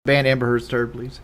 Ban Amber Heard's turd, please.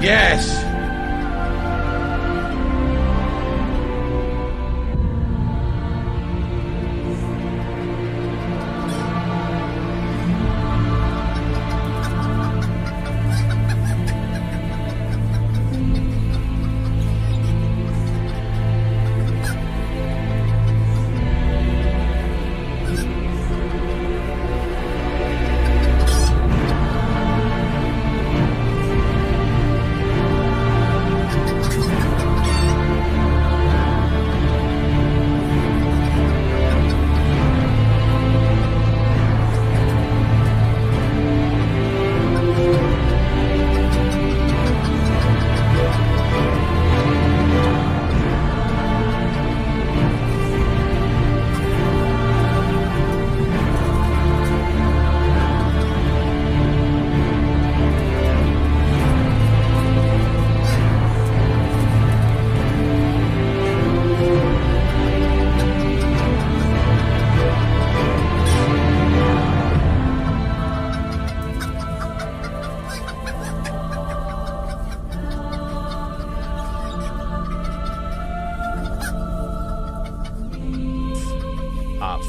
Yes!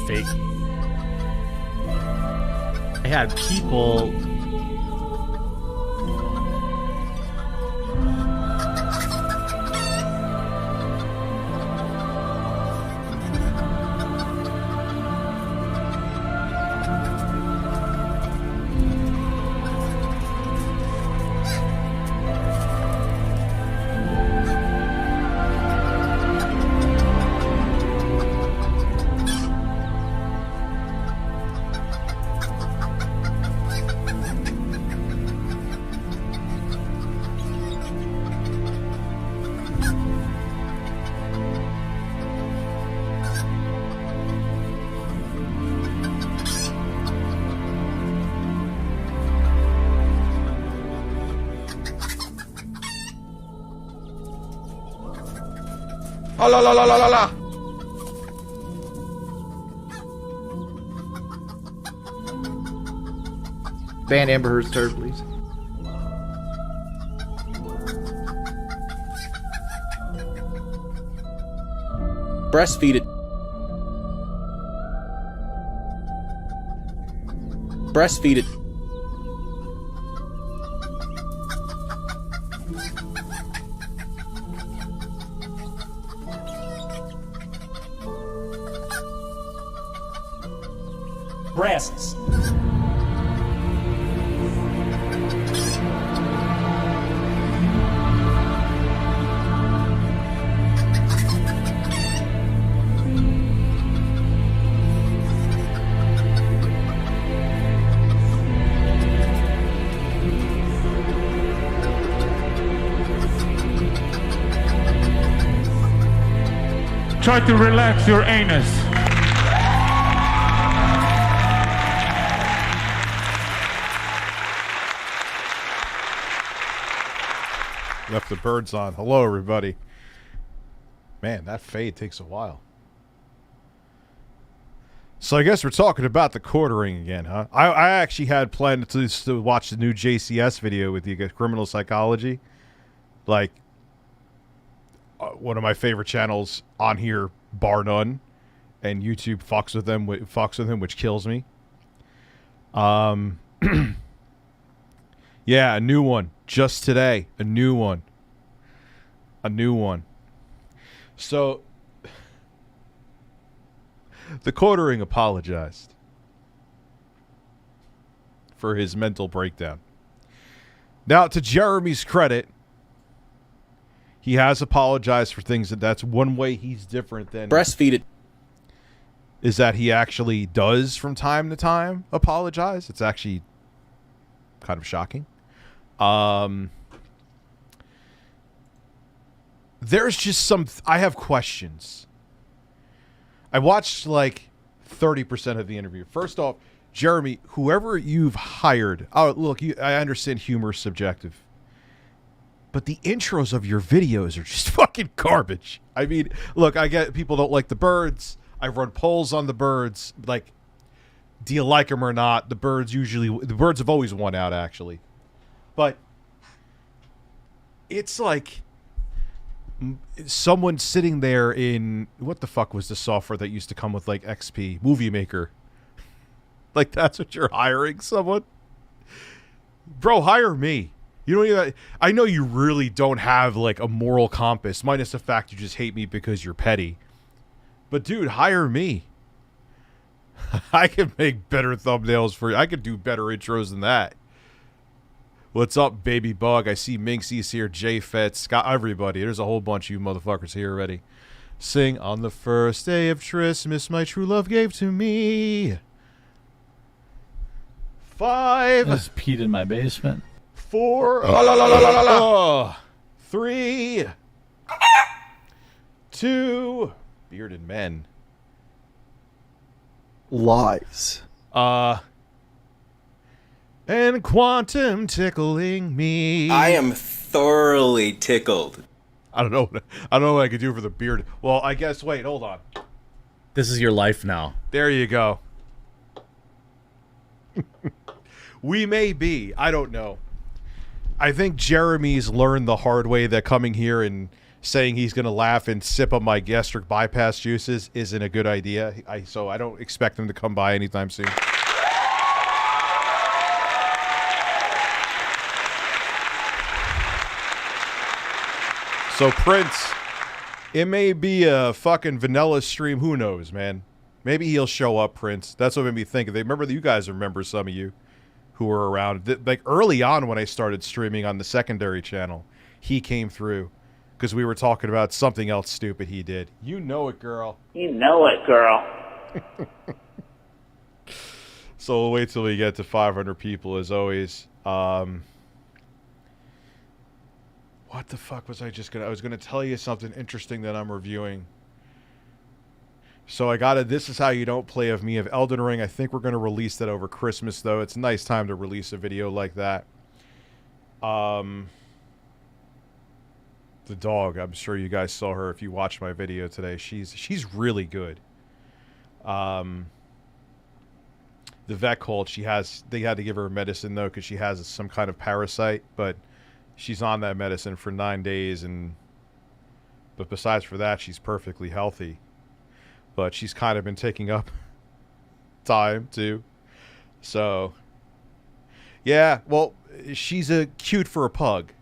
Fake. I had people. Oh, la la la la la la. Ban Amber Heard's turd, please. Breastfeed it. Breastfeed it. Breasts. Try to relax your anus. Left the birds on. Hello, everybody. Man, that fade takes a while. So I guess we're talking about the quartering again, huh? I actually had planned to watch the new JCS video with you guys, Criminal Psychology. Like, one of my favorite channels on here, bar none. And YouTube fucks with him, which kills me. Yeah, a new one. Just today. A new one. So, TheQuartering apologized for his mental breakdown. Now, to Jeremy's credit, he has apologized for things that's one way he's different than... Breastfeed it. Is that he actually does from time to time apologize. It's actually kind of shocking. There's just some... I have questions. I watched like 30% of the interview. First off, Jeremy, whoever you've hired... Oh, look, I understand humor is subjective. But the intros of your videos are just fucking garbage. I mean, look, I get people don't like the birds. I run polls on the birds. Like, do you like them or not? The birds have always won out, actually. But it's like someone sitting there in, what the fuck was the software that used to come with like XP? Movie Maker. Like, that's what you're hiring someone? Bro, hire me. You don't even, I know you really don't have like a moral compass, minus the fact you just hate me because you're petty. But dude, hire me. I can make better thumbnails for you. I could do better intros than that. What's up, baby bug? I see Minxy's here, J-Fed, Scott, everybody. There's a whole bunch of you motherfuckers here already. Sing on the first day of Christmas, my true love gave to me. 5. I was peed in my basement. 4. 3. 2. Bearded men. Lies. And quantum tickling me. I am thoroughly tickled. I don't know what I could do for the beard. Well, I guess, wait, hold on. This is your life now. There you go. We may be. I don't know. I think Jeremy's learned the hard way that coming here and saying he's going to laugh and sip on my gastric bypass juices isn't a good idea. So I don't expect him to come by anytime soon. So Prince, it may be a fucking vanilla stream. Who knows, man? Maybe he'll show up, Prince. That's what made me think. Remember, you guys remember, some of you who were around. Like early on when I started streaming on the secondary channel, he came through because we were talking about something else stupid he did. You know it, girl. You know it, girl. So we'll wait till we get to 500 people as always. What the fuck was I was gonna tell you something interesting that I'm reviewing. So I got it. This is how you don't play of me of Elden Ring. I think we're gonna release that over Christmas though. It's a nice time to release a video like that. The dog, I'm sure you guys saw her if you watched my video today. She's really good. The vet called. They had to give her medicine though because she has some kind of parasite, but she's on that medicine for 9 days, but besides for that, she's perfectly healthy. but she's kind of been taking up time too. So, yeah, well, she's cute for a pug.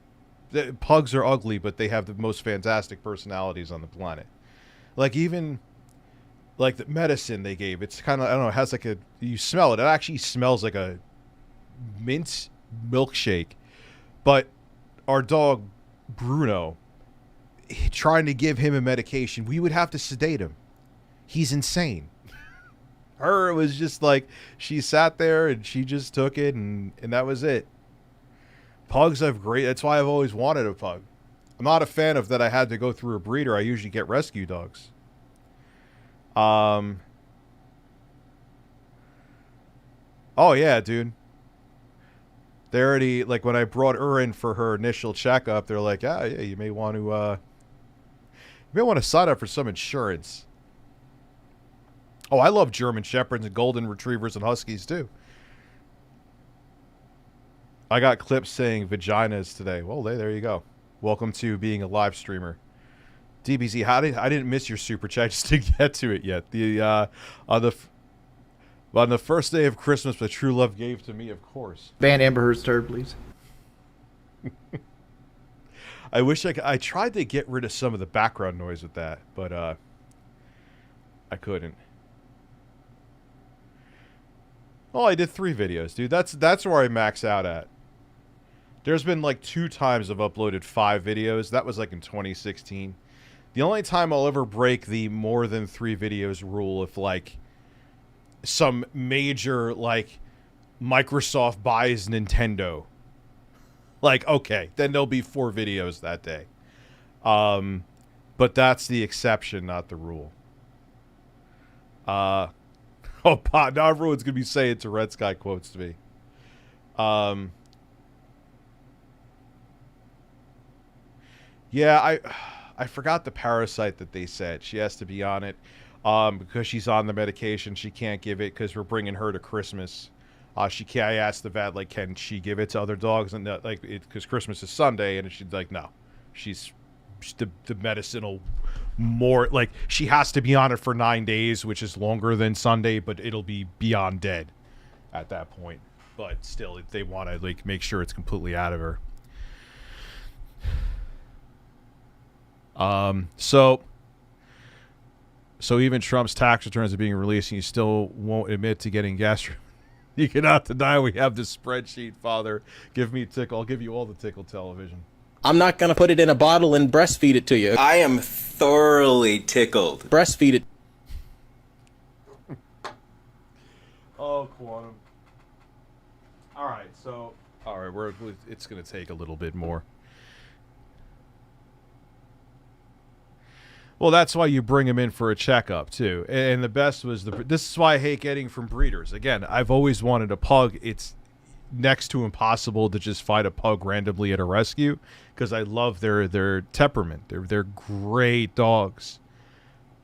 Pugs are ugly, but they have the most fantastic personalities on the planet. Like, even like the medicine they gave, it's kind of, I don't know, it has like a, you smell it. It actually smells like a mint milkshake. But our dog, Bruno, trying to give him a medication, we would have to sedate him. He's insane. Her, it was just like, she sat there and she just took it and that was it. Pugs have great, that's why I've always wanted a pug. I'm not a fan of that I had to go through a breeder. I usually get rescue dogs. Oh yeah, dude. They already, like, when I brought her in for her initial checkup, they're like, yeah, you may want to sign up for some insurance. Oh, I love German Shepherds and Golden Retrievers and Huskies, too. I got clips saying vaginas today. Well, there you go. Welcome to being a live streamer. DBZ, I didn't miss your super chat just to get to it yet. On the first day of Christmas, the true love gave to me, of course. Ban Amber Heard's turd, please. I wish I tried to get rid of some of the background noise with that, but I couldn't. Oh, I did 3 videos, dude. That's where I max out at. There's been like 2 times I've uploaded 5 videos. That was like in 2016. The only time I'll ever break the more than 3 videos rule if like some major like Microsoft buys Nintendo. Like, okay, then there'll be 4 videos that day. But that's the exception, not the rule. Oh, now everyone's going to be saying Red Sky quotes to me. Yeah, I forgot the parasite that they said. She has to be on it. Because she's on the medication, she can't give it because we're bringing her to Christmas. She can't. I asked the vet, like, can she give it to other dogs? And like, because Christmas is Sunday, and she's like, no. The medicinal more like she has to be on it for 9 days, which is longer than Sunday, but it'll be beyond dead at that point. But still, if they want to like make sure it's completely out of her. So even Trump's tax returns are being released, and you still won't admit to getting gastro. You cannot deny we have this spreadsheet, Father. Give me tickle. I'll give you all the tickle television. I'm not gonna put it in a bottle and breastfeed it to you. I am thoroughly tickled. Breastfeed it. Oh, Quantum. All right, so it's gonna take a little bit more. Well, that's why you bring him in for a checkup too. And the best was this is why I hate getting from breeders. Again, I've always wanted a pug. It's next to impossible to just find a pug randomly at a rescue because I love their temperament. They're great dogs.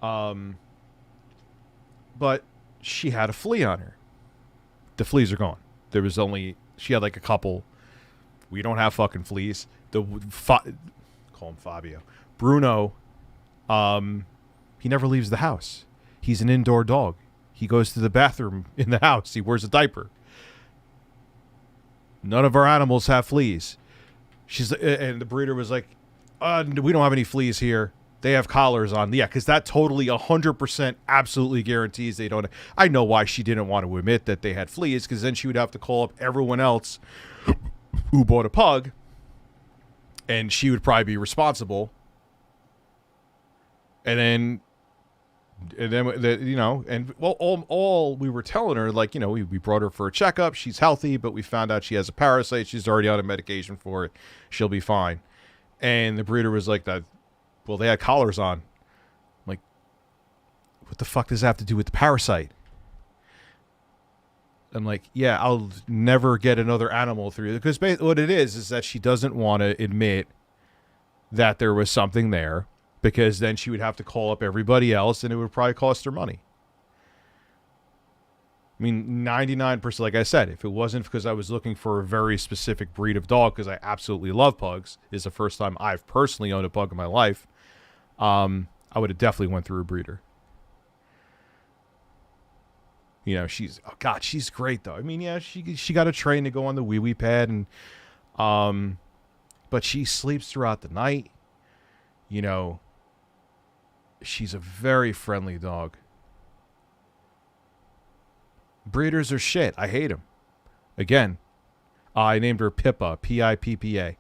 But she had a flea on her. The fleas are gone. She had like a couple. We don't have fucking fleas. Call him Fabio. Bruno, he never leaves the house. He's an indoor dog. He goes to the bathroom in the house. He wears a diaper. None of our animals have fleas. And the breeder was like, we don't have any fleas here. They have collars on. Yeah, because that totally 100% absolutely guarantees they don't. I know why she didn't want to admit that they had fleas, because then she would have to call up everyone else who bought a pug, and she would probably be responsible. And then all we were telling her, like, we brought her for a checkup. She's healthy, but we found out she has a parasite. She's already on a medication for it. She'll be fine. And the breeder was like, well, they had collars on. I'm like, what the fuck does that have to do with the parasite? I'm like, yeah, I'll never get another animal through. Because what it is that she doesn't want to admit that there was something there. Because then she would have to call up everybody else, and it would probably cost her money. I mean, 99%, like I said, if it wasn't because I was looking for a very specific breed of dog, because I absolutely love pugs, is the first time I've personally owned a pug in my life, I would have definitely went through a breeder. You know, she's she's great though. I mean, yeah, she got a train to go on the wee wee pad, and but she sleeps throughout the night. You know, she's a very friendly dog. Breeders are shit. I hate them. Again, I named her Pippa, Pippa.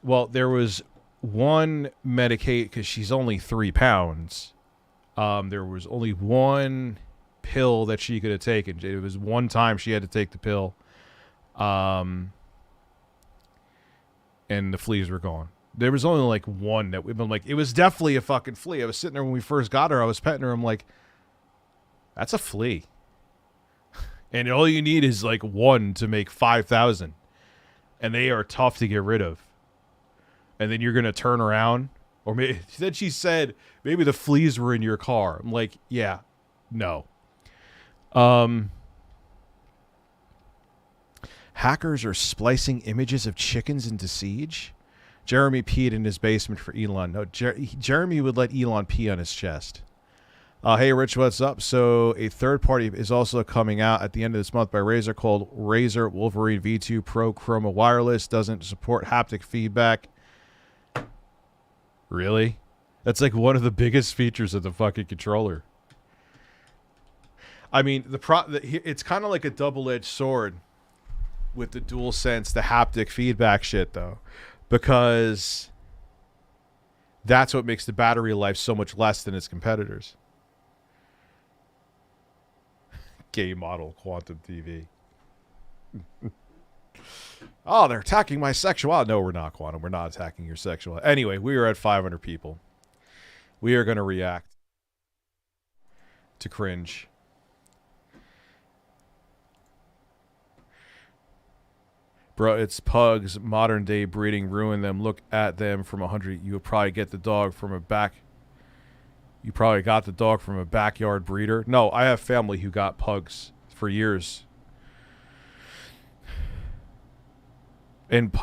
Well, there was one medicate because she's only 3 pounds. There was only one pill that she could have taken. It was one time she had to take the pill. And the fleas were gone. There was only like one that we've been like, it was definitely a fucking flea. I was sitting there when we first got her. I was petting her. I'm like, that's a flea. And all you need is like one to make 5,000. And they are tough to get rid of. And then you're going to turn around. Or maybe, then she said, maybe the fleas were in your car. I'm like, yeah, no. Hackers are splicing images of chickens into Siege. Jeremy peed in his basement for Elon. No, Jeremy would let Elon pee on his chest. Hey, Rich, what's up? So a third party is also coming out at the end of this month by Razer called Razer Wolverine V2 Pro Chroma Wireless. Doesn't support haptic feedback. Really? That's like one of the biggest features of the fucking controller. I mean, it's kind of like a double-edged sword with the DualSense, the haptic feedback shit, though. Because that's what makes the battery life so much less than its competitors. Gay model Quantum TV. Oh, they're attacking my sexuality. No, we're not, Quantum. We're not attacking your sexuality. Anyway, we are at 500 people. We are going to react to cringe. Bro, it's pugs. Modern day breeding ruined them. Look at them from 100. You would probably get the dog from a back. You probably got the dog from a backyard breeder. No, I have family who got pugs for years. And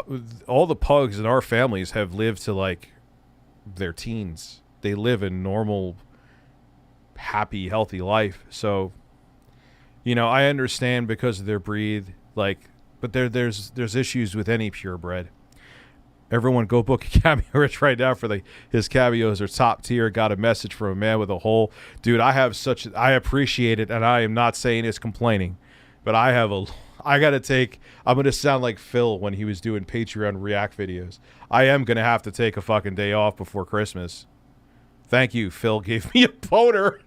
all the pugs in our families have lived to like their teens. They live a normal, happy, healthy life. So, you know, I understand because of their breed, like, but there's issues with any purebred. Everyone go book a Cameo Rich right now for his cameos are top tier. Got a message from a man with a hole. Dude, I appreciate it, and I am not saying it's complaining, but I'm going to sound like Phil when he was doing Patreon React videos. I am going to have to take a fucking day off before Christmas. Thank you, Phil gave me a boner.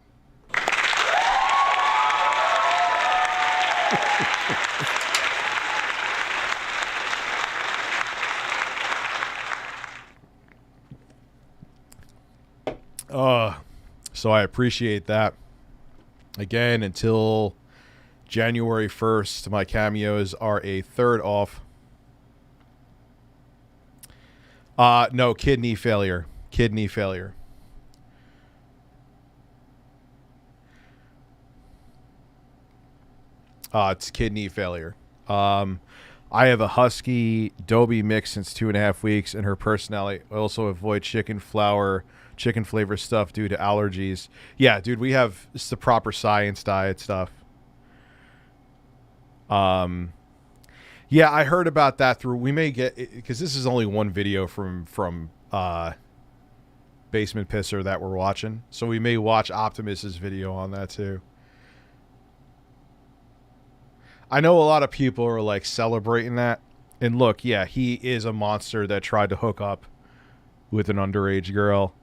So I appreciate that. Again, until January 1st, my cameos are a third off. No, kidney failure. Kidney failure. It's kidney failure. I have a husky Dobie mix since 2.5 weeks, and her personality also avoid chicken flavor stuff due to allergies. Yeah, dude, it's the proper science diet stuff. Yeah, I heard about that we may get, because this is only one video from Basement Pisser that we're watching, so we may watch Optimus's video on that too. I know a lot of people are like celebrating that, and look, yeah, he is a monster that tried to hook up with an underage girl.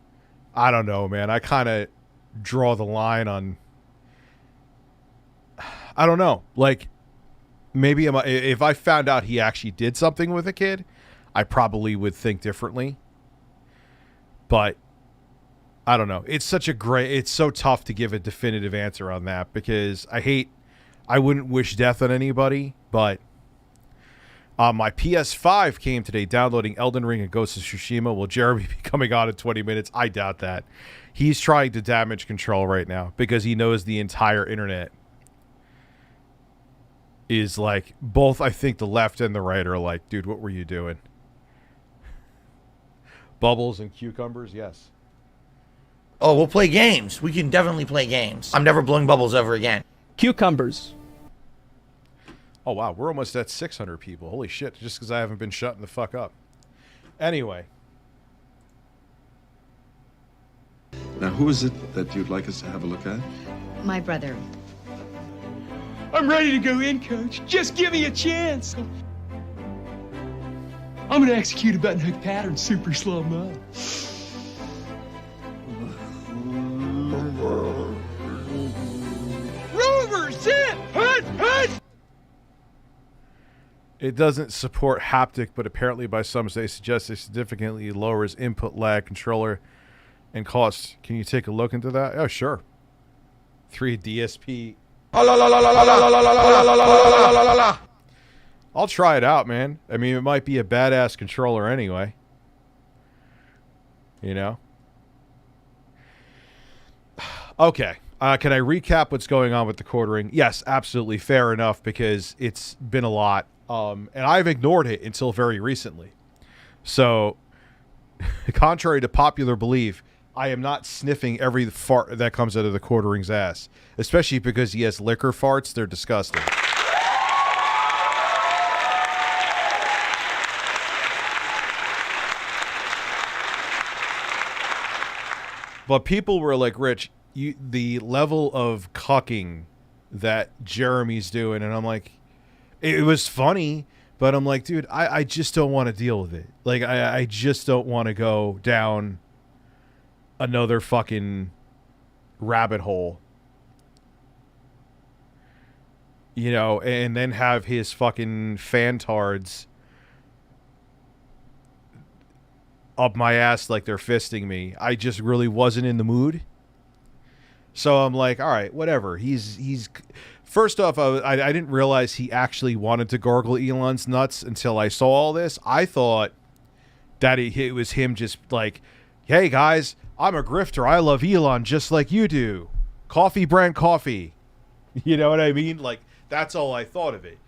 I don't know, man. I kind of draw the line on, I don't know, like, maybe if I found out he actually did something with a kid, I probably would think differently. But I don't know. It's so tough to give a definitive answer on that, because I wouldn't wish death on anybody, but my PS5 came today, downloading Elden Ring and Ghost of Tsushima. Will Jeremy be coming on in 20 minutes? I doubt that. He's trying to damage control right now because he knows the entire internet is like, both, I think the left and the right are like, dude, what were you doing? Bubbles and cucumbers, yes. Oh, we'll play games. We can definitely play games. I'm never blowing bubbles ever again. Cucumbers. Oh, wow. We're almost at 600 people. Holy shit. Just because I haven't been shutting the fuck up. Anyway. Now, who is it that you'd like us to have a look at? My brother. I'm ready to go in, Coach. Just give me a chance. I'm gonna execute a button hook pattern super slow mo. Rover, sit, hut, hut. It doesn't support haptic, but apparently by some they suggest it significantly lowers input lag controller and cost. Can you take a look into that? Oh, sure. 3 DSP. I'll try it out, man. I mean, it might be a badass controller anyway. You know? Okay. Can I recap what's going on with the quartering? Yes, absolutely. Fair enough, because it's been a lot. And I've ignored it until very recently. So, contrary to popular belief, I am not sniffing every fart that comes out of the quartering's ass. Especially because he has liquor farts. They're disgusting. But people were like, Rich, the level of cucking that Jeremy's doing, and I'm like, it was funny, but I'm like, dude, I just don't want to deal with it. Like, I just don't want to go down another fucking rabbit hole. You know, and then have his fucking fantards up my ass like they're fisting me. I just really wasn't in the mood. So I'm like, all right, whatever. He's first off, I didn't realize he actually wanted to gargle Elon's nuts until I saw all this. I thought that it was him just like, hey guys, I'm a grifter. I love Elon just like you do. Coffee brand coffee. You know what I mean? Like, that's all I thought of it.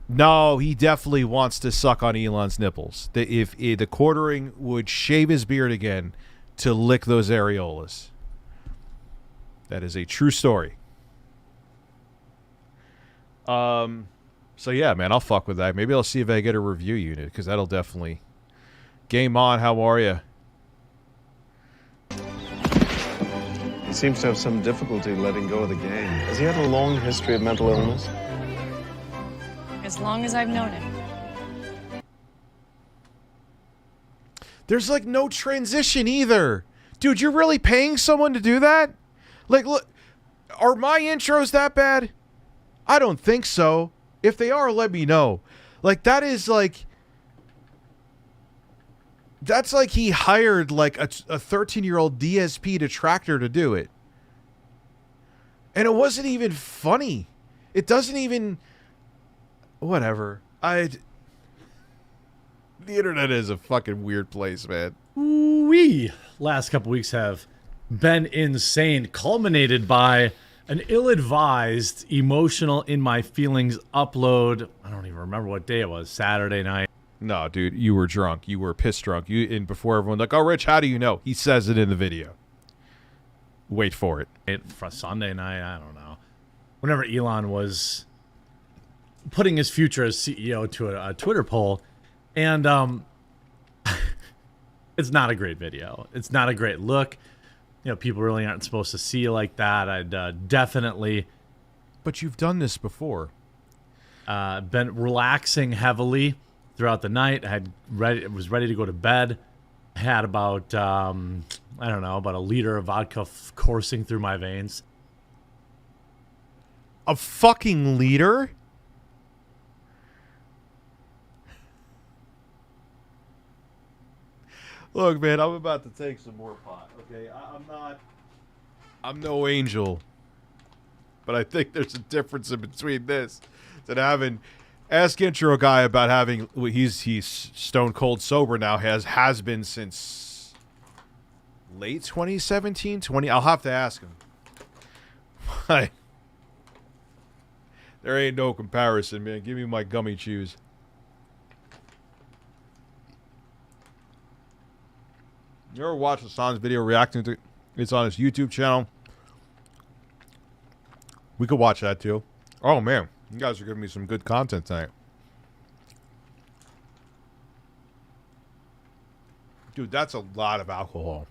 No, he definitely wants to suck on Elon's nipples. If the quartering would shave his beard again to lick those areolas. That is a true story. So yeah, man, I'll fuck with that. Maybe I'll see if I get a review unit, because that'll definitely... Game on, how are you? He seems to have some difficulty letting go of the game. Has he had a long history of mental illness? As long as I've known him. There's like no transition either. Dude, you're really paying someone to do that? Like, look, are my intros that bad? I don't think so. If they are, let me know. Like, that is like... That's like he hired like a 13-year-old DSP detractor to do it. And it wasn't even funny. It doesn't even... Whatever. The internet is a fucking weird place, man. We last couple weeks have been insane, culminated by an ill-advised, emotional in my feelings upload. I don't even remember what day it was. Saturday night. No, dude, you were drunk. You were piss drunk. And before everyone like, oh, Rich, how do you know? He says it in the video. Wait for it. For Sunday night, I don't know. Whenever Elon was putting his future as CEO to a Twitter poll, and it's not a great video. It's not a great look. You know, people really aren't supposed to see you like that. I'd definitely... But you've done this before. Been relaxing heavily throughout the night. Was ready to go to bed. Had about, I don't know, about a liter of vodka coursing through my veins. A fucking liter? Look, man, I'm about to take some more pot, okay? I'm no angel. But I think there's a difference in between this than having... Ask intro guy about having... He's stone cold sober now. Has been since late 2017? I'll have to ask him. There ain't no comparison, man. Give me my gummy chews. You ever watch Hassan's video reacting to It's on his YouTube channel. We could watch that too. Oh man, you guys are giving me some good content tonight. Dude, that's a lot of alcohol.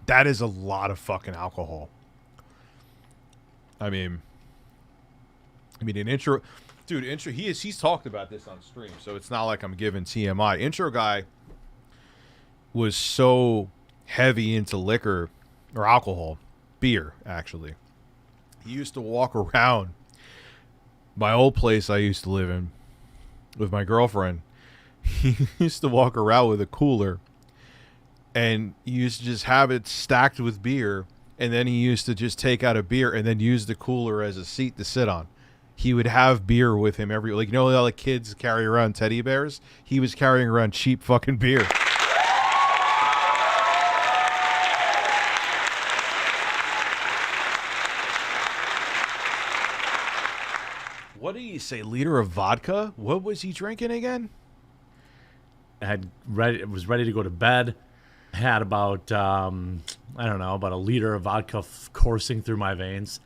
That is a lot of fucking alcohol. I mean an intro, dude. He's talked about this on stream, so it's not like I'm giving TMI. Intro guy was so heavy into liquor or alcohol, beer actually. He used to walk around my old place I used to live in with my girlfriend. He used to walk around with a cooler, and he used to just have it stacked with beer, and then he used to just take out a beer and then use the cooler as a seat to sit on. He would have beer with him every, like, you know how the kids carry around teddy bears? He was carrying around cheap fucking beer. What did he say? Liter of vodka? What was he drinking again? Was ready to go to bed. Had about I don't know, about a liter of vodka coursing through my veins.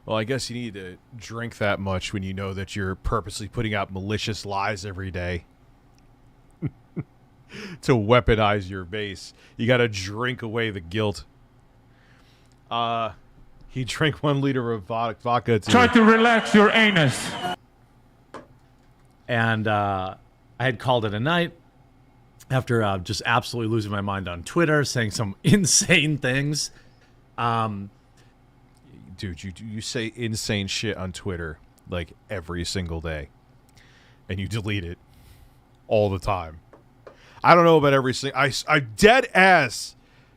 Well, I guess you need to drink that much when you know that you're purposely putting out malicious lies every day to weaponize your base. You got to drink away the guilt. He drank 1 liter of vodka. Try to relax your anus. And I had called it a night after just absolutely losing my mind on Twitter, saying some insane things. Dude, you say insane shit on Twitter like every single day, and you delete it all the time. I don't know about every single. I'm dead ass.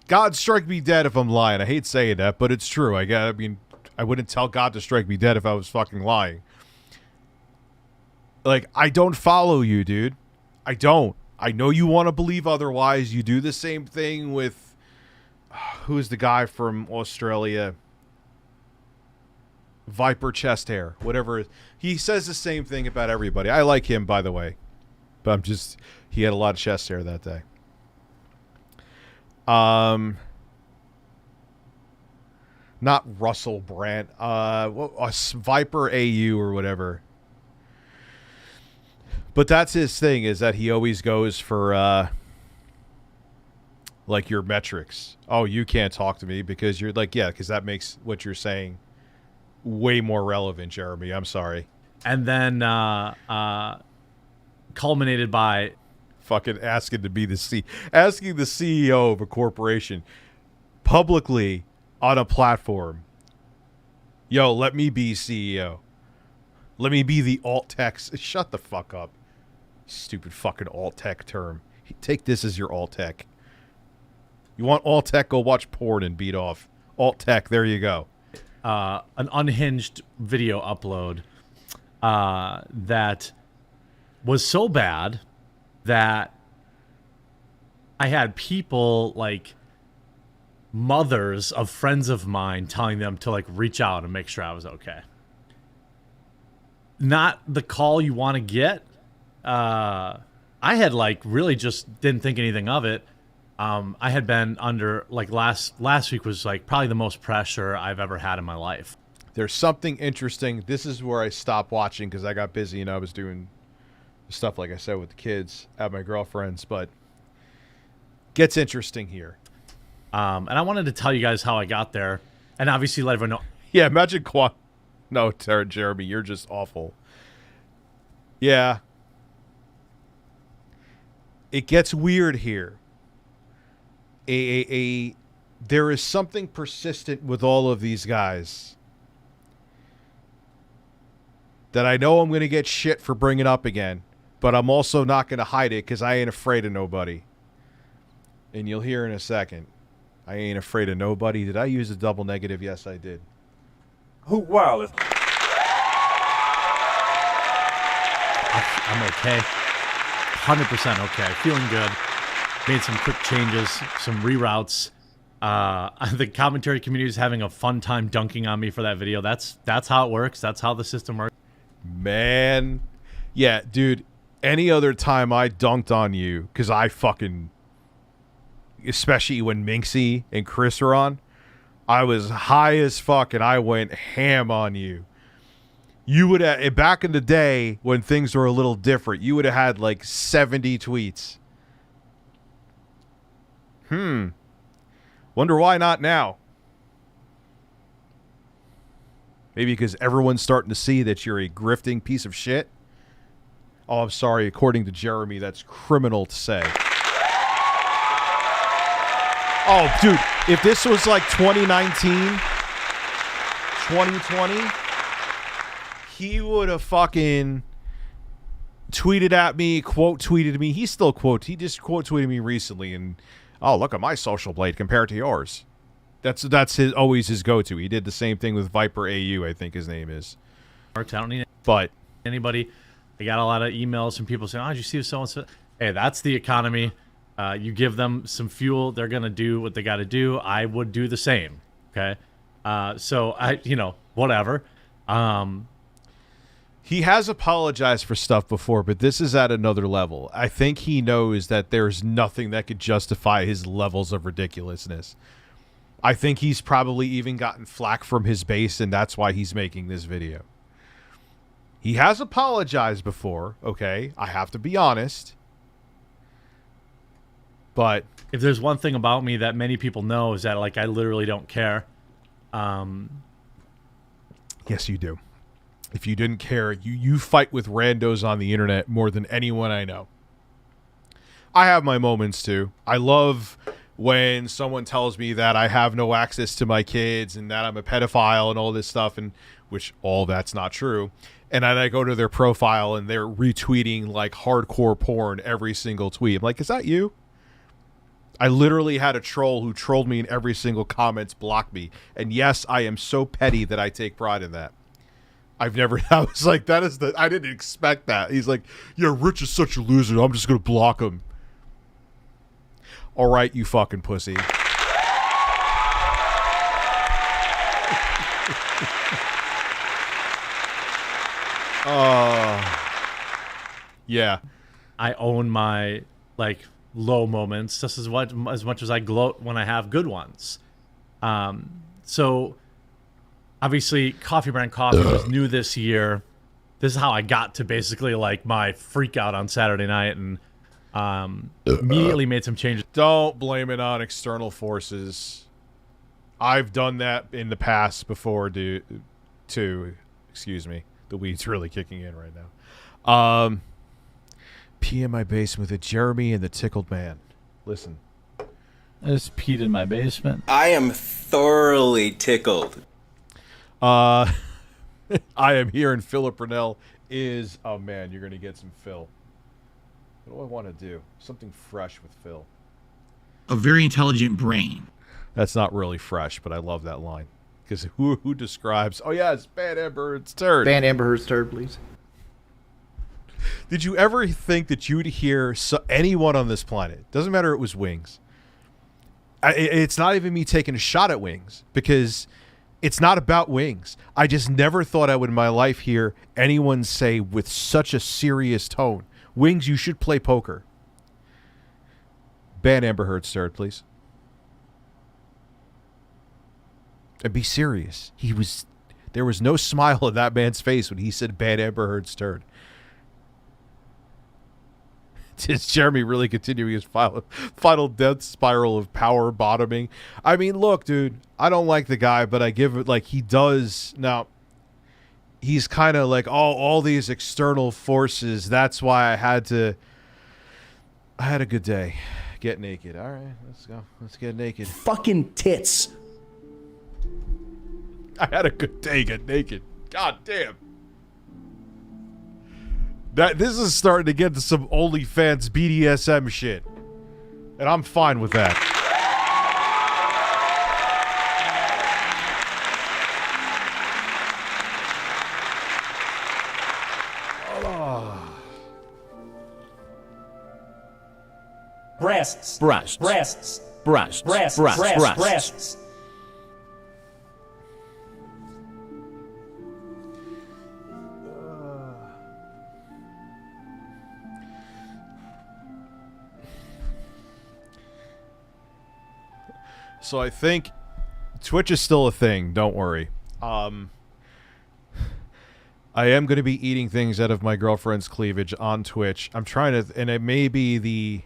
God strike me dead if I'm lying. I hate saying that, but it's true. I mean, I wouldn't tell God to strike me dead if I was fucking lying. Like, I don't follow you, dude. I don't. I know you want to believe otherwise. You do the same thing with who's the guy from Australia? Viper chest hair, whatever. He says the same thing about everybody. I like him, by the way, but he had a lot of chest hair that day. Not Russell Brand, Viper AU or whatever. But that's his thing, is that he always goes for like your metrics. Oh, you can't talk to me because you're like, yeah, because that makes what you're saying way more relevant, Jeremy. I'm sorry. And then culminated by fucking asking the CEO of a corporation publicly on a platform, yo, let me be CEO. Let me be the alt tech. Shut the fuck up. Stupid fucking alt tech term. Take this as your alt tech. You want alt tech? Go watch porn and beat off. Alt tech, there you go. An unhinged video upload that was so bad that I had people, like mothers of friends of mine, telling them to like reach out and make sure I was okay. Not the call you want to get. I had like really just didn't think anything of it. I had been under, like, last week was like probably the most pressure I've ever had in my life. There's something interesting. This is where I stopped watching because I got busy and I was doing stuff, like I said, with the kids at my girlfriend's, but gets interesting here. And I wanted to tell you guys how I got there, and obviously let everyone know. Yeah, imagine No, Jeremy, you're just awful. Yeah. It gets weird here. There is something persistent with all of these guys that I know I'm going to get shit for bringing up again, but I'm also not going to hide it because I ain't afraid of nobody. And you'll hear in a second. I ain't afraid of nobody. Did I use a double negative? Yes, I did. Who wild? I'm okay. 100% okay. Feeling good. Made some quick changes, some reroutes. The commentary community is having a fun time dunking on me for that video. That's how it works. That's how the system works. Man. Yeah, dude. Any other time I dunked on you, because I fucking... especially when Minxy and Chris were on. I was high as fuck, and I went ham on you. You would have, back in the day when things were a little different, you would have had like 70 tweets. Wonder why not now. Maybe because everyone's starting to see that you're a grifting piece of shit. Oh, I'm sorry. According to Jeremy, that's criminal to say. Oh, dude, if this was like 2019, 2020, he would have fucking tweeted at me, quote tweeted me. He still quote. He just quote tweeted me recently, and oh, look at my social blade compared to yours. That's always his go-to. He did the same thing with Viper AU, I think his name is. I don't need But anybody. I got a lot of emails from people saying, "Oh, did you see so-and-so?" Hey, that's the economy. You give them some fuel, they're gonna do what they got to do. I would do the same. Okay, so whatever. He has apologized for stuff before, but this is at another level. I think he knows that there's nothing that could justify his levels of ridiculousness. I think he's probably even gotten flack from his base, and that's why he's making this video. He has apologized before, okay? I have to be honest. But if there's one thing about me that many people know is that, like, I literally don't care. Yes, you do. If you didn't care, you fight with randos on the internet more than anyone I know. I have my moments, too. I love when someone tells me that I have no access to my kids and that I'm a pedophile and all this stuff, and which all that's not true. And then I go to their profile and they're retweeting like hardcore porn every single tweet. I'm like, is that you? I literally had a troll who trolled me in every single comments block me. And yes, I am so petty that I take pride in that. I was like, I didn't expect that. He's like, yeah, Rich is such a loser. I'm just going to block him. All right, you fucking pussy. Yeah. I own my, like, low moments just as much as I gloat when I have good ones. So obviously Coffee Brand Coffee was new this year. This is how I got to basically like my freak out on Saturday night, and immediately made some changes. Don't blame it on external forces. I've done that in the past before, too. Excuse me. The weed's really kicking in right now. Pee in my basement with Jeremy and the Tickled Man. Listen. I just peed in my basement. I am thoroughly tickled. I am here, and Philip Brunel is... Oh, man, you're going to get some Phil. What do I want to do? Something fresh with Phil. A very intelligent brain. That's not really fresh, but I love that line. Because who describes... Oh, yeah, it's Bad Amber Heard's turd. Ban Amber Heard's turd, please. Did you ever think that you'd hear anyone on this planet, doesn't matter it was Wings, it's not even me taking a shot at Wings, because it's not about Wings. I just never thought I would in my life hear anyone say with such a serious tone, Wings, you should play poker. Ban Amber Heard's turd, please. And be serious. There was no smile on that man's face when he said Ban Amber Heard's turd. Is Jeremy really continuing his final death spiral of power bottoming? I mean, look, dude, I don't like the guy, but I give it, like, he does. Now, he's kind of like, all these external forces. That's why I had a good day. Get naked. All right, let's go. Let's get naked. Fucking tits. I had a good day. Get naked. God damn. This is starting to get to some OnlyFans BDSM shit. And I'm fine with that. Breasts. Breasts. Breasts. Breasts. Breasts. Breasts. Breasts. Breasts. Breasts. So I think Twitch is still a thing. Don't worry. I am going to be eating things out of my girlfriend's cleavage on Twitch. I'm trying to, and it may be the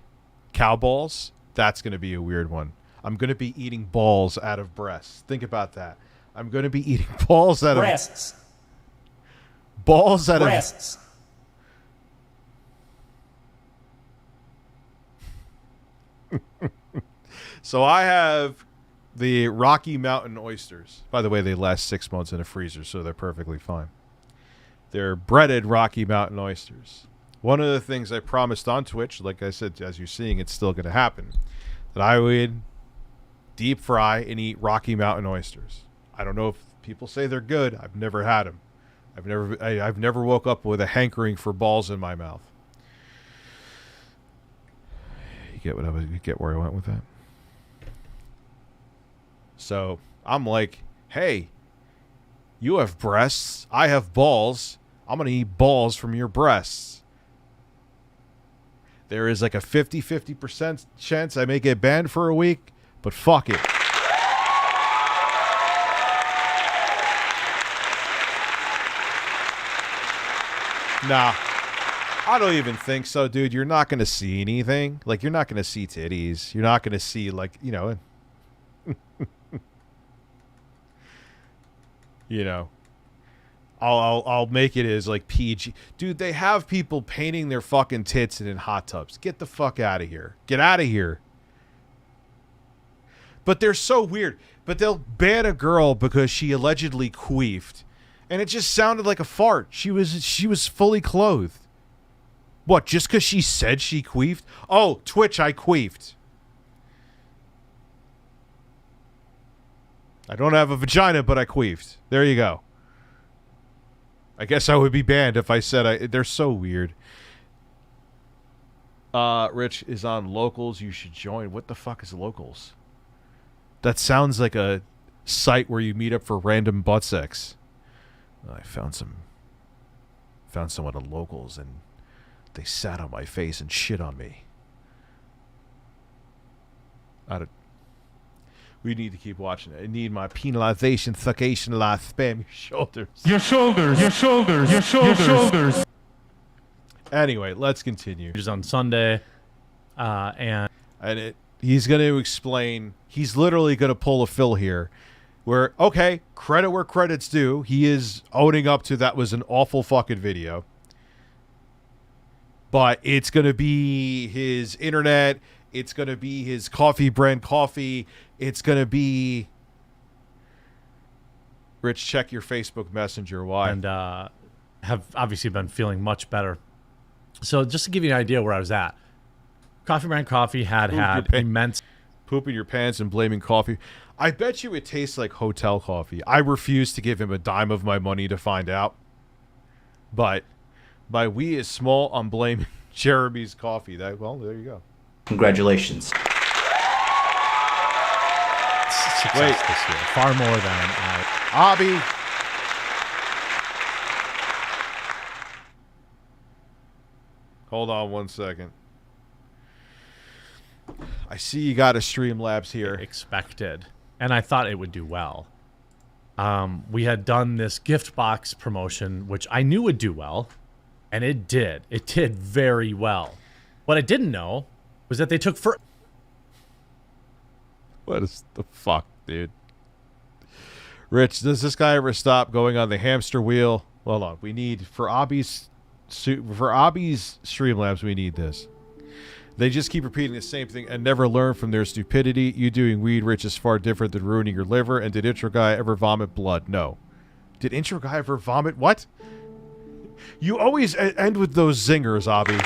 cow balls. That's going to be a weird one. I'm going to be eating balls out of breasts. Think about that. I'm going to be eating balls out Breasts. of balls out Breasts. of. So I have the Rocky Mountain oysters. By the way, they last 6 months in a freezer, so they're perfectly fine. They're breaded Rocky Mountain oysters. One of the things I promised on Twitch, like I said, as you're seeing, it's still going to happen, that I would deep fry and eat Rocky Mountain oysters. I don't know if people say they're good. I've never had them. I've never woke up with a hankering for balls in my mouth. You get where I went with that? So I'm like, hey, you have breasts. I have balls. I'm going to eat balls from your breasts. There is like a 50% chance I may get banned for a week, but fuck it. Nah, I don't even think so, dude. You're not going to see anything. Like, you're not going to see titties. You're not going to see, like, you know... You know, I'll make it as like PG. Dude, they have people painting their fucking tits in hot tubs. Get the fuck out of here. Get out of here. But they're so weird. But they'll ban a girl because she allegedly queefed, and it just sounded like a fart. She was fully clothed. What? Just because she said she queefed? Oh, Twitch, I queefed. I don't have a vagina, but I queefed. There you go. I guess I would be banned if I said they're so weird. Rich is on Locals. You should join. What the fuck is Locals? That sounds like a site where you meet up for random butt sex. I found someone on Locals, and they sat on my face and shit on me. We need to keep watching it. I need my penalization, thucation, life, spam your shoulders. Your shoulders, your shoulders, your shoulders, your shoulders. Anyway, let's continue. Just on Sunday, and he's going to explain. He's literally going to pull a Phil here, where, okay, credit where credit's due. He is owning up to that was an awful fucking video. But it's going to be his internet. It's going to be his coffee brand coffee. It's going to be... Rich, check your Facebook Messenger. Why? And have obviously been feeling much better. So just to give you an idea where I was at, Coffee Brand Coffee had immense... Pooping your pants and blaming coffee. I bet you it tastes like hotel coffee. I refuse to give him a dime of my money to find out. But by we is small, I'm blaming Jeremy's coffee. Well, there you go. Congratulations. Success this year. Far more than Abby. Hold on 1 second. I see you got a StreamLabs here. expected. And I thought it would do well. We had done this gift box promotion, which I knew would do well. And it did. It did very well. What I didn't know was that they took for... What is the fuck, dude? Rich, does this guy ever stop going on the hamster wheel? Hold on. We need, for Abby's StreamLabs, we need this. They just keep repeating the same thing and never learn from their stupidity. You doing weed, Rich, is far different than ruining your liver. And did Intro Guy ever vomit blood? No. Did Intro Guy ever vomit? What? You always end with those zingers, Abby.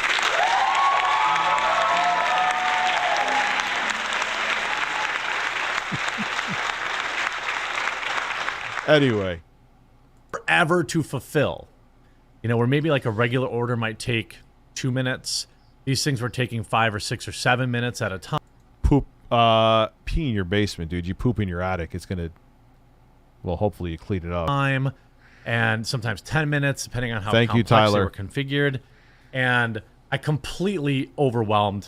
Anyway. Forever to fulfill. You know, where maybe like a regular order might take 2 minutes. These things were taking 5 or 6 or 7 minutes at a time. Pee in your basement, dude. You poop in your attic. It's gonna... Well, hopefully you clean it up. And sometimes 10 minutes, depending on how complex they were configured. And I completely overwhelmed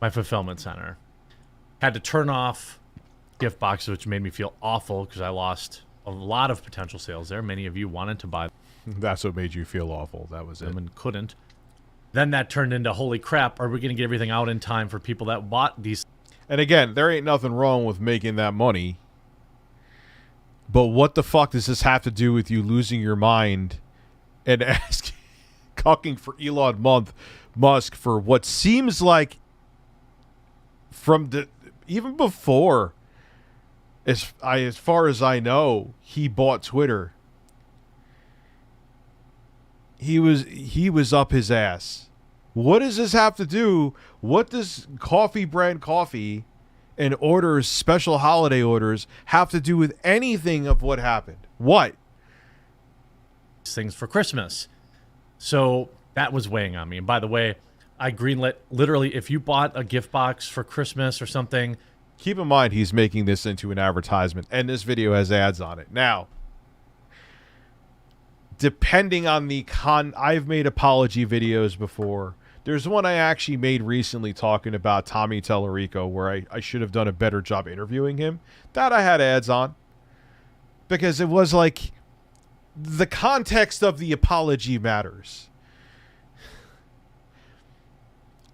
my fulfillment center. Had to turn off gift boxes, which made me feel awful because I lost a lot of potential sales there. Many of you wanted to buy That's what made you feel awful. That was them it. and couldn't. Then that turned into, holy crap, are we going to get everything out in time for people that bought these? And again, there ain't nothing wrong with making that money. But what the fuck does this have to do with you losing your mind and cucking for Elon Musk for what seems like from the even before, as far as I know, he bought Twitter. He was up his ass. What does this have to do? What does coffee brand coffee and orders, special holiday orders, have to do with anything of what happened? What? Things for Christmas. So that was weighing on me. And by the way, I greenlit literally if you bought a gift box for Christmas or something. Keep in mind he's making this into an advertisement, and this video has ads on it. Now, depending on the I've made apology videos before. There's one I actually made recently talking about Tommy Tellerico where I should have done a better job interviewing him. That I had ads on. Because it was like the context of the apology matters.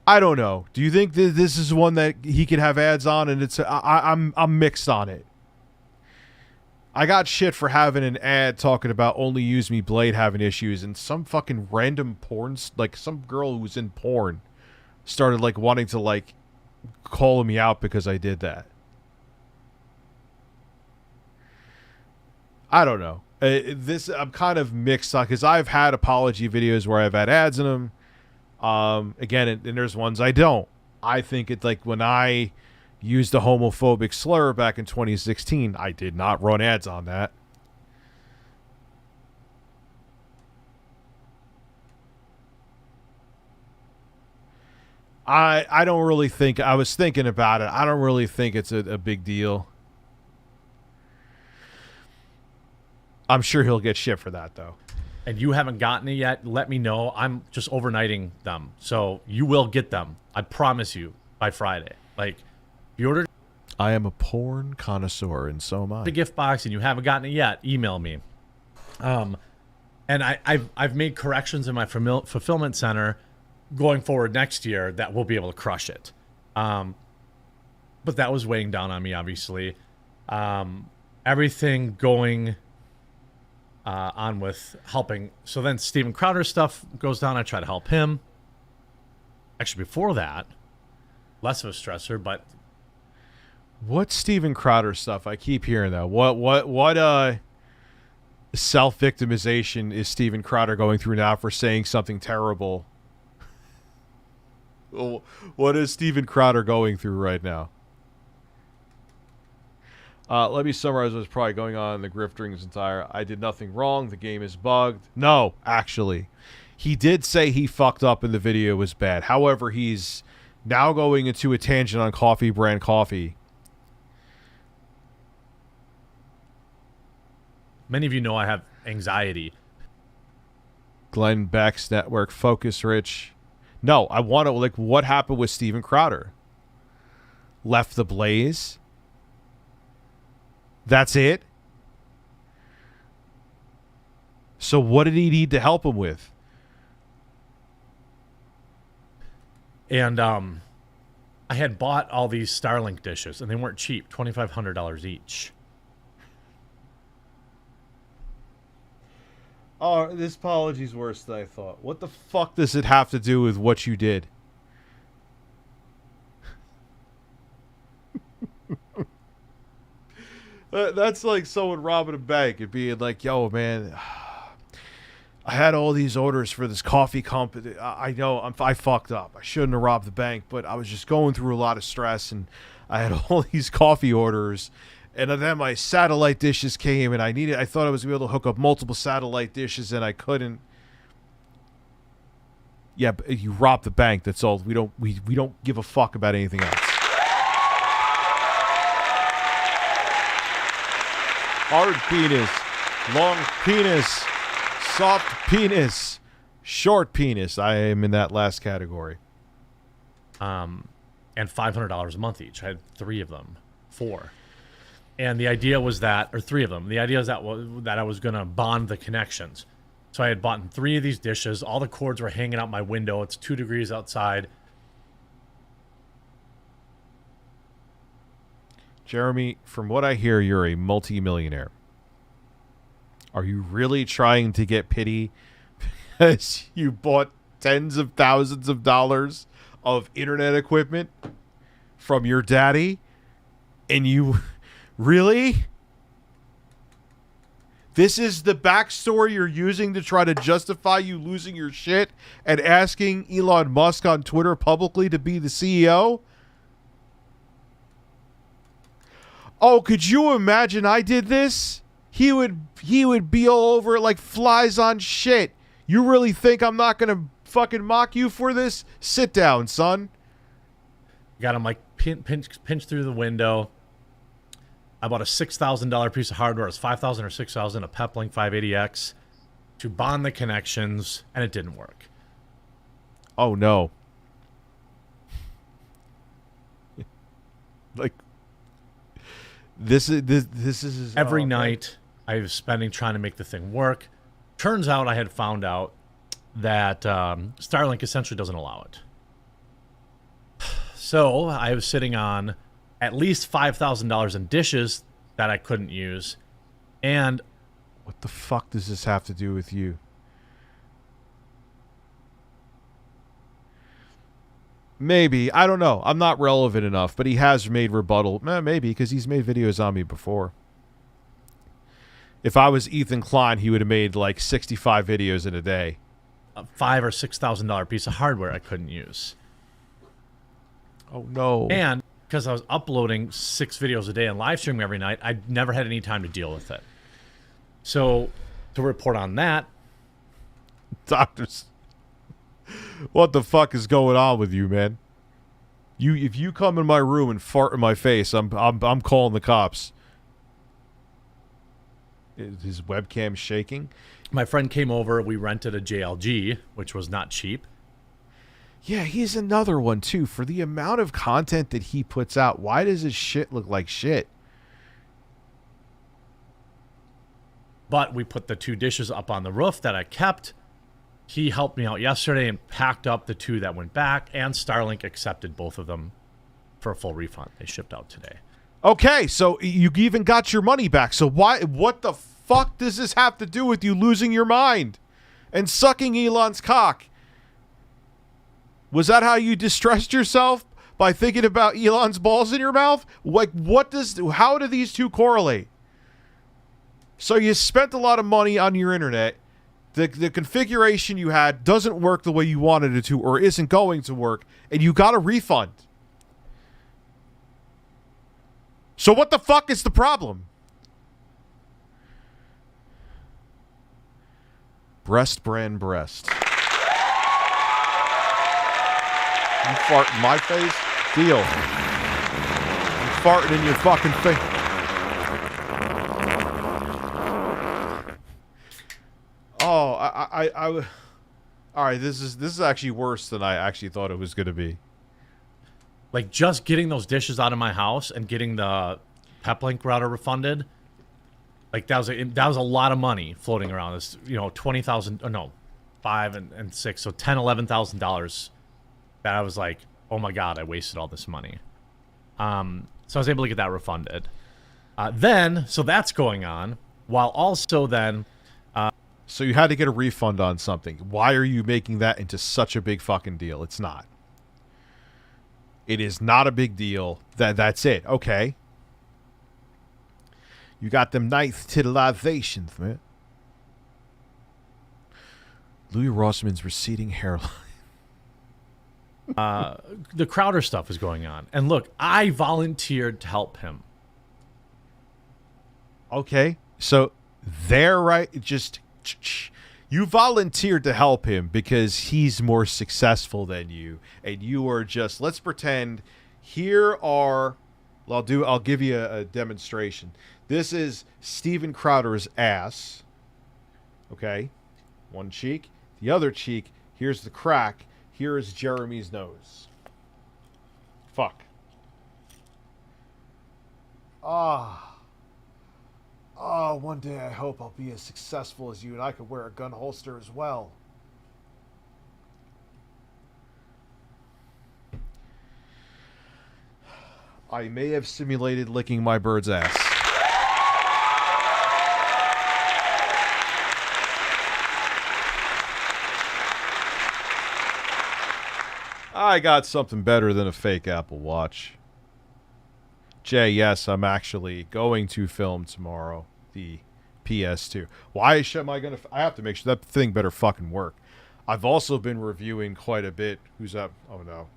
I don't know. Do you think that this is one that he could have ads on? And I'm mixed on it. I got shit for having an ad talking about Only Use Me Blade having issues, and some fucking random porn, like some girl who was in porn started like wanting to like call me out because I did that. I don't know. I'm kind of mixed on because I've had apology videos where I've had ads in them. Again, and there's ones I don't. I think it's like when I used a homophobic slur back in 2016, I did not run ads on that. I don't really think, I was thinking about it, I don't really think it's a big deal. I'm sure he'll get shit for that, though. And you haven't gotten it yet, let me know. I'm just overnighting them. So you will get them. I promise you by Friday. Like, if you ordered I am a porn connoisseur, and so am I. the gift box and you haven't gotten it yet, email me. And I've made corrections in my fulfillment center going forward next year that we'll be able to crush it. But that was weighing down on me, obviously. Everything going on with helping. So then Steven Crowder's stuff goes down. I try to help him. Actually, before that, less of a stressor, but what Steven Crowder stuff? I keep hearing that. What self-victimization is Steven Crowder going through now for saying something terrible? What is Steven Crowder going through right now? Let me summarize what's probably going on in the griftering's entire. I did nothing wrong. The game is bugged. No, actually. He did say he fucked up and the video was bad. However, he's now going into a tangent on coffee brand coffee. many of you know I have anxiety. Glenn Beck's network, Focus Rich. No, I want to, like, what happened with Steven Crowder? Left the blaze? That's it? So what did he need to help him with? And I had bought all these Starlink dishes, and they weren't cheap, $2,500 each. Oh, this apology's worse than I thought. What the fuck does it have to do with what you did? That's like someone robbing a bank and being like, yo, man, I had all these orders for this coffee company. I know I fucked up. I shouldn't have robbed the bank, but I was just going through a lot of stress, and I had all these coffee orders, and then my satellite dishes came, and I thought I was going to be able to hook up multiple satellite dishes, and I couldn't. Yeah, but you robbed the bank. That's all. We don't give a fuck about anything else. Hard penis, long penis, soft penis, short penis. I am in that last category. And $500 a month each. I had 3 of them. 4. And the idea was that, or 3 of them, the idea was that I was going to bond the connections. So I had bought 3 of these dishes. All the cords were hanging out my window. It's 2 degrees outside. Jeremy, from what I hear, you're a multi-millionaire. Are you really trying to get pity because you bought tens of thousands of dollars of internet equipment from your daddy? And you... Really? This is the backstory you're using to try to justify you losing your shit and asking Elon Musk on Twitter publicly to be the CEO? Oh, could you imagine I did this? He would be all over it like flies on shit. You really think I'm not going to fucking mock you for this? Sit down, son. Got him like pinch through the window. I bought a $6,000 piece of hardware. It was $5,000 or $6,000, a Peplink 580X to bond the connections, and it didn't work. Oh no. Like this is every night I was spending trying to make the thing work. Turns out I had found out that Starlink essentially doesn't allow it. So I was sitting on at least $5,000 in dishes that I couldn't use. And what the fuck does this have to do with you? Maybe. I don't know. I'm not relevant enough, but he has made rebuttal. Maybe, because he's made videos on me before. If I was Ethan Klein, he would have made like 65 videos in a day. A $5,000 or $6,000 piece of hardware I couldn't use. Oh, no. And because I was uploading 6 videos a day and live streaming every night, I never had any time to deal with it. So, to report on that... Doctors, what the fuck is going on with you, man? If you come in my room and fart in my face, I'm calling the cops. Is his webcam shaking? My friend came over. We rented a JLG, which was not cheap. Yeah, he's another one, too. For the amount of content that he puts out, why does his shit look like shit? But we put the 2 dishes up on the roof that I kept. He helped me out yesterday and packed up the 2 that went back, and Starlink accepted both of them for a full refund. They shipped out today. Okay, so you even got your money back. So what the fuck does this have to do with you losing your mind and sucking Elon's cock? Was that how you distressed yourself? By thinking about Elon's balls in your mouth? Like, how do these 2 correlate? So you spent a lot of money on your internet. The configuration you had doesn't work the way you wanted it to, or isn't going to work, and you got a refund. So what the fuck is the problem? Breast brand breast. You fart in my face? Deal. You farting in your fucking face. Oh, I all right, this is actually worse than I actually thought it was going to be. Like, just getting those dishes out of my house and getting the Peplink router refunded, like, that was a lot of money floating around. This, $20,000, or no, 5 and 6, so $11,000 that I was like, oh my god, I wasted all this money. So I was able to get that refunded. So that's going on, while also then... So you had to get a refund on something. Why are you making that into such a big fucking deal? It's not. It is not a big deal. That's it. Okay. You got them nice titilizations, man. Louis Rossman's receding hairline. The Crowder stuff is going on. And look, I volunteered to help him. Okay. So they're right. Just... You volunteered to help him because he's more successful than you, and you are just, let's pretend here are, I'll give you a demonstration. This is Steven Crowder's ass. Okay. One cheek. The other cheek, here's the crack. Here is Jeremy's nose. Fuck. Ah. Oh, one day I hope I'll be as successful as you and I could wear a gun holster as well. I may have simulated licking my bird's ass. I got something better than a fake Apple Watch. Jay, yes, I'm actually going to film tomorrow the PS2. Why am I going to... I have to make sure that thing better fucking work. I've also been reviewing quite a bit. Who's up? Oh, no.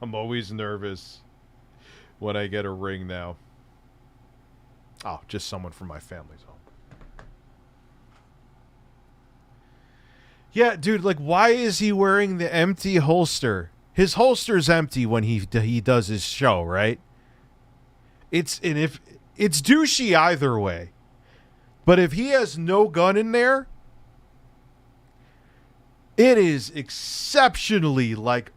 I'm always nervous when I get a ring now. Oh, just someone from my family's home. Yeah, dude, like, why is he wearing the empty holster? His holster's empty when he does his show, right? It's douchey either way. But if he has no gun in there, it is exceptionally, like,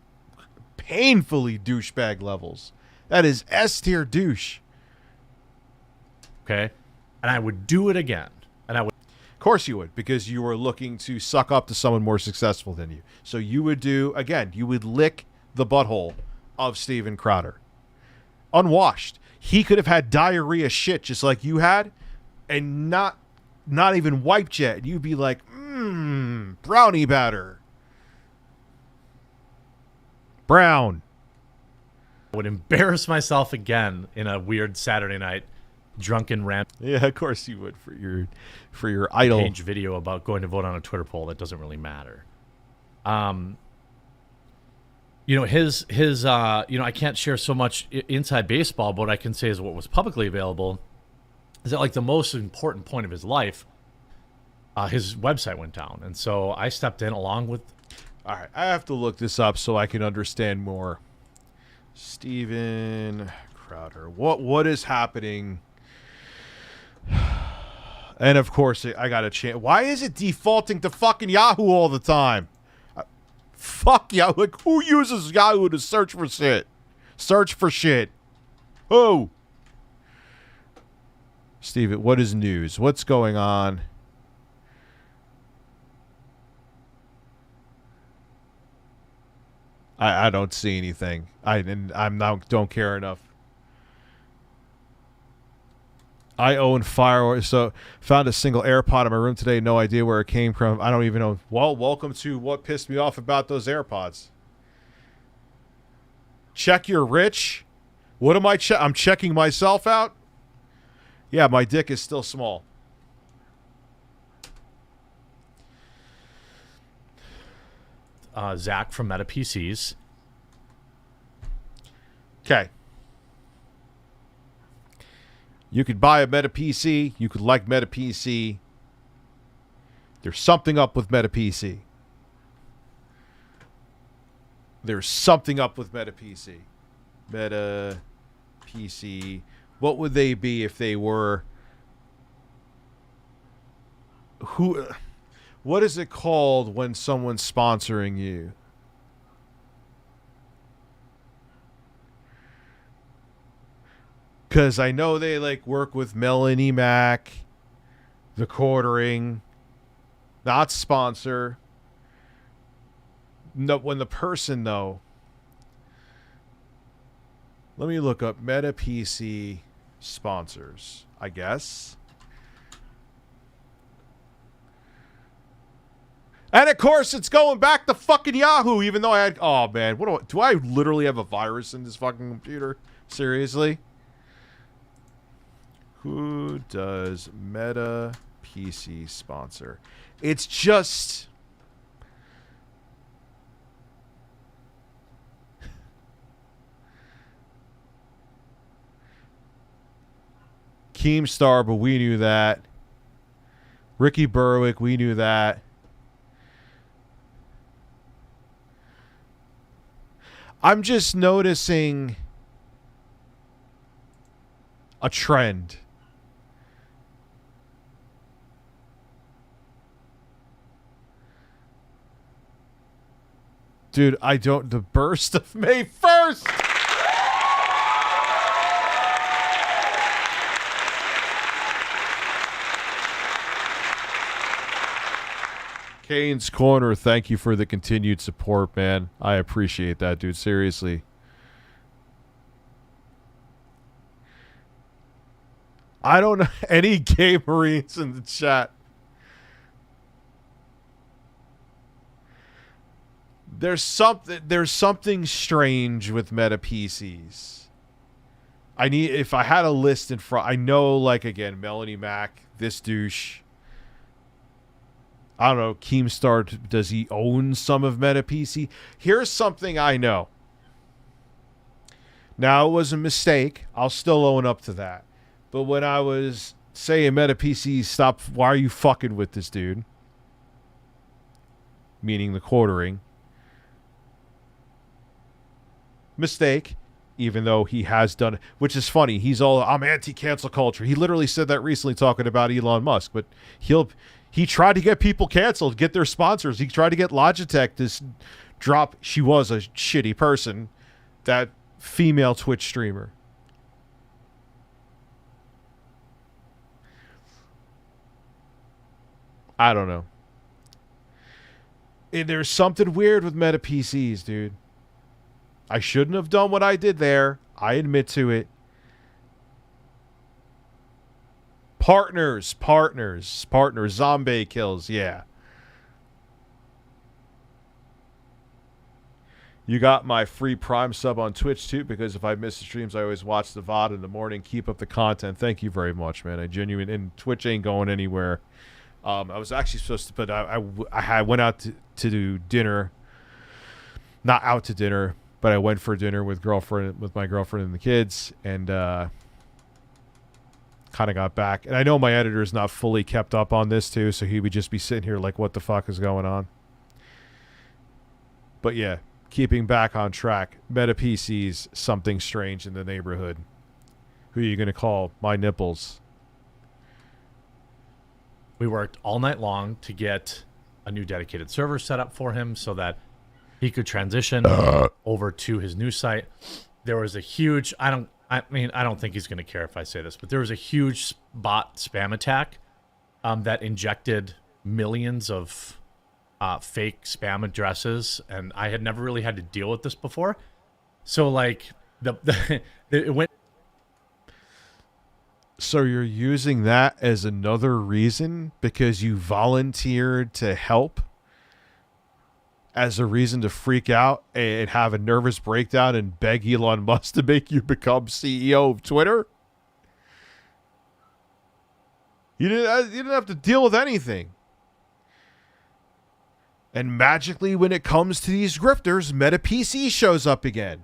painfully douchebag levels. That is S-tier douche. Okay? And I would do it again. And I would... Of course you would, because you were looking to suck up to someone more successful than you. So you would do, again, you would lick the butthole of Steven Crowder. Unwashed. He could have had diarrhea shit just like you had, and not even wiped yet. You'd be like, brownie batter. Brown. I would embarrass myself again in a weird Saturday night drunken rant. Yeah, of course you would for your idol page video about going to vote on a Twitter poll that doesn't really matter. You know, his you know, I can't share so much inside baseball, but what I can say is what was publicly available is that, like, the most important point of his life, his website went down. And so I stepped in along with... All right, I have to look this up so I can understand more. Steven Crowder. What is happening? And of course, I got to change. Why is it defaulting to fucking Yahoo all the time? Fuck Yahoo. Like, who uses Yahoo to search for shit? Search for shit. Who? Steven, what is news? What's going on? I don't see anything. Don't care enough. I own fireworks, so found a single AirPod in my room today. No idea where it came from. I don't even know. Well, welcome to what pissed me off about those AirPods. Check you're rich. What am I I'm checking myself out? Yeah, my dick is still small. Zach from Meta PCs. Okay. You could buy a Meta PC. You could like Meta PC. There's something up with Meta PC. There's something up with Meta PC. Meta PC. What would they be if they were... Who... What is it called when someone's sponsoring you? Because I know they, like, work with Melanie Mac, TheQuartering, not sponsor. No, when the person, though... Let me look up Meta PC sponsors, I guess. And of course, it's going back to fucking Yahoo, even though I had... Oh, man. Do I literally have a virus in this fucking computer? Seriously? Who does Meta PC sponsor? It's just... Keemstar, but we knew that. Ricky Berwick, we knew that. I'm just noticing a trend. Dude, the burst of May 1st. Kane's Corner, thank you for the continued support, man. I appreciate that, dude. Seriously. I don't know any gay Marines in the chat. There's something strange with meta PCs. If I had a list in front, I know, like, again, Melanie Mac, this douche. I don't know, Keemstar, does he own some of meta PC? Here's something I know. Now, it was a mistake. I'll still own up to that. But when I was saying meta PC, stop, why are you fucking with this dude? Meaning TheQuartering. Mistake, even though he has done it, which is funny. He's all, I'm anti-cancel culture. He literally said that recently talking about Elon Musk, but he tried to get people canceled, get their sponsors. He tried to get Logitech to drop, she was a shitty person, that female Twitch streamer. I don't know. There's something weird with meta PCs, dude. I shouldn't have done what I did there. I admit to it. Partners. Zombie kills, yeah. You got my free Prime sub on Twitch, too, because if I miss the streams, I always watch the VOD in the morning. Keep up the content. Thank you very much, man. And Twitch ain't going anywhere. I was actually supposed to, but I went out to do dinner. Not out to dinner, but I went for dinner with my girlfriend and the kids, and kind of got back. And I know my editor's not fully kept up on this too, so he would just be sitting here like, what the fuck is going on? But yeah, keeping back on track. Meta PCs, something strange in the neighborhood. Who are you going to call? My nipples. We worked all night long to get a new dedicated server set up for him so that he could transition over to his new site. There was a huge, I don't think he's going to care if I say this, but there was a huge bot spam attack that injected millions of fake spam addresses, and I had never really had to deal with this before. So, like, it went. So you're using that as another reason because you volunteered to help as a reason to freak out and have a nervous breakdown and beg Elon Musk to make you become CEO of Twitter? You didn't have to deal with anything. And magically, when it comes to these grifters, Meta PC shows up again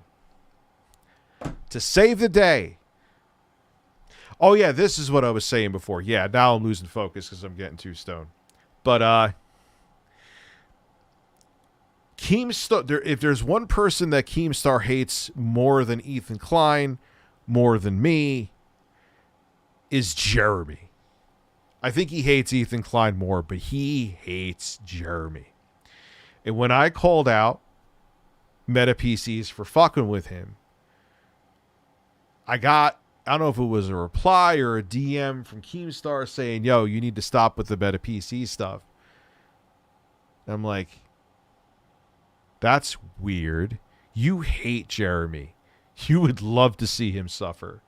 to save the day. Oh, yeah, this is what I was saying before. Yeah, now I'm losing focus because I'm getting too stoned. But, Keemstar, if there's one person that Keemstar hates more than Ethan Klein, more than me, is Jeremy. I think he hates Ethan Klein more, but he hates Jeremy. And when I called out Meta PCs for fucking with him, I don't know if it was a reply or a DM from Keemstar saying, yo, you need to stop with the Meta PC stuff. And I'm like, that's weird. You hate Jeremy. You would love to see him suffer.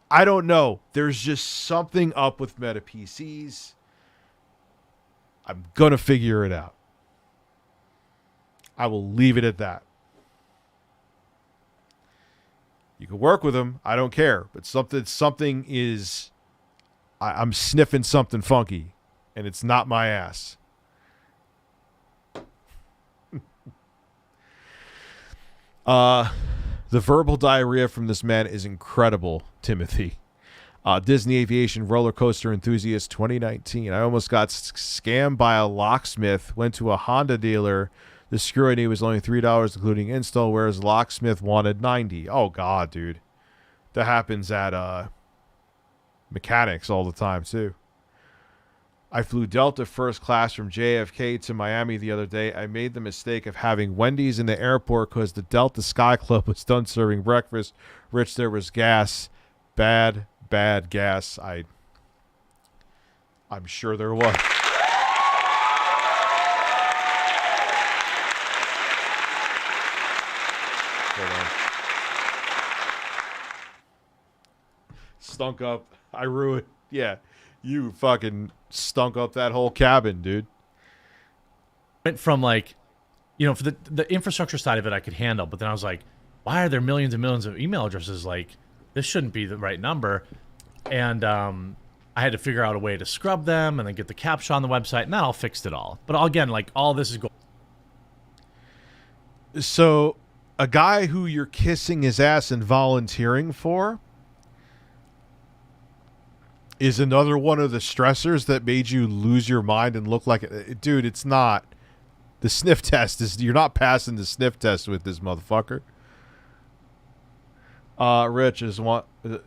I don't know. There's just something up with Meta PCs. I'm going to figure it out. I will leave it at that. You can work with them. I don't care. But something is... I'm sniffing something funky. And it's not my ass. The verbal diarrhea from this man is incredible, Timothy. Disney Aviation Roller Coaster Enthusiast 2019. I almost got scammed by a locksmith. Went to a Honda dealer. The screw ID was only $3 including install, whereas locksmith wanted $90. Oh, God, dude. That happens at mechanics all the time, too. I flew Delta first class from JFK to Miami the other day. I made the mistake of having Wendy's in the airport because the Delta Sky Club was done serving breakfast. Rich, there was gas. Bad gas. I'm sure there was. stunk up. I ruined. Yeah, you fucking stunk up that whole cabin, dude. Went from like, you know, for the infrastructure side of it, I could handle, but then I was like, why are there millions and millions of email addresses? Like, this shouldn't be the right number. And I had to figure out a way to scrub them and then get the captcha on the website, and that all fixed it all. But again, like, all this is going. So, a guy who you're kissing his ass and volunteering for is another one of the stressors that made you lose your mind and look like it. Dude, it's not. The sniff test is, you're not passing the sniff test with this motherfucker. Rich is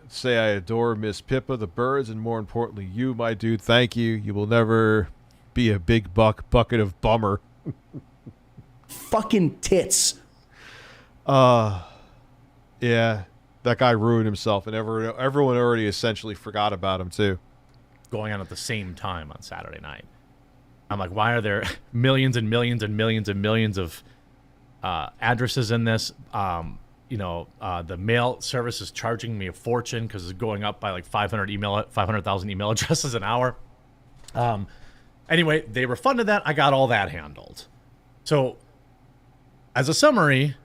say I adore Miss Pippa, the birds, and more importantly, you, my dude. Thank you. You will never be a big bucket of bummer. Fucking tits. Yeah, that guy ruined himself, and everyone already essentially forgot about him too. Going on at the same time on Saturday night. I'm like, why are there millions and millions and millions and millions of addresses in this? You know, the mail service is charging me a fortune because it's going up by like 500,000 email addresses an hour. Anyway, they refunded that. I got all that handled. So, as a summary,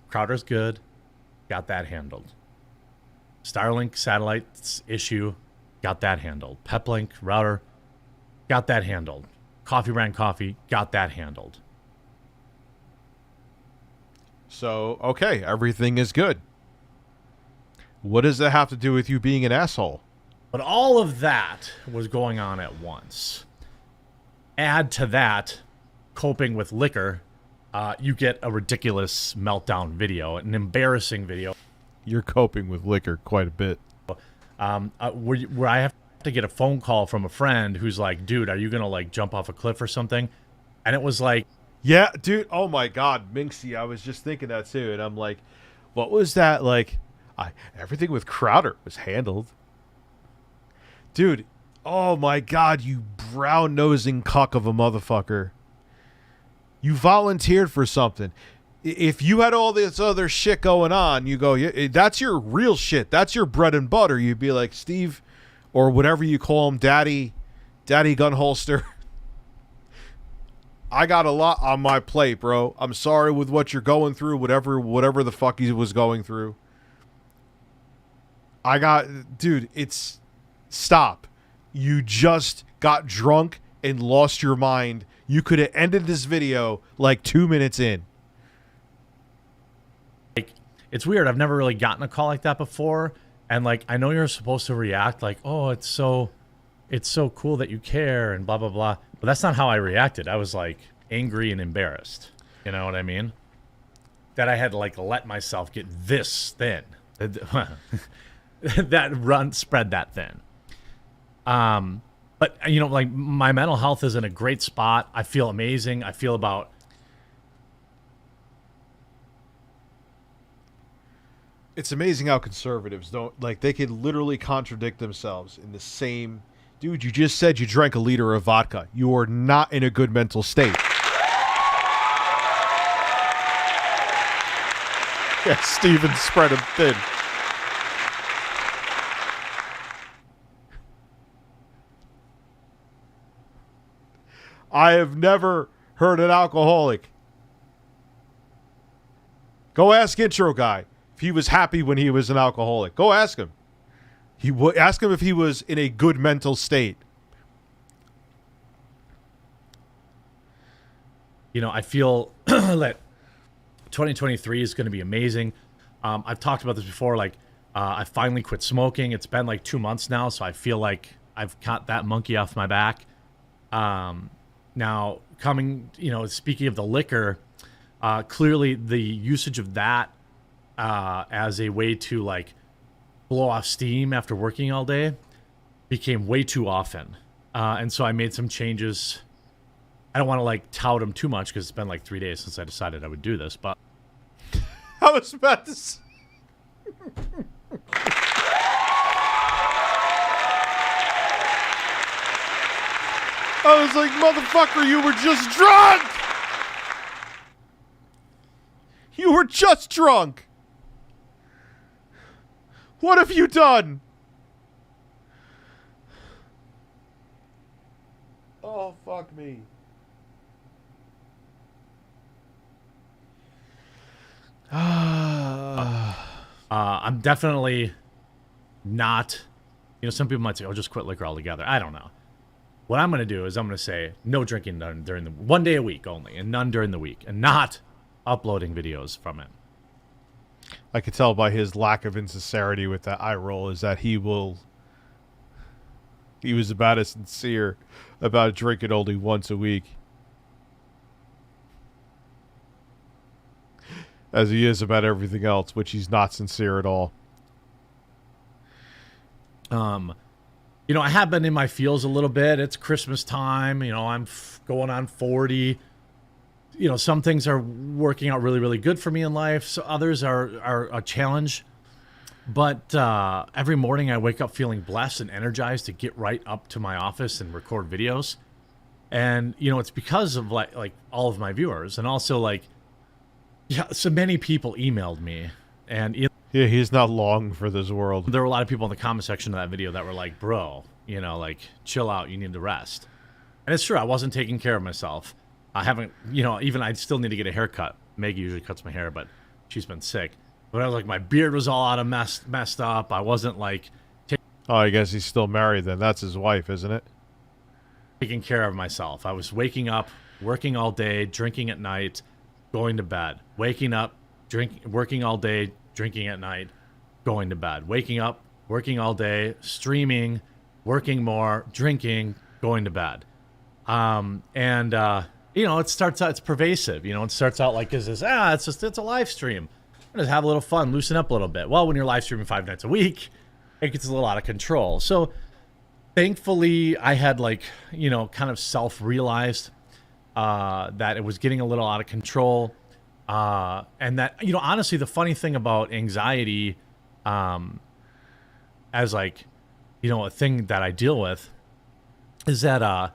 Crowder's good. Got that handled. Starlink satellites issue. Got that handled. Peplink router. Got that handled. Coffee brand coffee. Got that handled. So, okay, everything is good. What does that have to do with you being an asshole? But all of that was going on at once. Add to that, coping with liquor, you get a ridiculous meltdown video, an embarrassing video. You're coping with liquor quite a bit. Where I have to get a phone call from a friend who's like, dude, are you going to like jump off a cliff or something? And it was like, yeah, dude. Oh my God, Minxy. I was just thinking that too, and I'm like, what was that like? Everything with Crowder was handled, dude. Oh my God, you brown-nosing cuck of a motherfucker. You volunteered for something. If you had all this other shit going on, you go, yeah, that's your real shit. That's your bread and butter. You'd be like, Steve, or whatever you call him, Daddy Gun Holster. I got a lot on my plate, bro. I'm sorry with what you're going through, whatever the fuck he was going through. Dude, stop. You just got drunk and lost your mind. You could have ended this video like 2 minutes in. Like, it's weird. I've never really gotten a call like that before. And like, I know you're supposed to react like, oh, it's so cool that you care and blah, blah, blah. But that's not how I reacted. I was like angry and embarrassed. You know what I mean? That I had to like let myself get this thin. Spread that thin. But you know, like my mental health is in a great spot. I feel amazing. I feel about. It's amazing how conservatives don't like. They can literally contradict themselves in the same. Dude, you just said you drank a liter of vodka. You are not in a good mental state. Yeah, Steven spread him thin. I have never heard an alcoholic. Go ask Intro Guy if he was happy when he was an alcoholic. Go ask him. Ask him if he was in a good mental state. You know, I feel that 2023 is going to be amazing. I've talked about this before. Like, I finally quit smoking. It's been like 2 months now, so I feel like I've got that monkey off my back. Now, speaking of the liquor, clearly the usage of that as a way to like blow off steam after working all day became way too often. And so I made some changes. I don't want to like tout them too much because it's been like 3 days since I decided I would do this, but I was about to say. I was like, motherfucker, you were just drunk! You were just drunk! What have you done? Oh, fuck me. I'm definitely not, some people might say, oh, just quit liquor altogether. I don't know. What I'm going to do is I'm going to say no drinking during the 1 day a week only, and none during the week, and not uploading videos from it. I could tell by his lack of insincerity with that eye roll is that he was about as sincere about drinking only once a week as he is about everything else, which he's not sincere at all. I have been in my feels a little bit. It's Christmas time. I'm going on 40. Some things are working out really, really good for me in life. So others are a challenge. But every morning I wake up feeling blessed and energized to get right up to my office and record videos. And, it's because of like all of my viewers. And also so many people emailed me. And yeah, he's not long for this world. There were a lot of people in the comment section of that video that were like, bro, chill out. You need to rest. And it's true. I wasn't taking care of myself. I haven't, even I still need to get a haircut. Maggie usually cuts my hair, but she's been sick. But I was like, my beard was all out of messed up. I wasn't oh, I guess he's still married then. That's his wife, isn't it? Taking care of myself. I was waking up, working all day, drinking at night, going to bed. Waking up, working all day, drinking at night, going to bed. Waking up, working all day, streaming, working more, drinking, going to bed. It starts out, it's pervasive. It starts out like, it's a live stream. Just have a little fun, loosen up a little bit. Well, when you're live streaming 5 nights a week, it gets a little out of control. So thankfully I had kind of self-realized that it was getting a little out of control. And that, honestly, the funny thing about anxiety, as a thing that I deal with is that,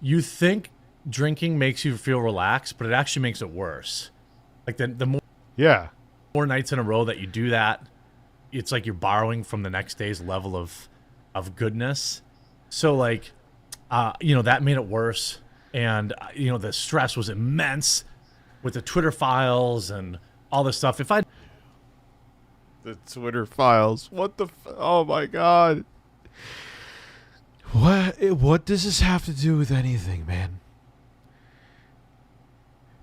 you think drinking makes you feel relaxed, but it actually makes it worse. Like the more nights in a row that you do that, it's like you're borrowing from the next day's level of goodness. So that made it worse. And, the stress was immense with the Twitter files and all this stuff. The Twitter files. What the... oh, my God. What does this have to do with anything, man?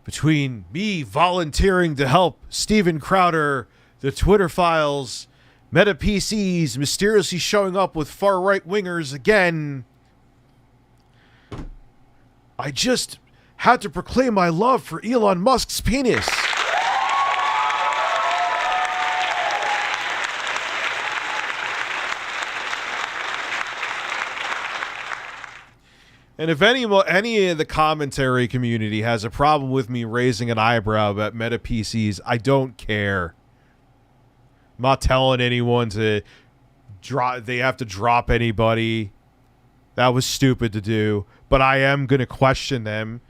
Between me volunteering to help Steven Crowder, the Twitter files, Meta PCs mysteriously showing up with far-right wingers again, I just had to proclaim my love for Elon Musk's penis. And if any of the commentary community has a problem with me raising an eyebrow about Meta PCs, I don't care. I'm not telling anyone to they have to drop anybody. That was stupid to do. But I am going to question them.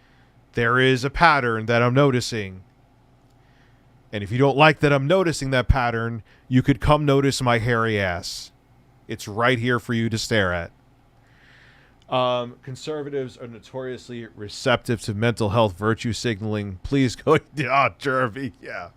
There is a pattern that I'm noticing. And if you don't like that I'm noticing that pattern, you could come notice my hairy ass. It's right here for you to stare at. Conservatives are notoriously receptive to mental health virtue signaling. Please go... oh, Jeremy, yeah.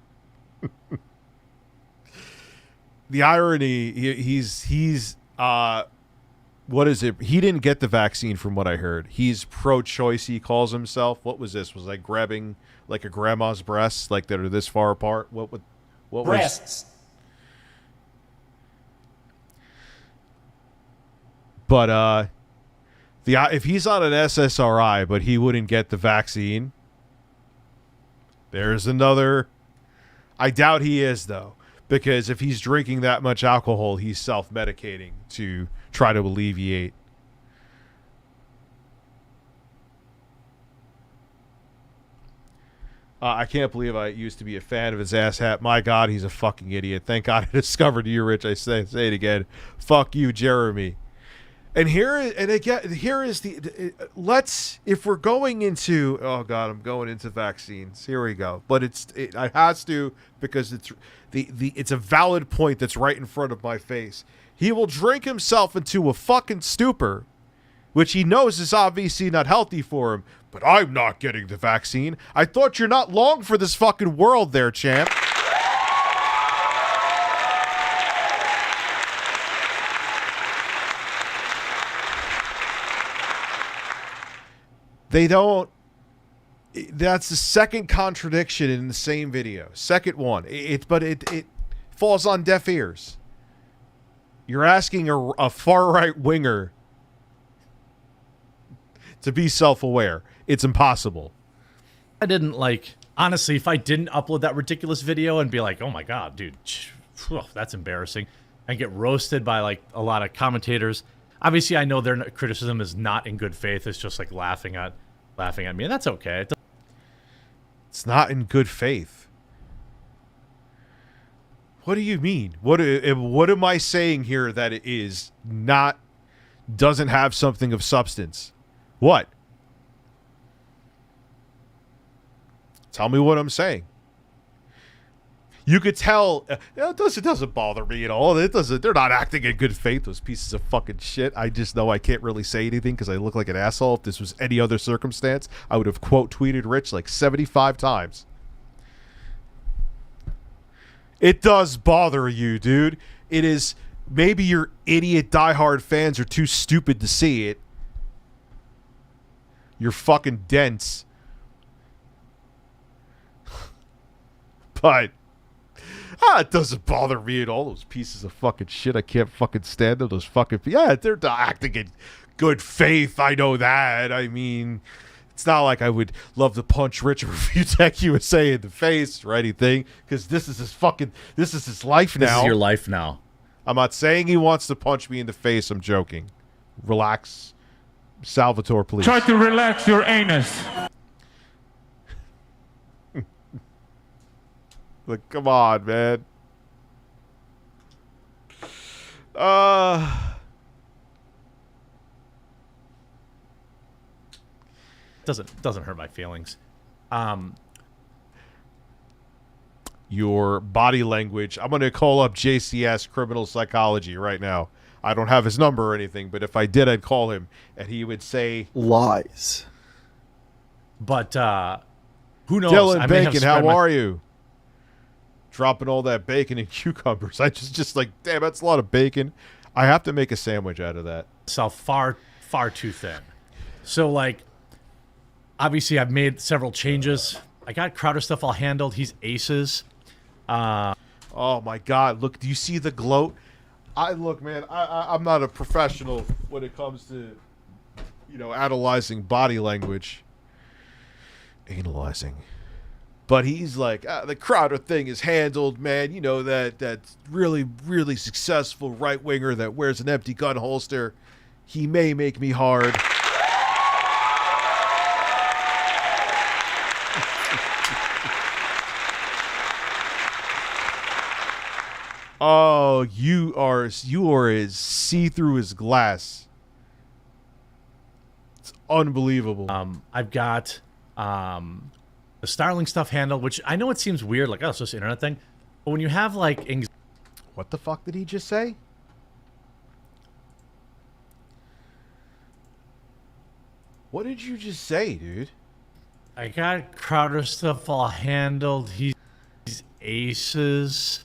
The irony, he's what is it? He didn't get the vaccine from what I heard. He's pro-choice, he calls himself. What was this? Was I grabbing like a grandma's breasts, like that are this far apart? What breasts. But if he's on an SSRI, but he wouldn't get the vaccine, there's another. I doubt he is, though, because if he's drinking that much alcohol, he's self-medicating to try to alleviate. I can't believe I used to be a fan of his asshat. My God, he's a fucking idiot. Thank God I discovered you, Rich. I say it again. Fuck you, Jeremy. And here is the let's, if we're going into, oh God, I'm going into vaccines. Here we go. But it has to, because it's it's a valid point that's right in front of my face. He will drink himself into a fucking stupor, which he knows is obviously not healthy for him. But I'm not getting the vaccine. I thought you're not long for this fucking world there, champ. They don't. That's the second contradiction in the same video. Second one. But it falls on deaf ears. You're asking a far-right winger to be self-aware. It's impossible. I didn't honestly, if I didn't upload that ridiculous video and be like, oh my God, dude, that's embarrassing, and get roasted by a lot of commentators. Obviously, I know their criticism is not in good faith. It's just laughing at me, and that's okay. It's not in good faith. What do you mean? What am I saying here that it is not, doesn't have something of substance? What? Tell me what I'm saying. You could tell it doesn't bother me at all. They're not acting in good faith, those pieces of fucking shit. I just know I can't really say anything because I look like an asshole. If this was any other circumstance, I would have quote tweeted Rich 75 times. It does bother you, dude. It is, maybe your idiot diehard fans are too stupid to see it. You're fucking dense. But it doesn't bother me at all. Those pieces of fucking shit, I can't fucking stand them. Those fucking, yeah, they're not acting in good faith. I know that. I mean, it's not like I would love to punch Rich or ReviewTechUSA in the face or anything, because this is his life now. This is your life now. I'm not saying he wants to punch me in the face. I'm joking. Relax, Salvatore, please. Try to relax your anus. Like, come on, man. Doesn't hurt my feelings. Your body language. I'm gonna call up JCS criminal psychology right now. I don't have his number or anything, but if I did, I'd call him, and he would say lies. But who knows? Dylan Bacon, how are you? Dropping all that bacon and cucumbers. I just damn, that's a lot of bacon. I have to make a sandwich out of that. So far too thin. So obviously I've made several changes. I got Crowder stuff all handled. He's aces. Oh my God! Look, do you see the gloat? Look, man. I'm not a professional when it comes to, analyzing body language, analyzing. But he's like, the Crowder thing is handled, man. You know, that really, really successful right-winger that wears an empty gun holster. He may make me hard. Oh, you are as see-through as glass. It's unbelievable. I've got the Starling stuff handled, which I know it seems weird, it's just an internet thing. But when you have what the fuck did he just say? What did you just say, dude? I got Crowder stuff all handled. He's aces.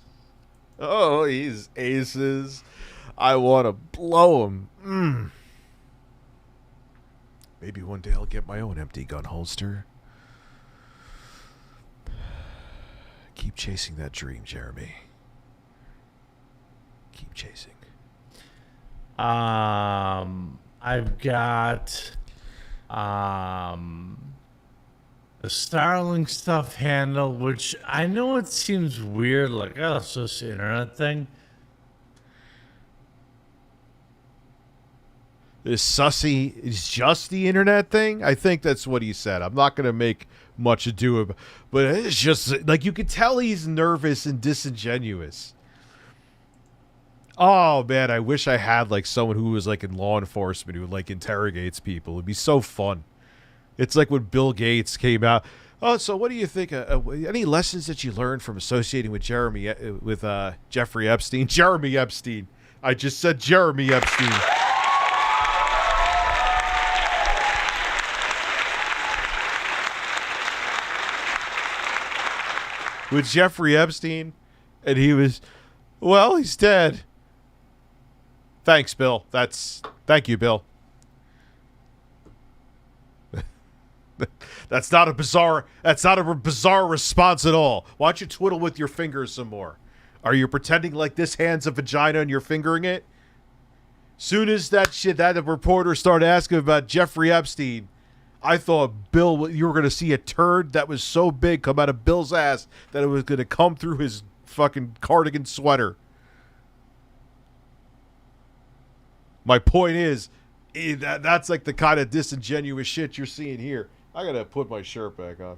Oh, he's aces. I want to blow him. Maybe one day I'll get my own empty gun holster. Keep chasing that dream, Jeremy. Keep chasing. I've got the Starling stuff handled, which I know it seems weird, it's just an internet thing. This sussy is just the internet thing? I think that's what he said. I'm not going to make much ado about it, but it's just, you can tell he's nervous and disingenuous. Oh man, I wish I had like someone who was like in law enforcement who like interrogates people. It'd be so fun. It's like when Bill Gates came out. Oh, so what do you think? Any lessons that you learned from associating with Jeffrey Epstein? Jeremy Epstein. I just said Jeremy Epstein. With Jeffrey Epstein, and he was, well, he's dead. Thanks, Bill. Thank you, Bill. That's not a bizarre response at all. Why don't you twiddle with your fingers some more? Are you pretending like this hand's a vagina and you're fingering it? Soon as that reporter started asking about Jeffrey Epstein, I thought Bill, you were going to see a turd that was so big come out of Bill's ass that it was going to come through his fucking cardigan sweater. My point is, that's like the kind of disingenuous shit you're seeing here. I gotta put my shirt back on.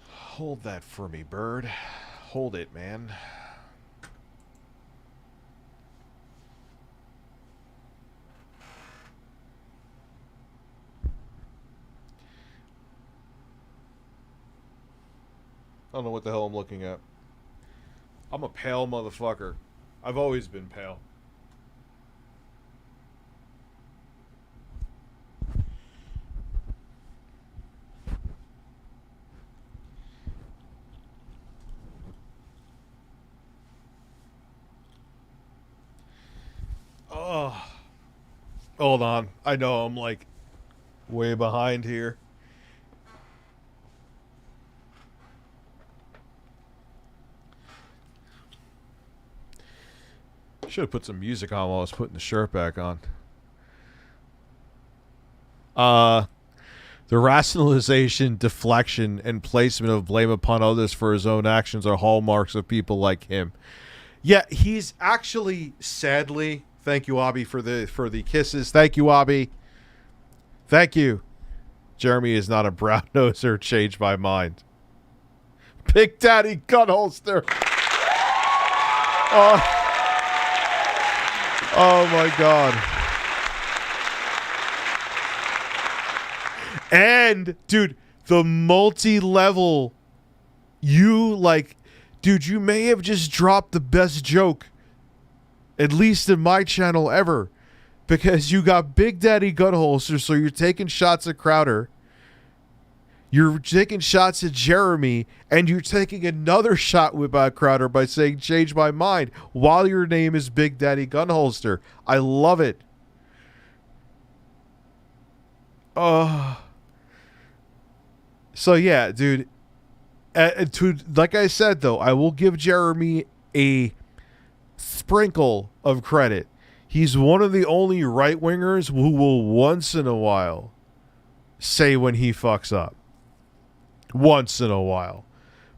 Hold that for me, bird. Hold it, man. I don't know what the hell I'm looking at. I'm a pale motherfucker. I've always been pale. Oh, hold on. I know I'm like way behind here. Should have put some music on while I was putting the shirt back on. The rationalization, deflection, and placement of blame upon others for his own actions are hallmarks of people like him. Yeah, he's actually, sadly, thank you, Abby, for the kisses. Thank you, Abby. Thank you. Jeremy is not a brown noser. Changed my mind. Big Daddy gun holster. Oh my God. And, dude, the multi-level, dude, you may have just dropped the best joke, at least in my channel ever, because you got Big Daddy gun holster, so you're taking shots at Crowder, you're taking shots at Jeremy, and you're taking another shot with Crowder by saying, change my mind, while your name is Big Daddy gun holster. I love it. So yeah, dude, like I said, though, I will give Jeremy a sprinkle of credit. He's one of the only right-wingers who will once in a while say when he fucks up. Once in a while.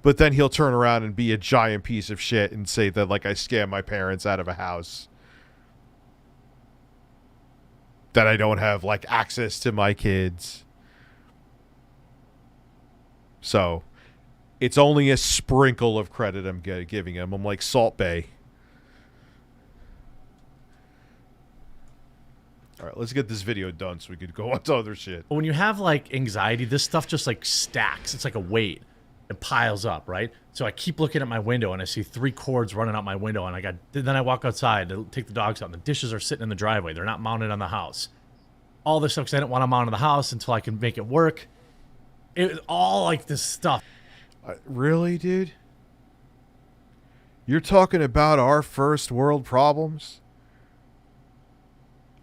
But then he'll turn around and be a giant piece of shit and say that, like, I scammed my parents out of a house. That I don't have, like, access to my kids. So, it's only a sprinkle of credit I'm giving him. I'm like Salt Bay. All right, let's get this video done so we could go on to other shit. When you have, like, anxiety, this stuff just, like, stacks. It's like a weight. It piles up, right? So I keep looking at my window, and I see 3 cords running out my window, and then I walk outside to take the dogs out, and the dishes are sitting in the driveway. They're not mounted on the house. All this stuff, because I didn't want them mounted on the house until I can make it work. It was all, like, this stuff. Really, dude? You're talking about our first world problems?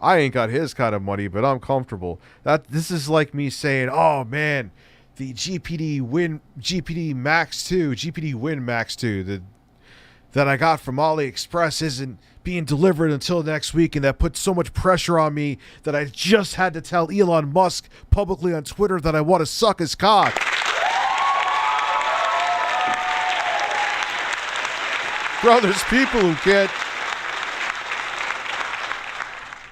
I ain't got his kind of money, but I'm comfortable. This is like me saying, "Oh man, the GPD Win Max 2 that I got from AliExpress isn't being delivered until next week, and that put so much pressure on me that I just had to tell Elon Musk publicly on Twitter that I want to suck his cock." Bro, there's people who can't.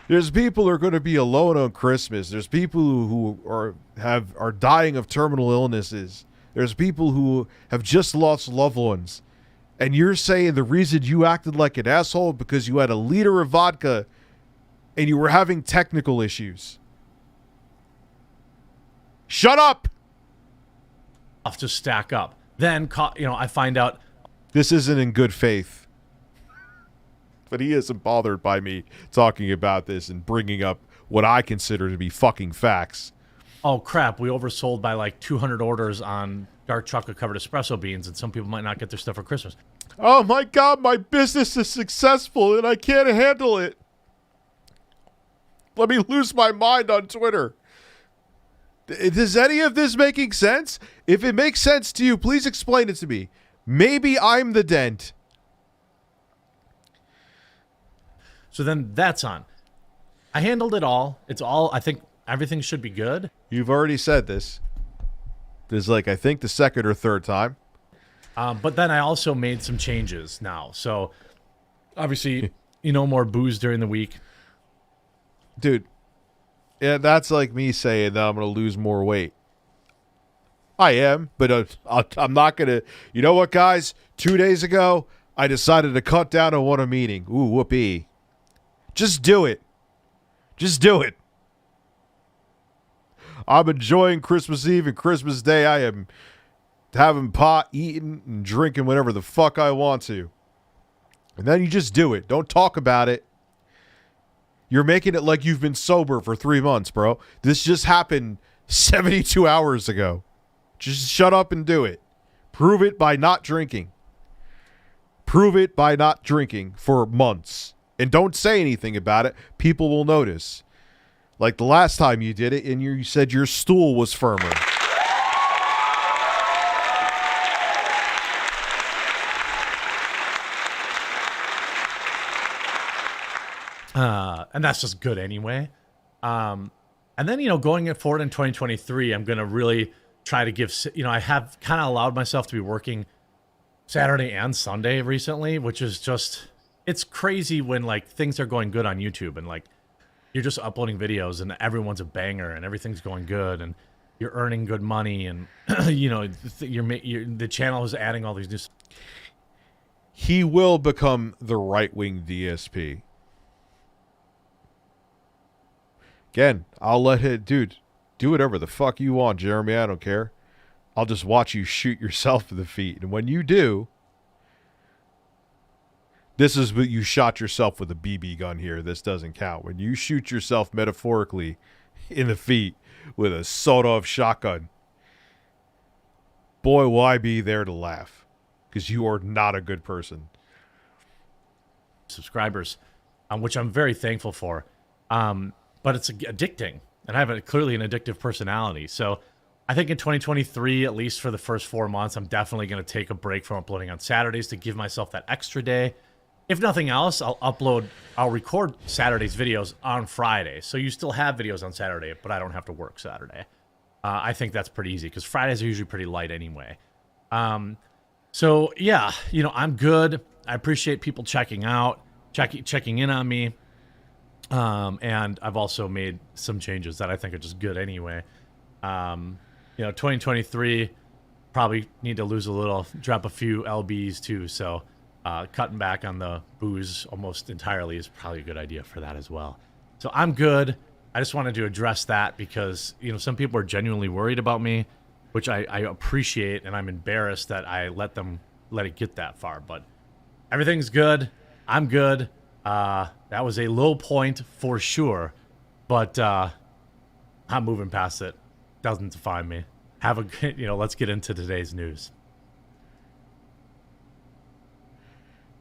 There's people who are going to be alone on Christmas. There's people who are dying of terminal illnesses. There's people who have just lost loved ones. And you're saying the reason you acted like an asshole because you had a liter of vodka and you were having technical issues. Shut up! Off to stack up. Then, I find out this isn't in good faith. But he isn't bothered by me talking about this and bringing up what I consider to be fucking facts. Oh, crap, we oversold by like 200 orders on dark chocolate-covered espresso beans, and some people might not get their stuff for Christmas. Oh, my God, my business is successful, and I can't handle it. Let me lose my mind on Twitter. Does any of this making sense? If it makes sense to you, please explain it to me. Maybe I'm the dent. So then that's on. I handled it all. It's all, I think everything should be good. You've already said this. This is like, I think, the second or third time. But then I also made some changes now. So obviously, more booze during the week. Dude, yeah, that's like me saying that I'm going to lose more weight. I am, but I'm not going to. You know what, guys? 2 days ago, I decided to cut down on what I'm eating. Ooh, whoopee. Just do it. Just do it. I'm enjoying Christmas Eve and Christmas Day. I am having pot, eating, and drinking whatever the fuck I want to. And then you just do it. Don't talk about it. You're making it like you've been sober for 3 months, bro. This just happened 72 hours ago. Just shut up and do it. Prove it by not drinking. Prove it by not drinking for months. And don't say anything about it. People will notice. Like the last time you did it and you said your stool was firmer. And that's just good anyway. And then, going forward in 2023, I'm going to really try to give, I have kind of allowed myself to be working Saturday and Sunday recently, which is just, it's crazy when like things are going good on YouTube and like you're just uploading videos and everyone's a banger and everything's going good and you're earning good money and, the channel is adding all these new. He will become the right-wing DSP. Again, I'll let it, dude, do whatever the fuck you want, Jeremy. I don't care. I'll just watch you shoot yourself in the feet. And when you do, this is what you shot yourself with a BB gun here. This doesn't count. When you shoot yourself metaphorically in the feet with a sawed-off shotgun, boy, will I be there to laugh. Because you are not a good person. Subscribers, which I'm very thankful for. But it's addicting, and I have clearly an addictive personality. So I think in 2023, at least for the first 4 months, I'm definitely going to take a break from uploading on Saturdays to give myself that extra day. If nothing else, I'll record Saturday's videos on Friday. So you still have videos on Saturday, but I don't have to work Saturday. I think that's pretty easy because Fridays are usually pretty light anyway. So yeah, I'm good. I appreciate people checking in on me. And I've also made some changes that I think are just good anyway. 2023, probably need to lose a little, drop a few LBs too. So, cutting back on the booze almost entirely is probably a good idea for that as well. So I'm good. I just wanted to address that because, some people are genuinely worried about me, which I appreciate. And I'm embarrassed that I let it get that far, but everything's good. I'm good. That was a low point for sure, but I'm moving past it. Doesn't define me. Let's get into today's news.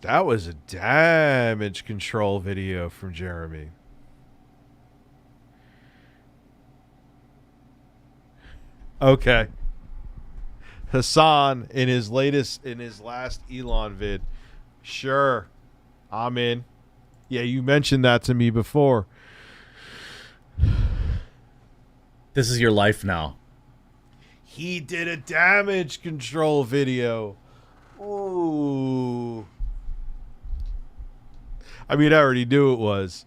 That was a damage control video from Jeremy. Okay. Hassan in his last Elon vid. Sure. I'm in. Yeah, you mentioned that to me before. This is your life now. He did a damage control video. Ooh. I mean, I already knew it was.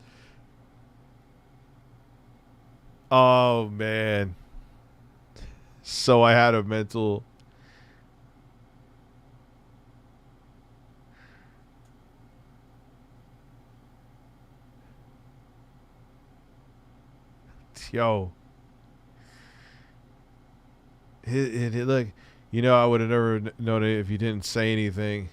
Oh, man. So I had a mental... yo. Look, you know, I would have never known it if you didn't say anything.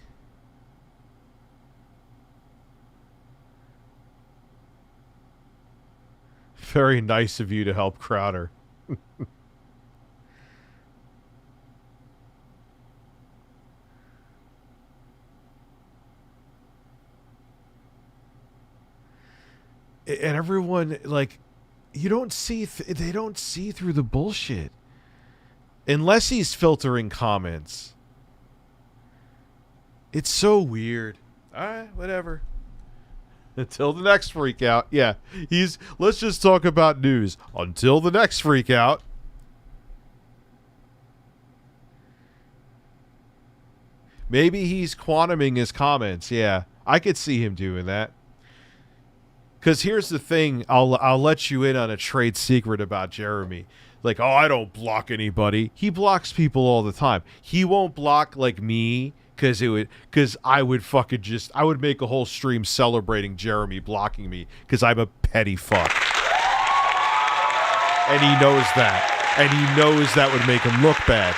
Very nice of you to help Crowder. And everyone, like, you don't see, they don't see through the bullshit. Unless he's filtering comments. It's so weird. Alright, whatever. Until the next freak out. Yeah, let's just talk about news. Until the next freak out. Maybe he's quantuming his comments. Yeah, I could see him doing that. Because here's the thing, I'll let you in on a trade secret about Jeremy. Like, oh, I don't block anybody. He blocks people all the time. He won't block like me because I would fucking I would make a whole stream celebrating Jeremy blocking me because I'm a petty fuck. And he knows that. And he knows that would make him look bad.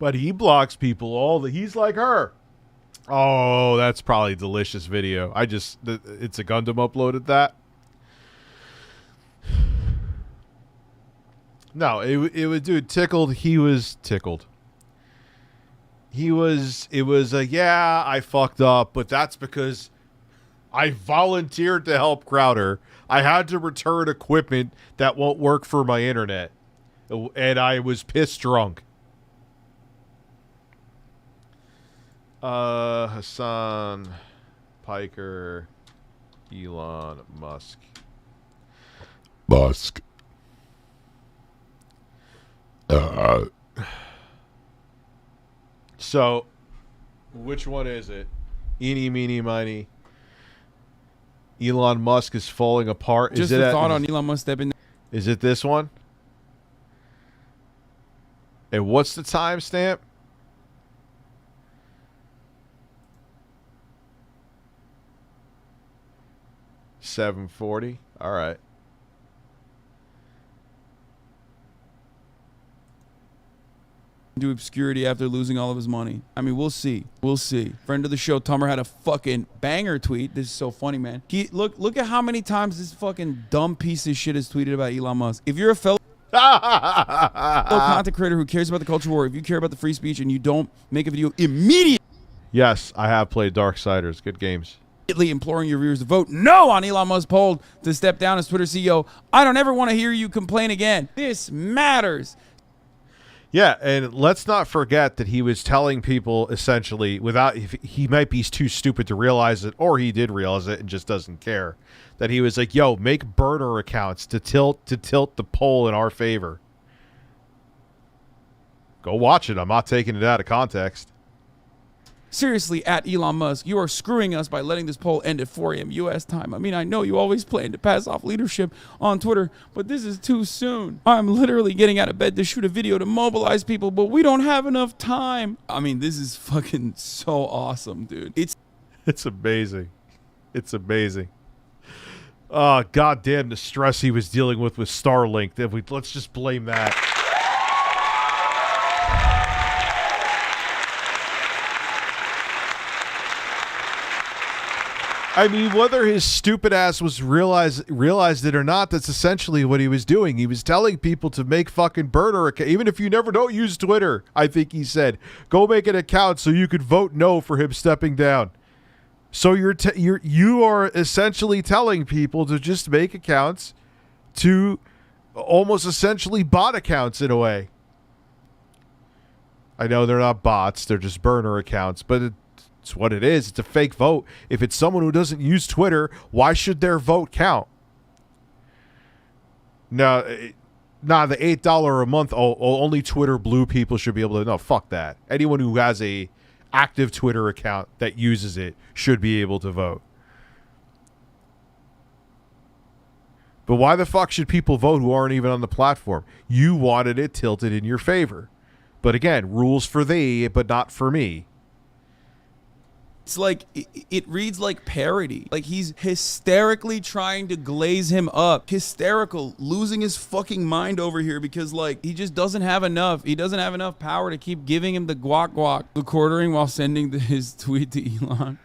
But he blocks people he's like her. Oh, that's probably a delicious video. It's a Gundam uploaded that. No, it was, dude, tickled. He was tickled. It was yeah, I fucked up, but that's because I volunteered to help Crowder. I had to return equipment that won't work for my internet. And I was pissed drunk. Hassan, Piker, Elon Musk. So, which one is it? Eeny, meeny, miny. Elon Musk is falling apart. Just a thought on Elon Musk stepping. Is it this one? And what's the timestamp? 7:40. All right. Into obscurity after losing all of his money. I mean, we'll see. We'll see. Friend of the show, Tummer, had a fucking banger tweet. This is so funny, man. Look at how many times this fucking dumb piece of shit has tweeted about Elon Musk. If you're a fellow content creator who cares about the culture war, if you care about the free speech and you don't make a video immediately. Yes, I have played Darksiders. Good games. Imploring your viewers to vote no on Elon Musk's poll to step down as Twitter CEO. I don't ever want to hear you complain again. This matters. Yeah, and let's not forget that he was telling people essentially, he might be too stupid to realize it, or he did realize it and just doesn't care, that he was like, yo, make burner accounts to tilt the poll in our favor. Go watch it. I'm not taking it out of context. Seriously, at Elon Musk, you are screwing us by letting this poll end at 4 a.m. U.S. time. I mean, I know you always plan to pass off leadership on Twitter, but this is too soon. I'm literally getting out of bed to shoot a video to mobilize people, but we don't have enough time. I mean, this is fucking so awesome, dude. It's amazing. It's amazing. Oh, goddamn, the stress he was dealing with Starlink. Let's just blame that. I mean, whether his stupid ass was realized it or not, that's essentially what he was doing. He was telling people to make fucking burner account. Even if you don't use Twitter, I think he said, go make an account so you could vote no for him stepping down. So you are essentially telling people to just make accounts, to almost essentially bot accounts in a way. I know they're not bots, they're just burner accounts, but it's what it is. It's a fake vote. If it's someone who doesn't use Twitter, why should their vote count? Now, the $8 a month, only Twitter blue people should be able to. No, fuck that. Anyone who has a active Twitter account that uses it should be able to vote. But why the fuck should people vote who aren't even on the platform? You wanted it tilted in your favor. But again, rules for thee, but not for me. It's like, it reads like parody. Like he's hysterically trying to glaze him up. Hysterical, losing his fucking mind over here because like he just doesn't have enough. He doesn't have enough power to keep giving him the guac guac. The quartering while sending his tweet to Elon.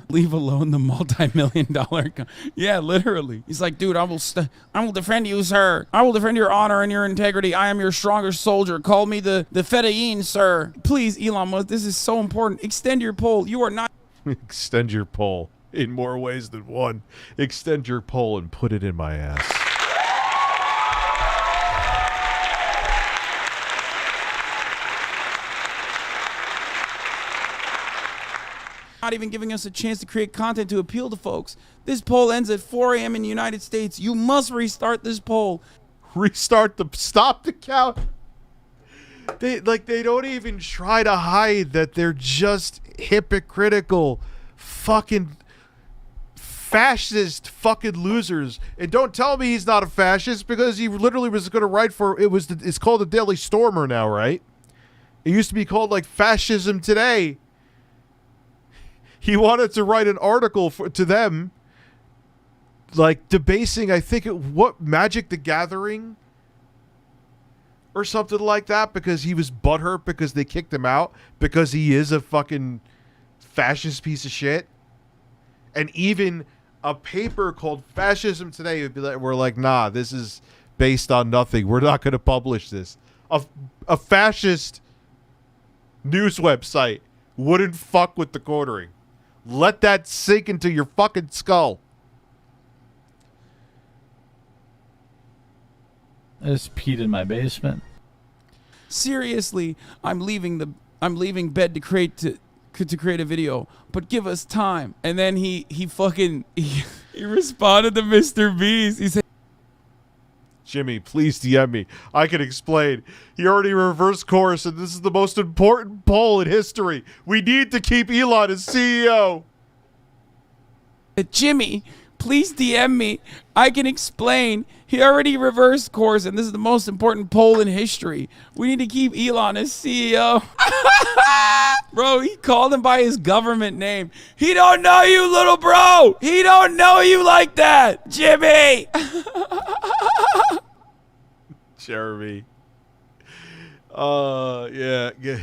Leave alone the multi-million-dollar. Yeah, literally. He's like, dude, I will defend you, sir. I will defend your honor and your integrity. I am your strongest soldier. Call me the Fedayeen, sir. Please, Elon Musk, this is so important. Extend your poll. You are not. Extend your poll in more ways than one. Extend your poll and put it in my ass. Not even giving us a chance to create content to appeal to folks. This poll ends at 4 a.m. in the United States. You must restart this poll. Stop the count. They don't even try to hide that they're just hypocritical fucking fascist fucking losers. And don't tell me he's not a fascist, because he literally was going to write for it's called the Daily Stormer now, right? It used to be called like Fascism Today. He wanted to write an article to them, like debasing, I think what Magic the Gathering or something like that, because he was butthurt because they kicked him out because he is a fucking fascist piece of shit. And even a paper called Fascism Today would be like, we're like, nah, this is based on nothing. We're not going to publish this. A fascist news website wouldn't fuck with TheQuartering. Let that sink into your fucking skull. I just peed in my basement. Seriously, I'm leaving bed to create a video, but give us time. And then he responded to Mr. Beast. He said, Jimmy, please DM me. I can explain. He already reversed course, and this is the most important poll in history. We need to keep Elon as CEO. Jimmy, please DM me. I can explain. He already reversed course, and this is the most important poll in history. We need to keep Elon as CEO. Bro, he called him by his government name. He don't know you, little bro. He don't know you like that, Jimmy. Jeremy. Yeah.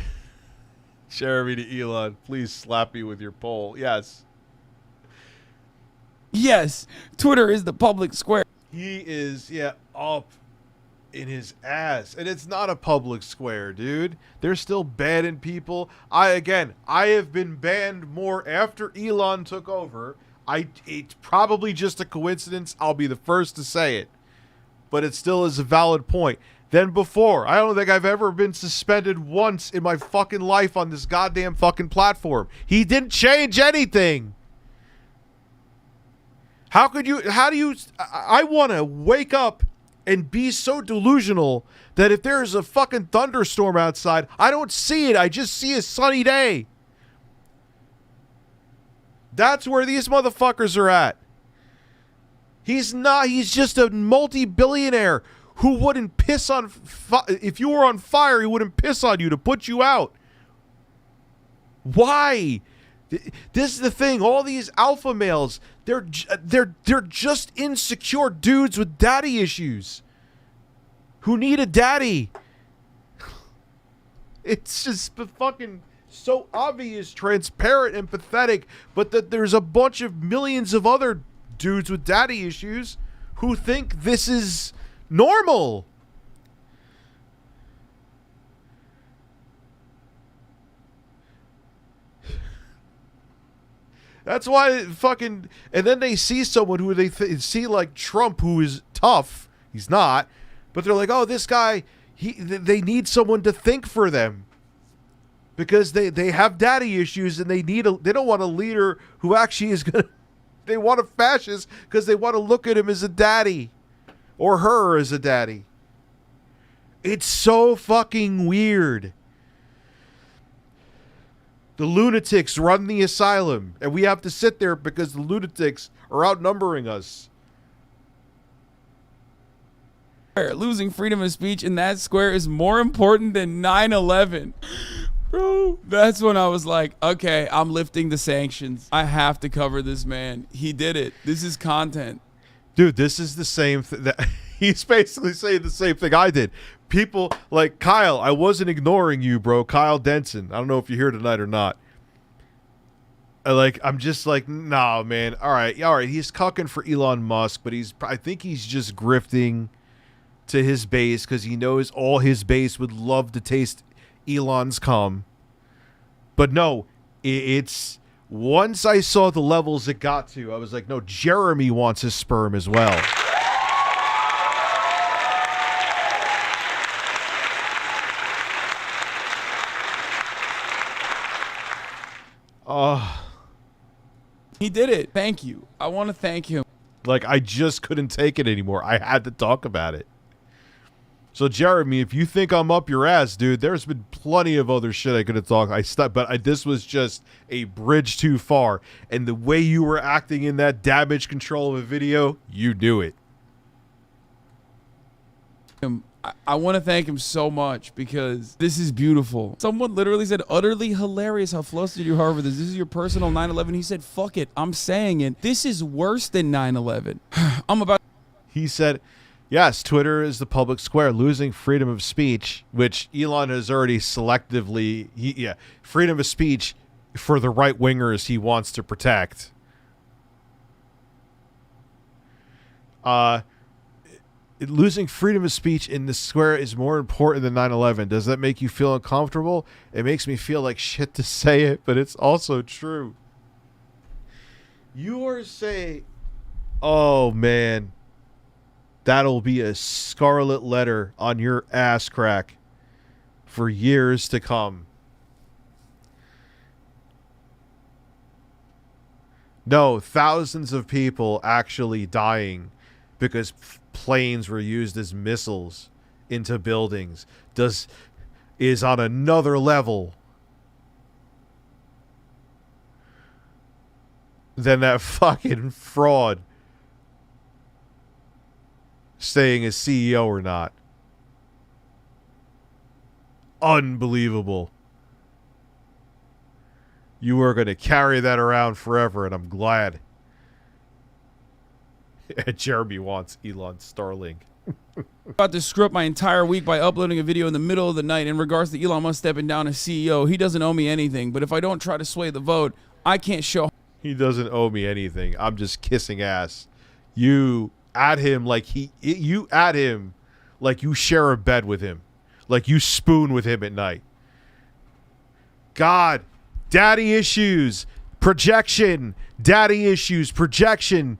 Jeremy to Elon, please slap me with your poll. Yes. Yes, Twitter is the public square. He is, up in his ass. And it's not a public square, dude. They're still banning people. I have been banned more after Elon took over. It's probably just a coincidence. I'll be the first to say it. But it still is a valid point. Than before. I don't think I've ever been suspended once in my fucking life on this goddamn fucking platform. He didn't change anything. I want to wake up and be so delusional that if there's a fucking thunderstorm outside, I don't see it. I just see a sunny day. That's where these motherfuckers are at. He's just a multi-billionaire who wouldn't piss on... if you were on fire, he wouldn't piss on you to put you out. Why? This is the thing. All these alpha males, they're just insecure dudes with daddy issues who need a daddy. It's just fucking so obvious, transparent, and pathetic, but that there's a bunch of millions of other dudes with daddy issues who think this is normal. That's why fucking... And then they see someone who they see like Trump, who is tough. He's not. But they're like, oh, this guy, they need someone to think for them. Because they have daddy issues, and they don't want a leader who actually is going to... They want a fascist because they want to look at him as a daddy. Or her as a daddy. It's so fucking weird. The lunatics run the asylum, and we have to sit there because the lunatics are outnumbering us. Losing freedom of speech in that square is more important than 9/11. Bro, that's when I was like, okay, I'm lifting the sanctions. I have to cover this man. He did it. This is content. Dude, this is the same thing that he's basically saying the same thing I did. People like Kyle, I wasn't ignoring you, bro. Kyle Denson. I don't know if you're here tonight or not. I'm just like, nah, man. All right. He's cucking for Elon Musk, but I think he's just grifting to his base because he knows all his base would love to taste Elon's cum. But no, it's once I saw the levels it got to, I was like, no, Jeremy wants his sperm as well. He did it. Thank you. I want to thank him. Like, I just couldn't take it anymore. I had to talk about it. So, Jeremy, if you think I'm up your ass, dude, there's been plenty of other shit I could have talked. But this was just a bridge too far. And the way you were acting in that damage control of a video, you do it. I want to thank him so much because this is beautiful. Someone literally said, utterly hilarious. How flustered you are over this. This is your personal 9/11. He said, fuck it. I'm saying it. This is worse than 9/11. He said, yes, Twitter is the public square, losing freedom of speech, which Elon has already selectively, freedom of speech for the right-wingers he wants to protect. Losing freedom of speech in the square is more important than 9/11. Does that make you feel uncomfortable? It makes me feel like shit to say it, but it's also true. You are saying, oh man, that'll be a scarlet letter on your ass crack for years to come. No, thousands of people actually dying because planes were used as missiles into buildings is on another level than that fucking fraud staying as CEO or not. Unbelievable. You are going to carry that around forever, and I'm glad. Jeremy wants Elon Starlink. About to screw up my entire week by uploading a video in the middle of the night in regards to Elon Musk stepping down as CEO. He doesn't owe me anything, but if I don't try to sway the vote, I can't show. He doesn't owe me anything. I'm just kissing ass. You at him like you at him like you share a bed with him, like you spoon with him at night. God, daddy issues, projection, daddy issues, projection.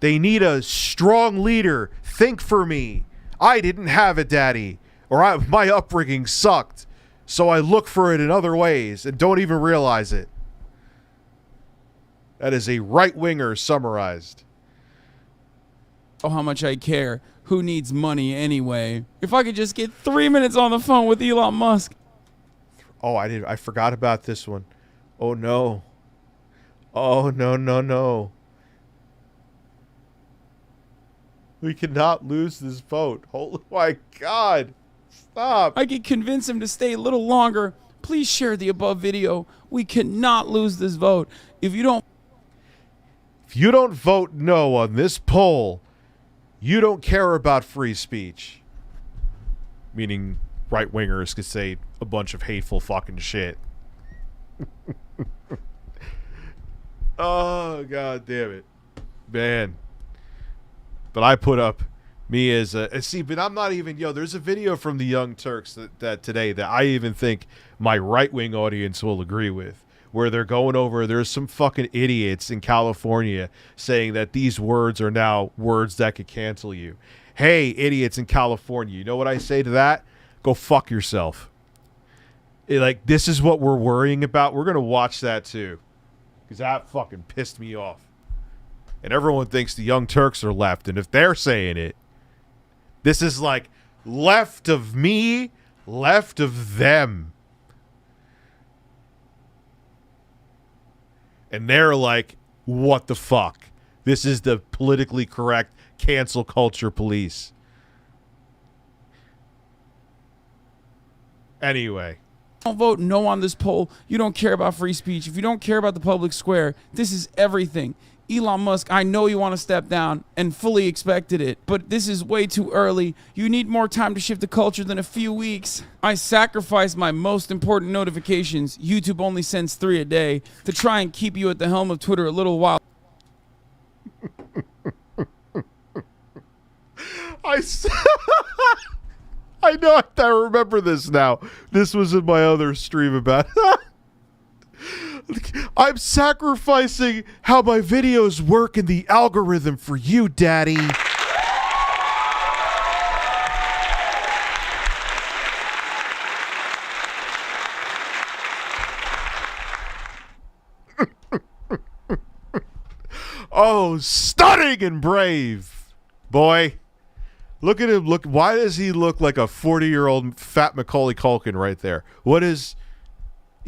They need a strong leader. Think for me. I didn't have a daddy, or my upbringing sucked, so I look for it in other ways and don't even realize it. That is a right-winger summarized. Oh, how much I care. Who needs money anyway? If I could just get 3 minutes on the phone with Elon Musk. Oh, I forgot about this one. Oh, no. Oh, no. We cannot lose this vote. Oh my God. Stop. I could convince him to stay a little longer. Please share the above video. We cannot lose this vote. If you don't vote no on this poll, you don't care about free speech. Meaning right-wingers could say a bunch of hateful fucking shit. Oh, God damn it. Man. But I put up me as a... See, but I'm not even... there's a video from the Young Turks that today that I even think my right-wing audience will agree with. Where they're going over... There's some fucking idiots in California saying that these words are now words that could cancel you. Hey, idiots in California, you know what I say to that? Go fuck yourself. This is what we're worrying about. We're going to watch that too. Because that fucking pissed me off. And everyone thinks the Young Turks are left. And if they're saying it, this is like left of me, left of them. And they're like, what the fuck? This is the politically correct cancel culture police. Anyway, Don't vote no on this poll. You don't care about free speech. If you don't care about the public square, this is everything. Elon Musk, I know you want to step down and fully expected it, but this is way too early. You need more time to shift the culture than a few weeks. I sacrificed my most important notifications. YouTube only sends 3 a day to try and keep you at the helm of Twitter a little while. I know, I remember this now. This was in my other stream about I'm sacrificing how my videos work in the algorithm for you, Daddy. Oh, stunning and brave. Boy. Look at him. Look. Why does he look like a 40-year-old fat Macaulay Culkin right there? What is...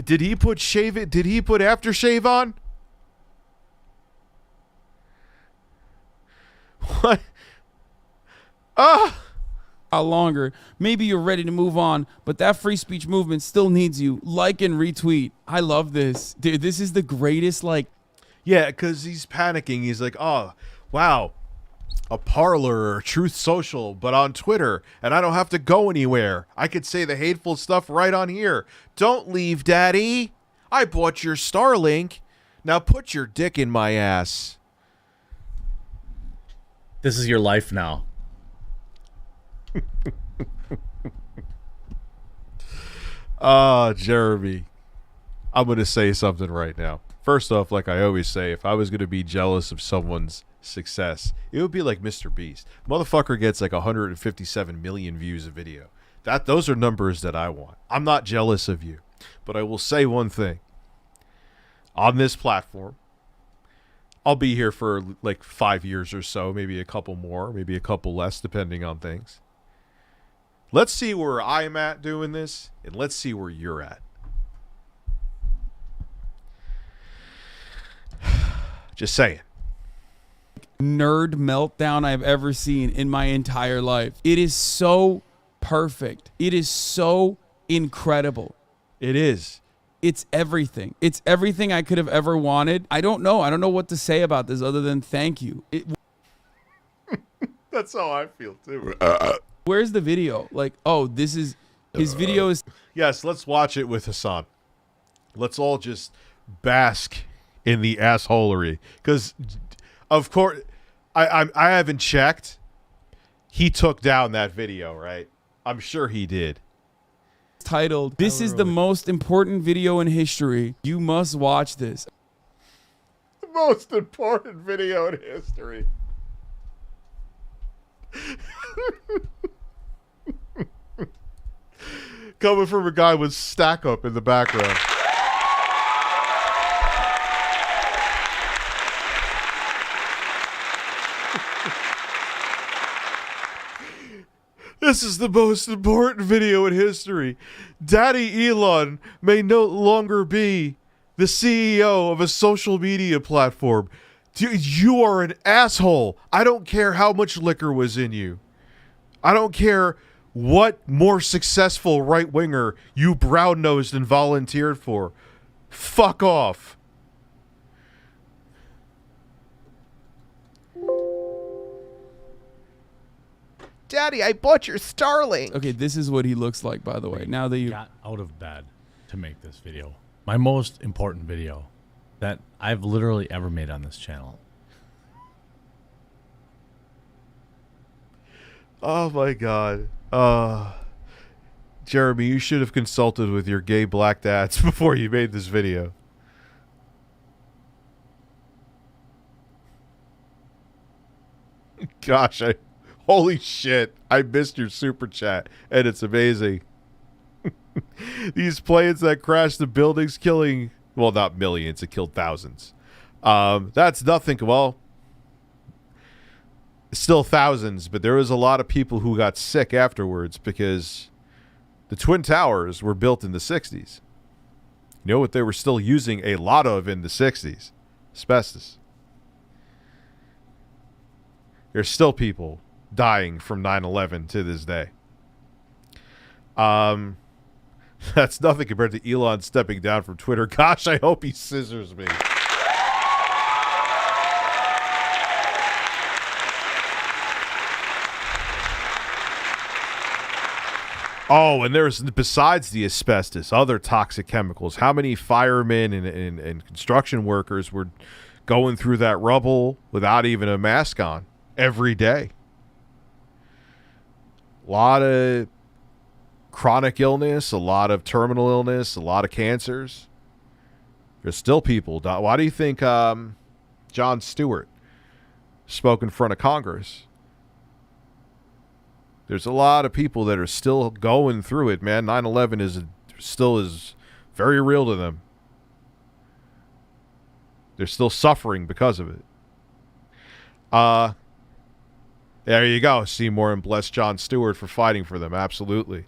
Did he put Did he put aftershave on? What? Longer. Maybe you're ready to move on, but that free speech movement still needs you. Like and retweet. I love this. Dude, this is the greatest, like... Yeah, because he's panicking. He's like, oh, wow. A Parler or Truth Social, but on Twitter, and I don't have to go anywhere. I could say the hateful stuff right on here. Don't leave, Daddy. I bought your Starlink. Now put your dick in my ass. This is your life now. Jeremy. I'm going to say something right now. First off, like I always say, if I was going to be jealous of someone's success, it would be like Mr. Beast. Motherfucker gets like 157 million views a video. Those are numbers that I want. I'm not jealous of you, but I will say one thing. On this platform, I'll be here for like 5 years or so, maybe a couple more, maybe a couple less, depending on things. Let's see where I'm at doing this, and let's see where you're at. Just saying. Nerd meltdown I've ever seen in my entire life. It is so perfect. It is so incredible. It is. It's everything. It's everything I could have ever wanted. I don't know. I don't know what to say about this other than thank you. That's how I feel too. Where's the video? Like, oh, this is his video is... Yes, let's watch it with Hassan. Let's all just bask in the assholery. Because, of course, I haven't checked. He took down that video, right? I'm sure he did. Titled, "This is the most important video in history. You must watch this." The most important video in history. Coming from a guy with Stack Up in the background. This is the most important video in history. Daddy Elon may no longer be the CEO of a social media platform. You are an asshole. I don't care how much liquor was in you. I don't care what more successful right-winger you brown-nosed and volunteered for. Fuck off. Daddy, I bought your Starlink. Okay, this is what he looks like, by the way. Now that you got out of bed to make this video, my most important video that I've literally ever made on this channel. Oh my God. Jeremy, you should have consulted with your gay black dads before you made this video. Gosh, holy shit. I missed your super chat, and it's amazing. These planes that crashed the buildings killing, well, not millions, it killed thousands. That's nothing. Well, still thousands, but there was a lot of people who got sick afterwards because the Twin Towers were built in the 60s. You know what they were still using a lot of in the 60s? Asbestos. There's still people dying from 9/11 to this day. That's nothing compared to Elon stepping down from Twitter. Gosh, I hope he scissors me. Oh, and there's, besides the asbestos, other toxic chemicals. How many firemen and construction workers were going through that rubble without even a mask on every day? A lot of chronic illness, a lot of terminal illness, a lot of cancers. There's still people. Why do you think Jon Stewart spoke in front of Congress? There's a lot of people that are still going through it, man. 9/11 still is very real to them. They're still suffering because of it. There you go. Seymour, and bless Jon Stewart for fighting for them. Absolutely.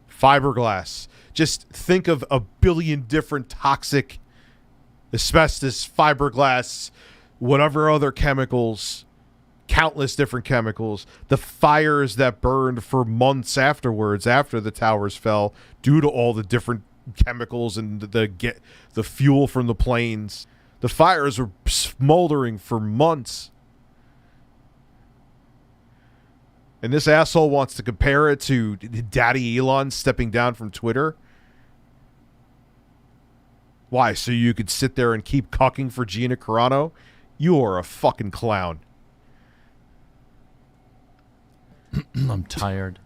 Fiberglass. Just think of a billion different toxic asbestos, fiberglass, whatever other chemicals, countless different chemicals, the fires that burned for months afterwards after the towers fell due to all the different chemicals and the fuel from the planes. The fires were smoldering for months. And this asshole wants to compare it to Daddy Elon stepping down from Twitter. Why? So you could sit there and keep cucking for Gina Carano? You are a fucking clown. I'm tired.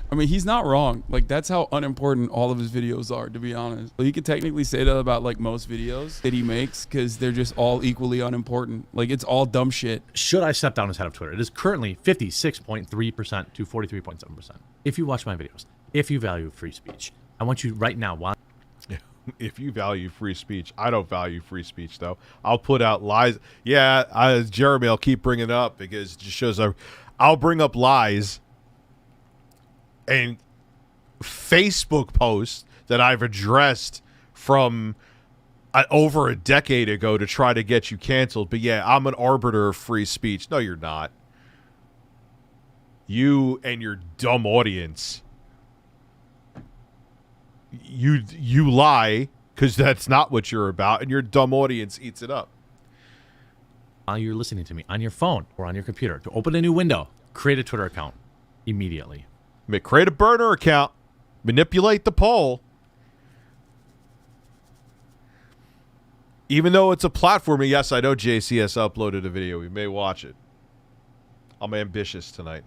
I mean, he's not wrong. Like, that's how unimportant all of his videos are, to be honest. Well, you could technically say that about, like, most videos that he makes, because they're just all equally unimportant. Like, it's all dumb shit. Should I step down as head of Twitter? It is currently 56.3% to 43.7%. If you watch my videos, if you value free speech, I want you right now, while if you value free speech, I don't value free speech, though. I'll put out lies. Yeah, Jeremy, I'll keep bringing it up because it just shows I'll bring up lies and Facebook posts that I've addressed from over a decade ago to try to get you canceled. But yeah, I'm an arbiter of free speech. No, you're not. You and your dumb audience. You lie because that's not what you're about, and your dumb audience eats it up. while you're listening to me on your phone or on your computer, to open a new window, create a Twitter account immediately. Create a burner account. Manipulate the poll. Even though it's a platform, yes, I know JCS uploaded a video. We may watch it. I'm ambitious tonight.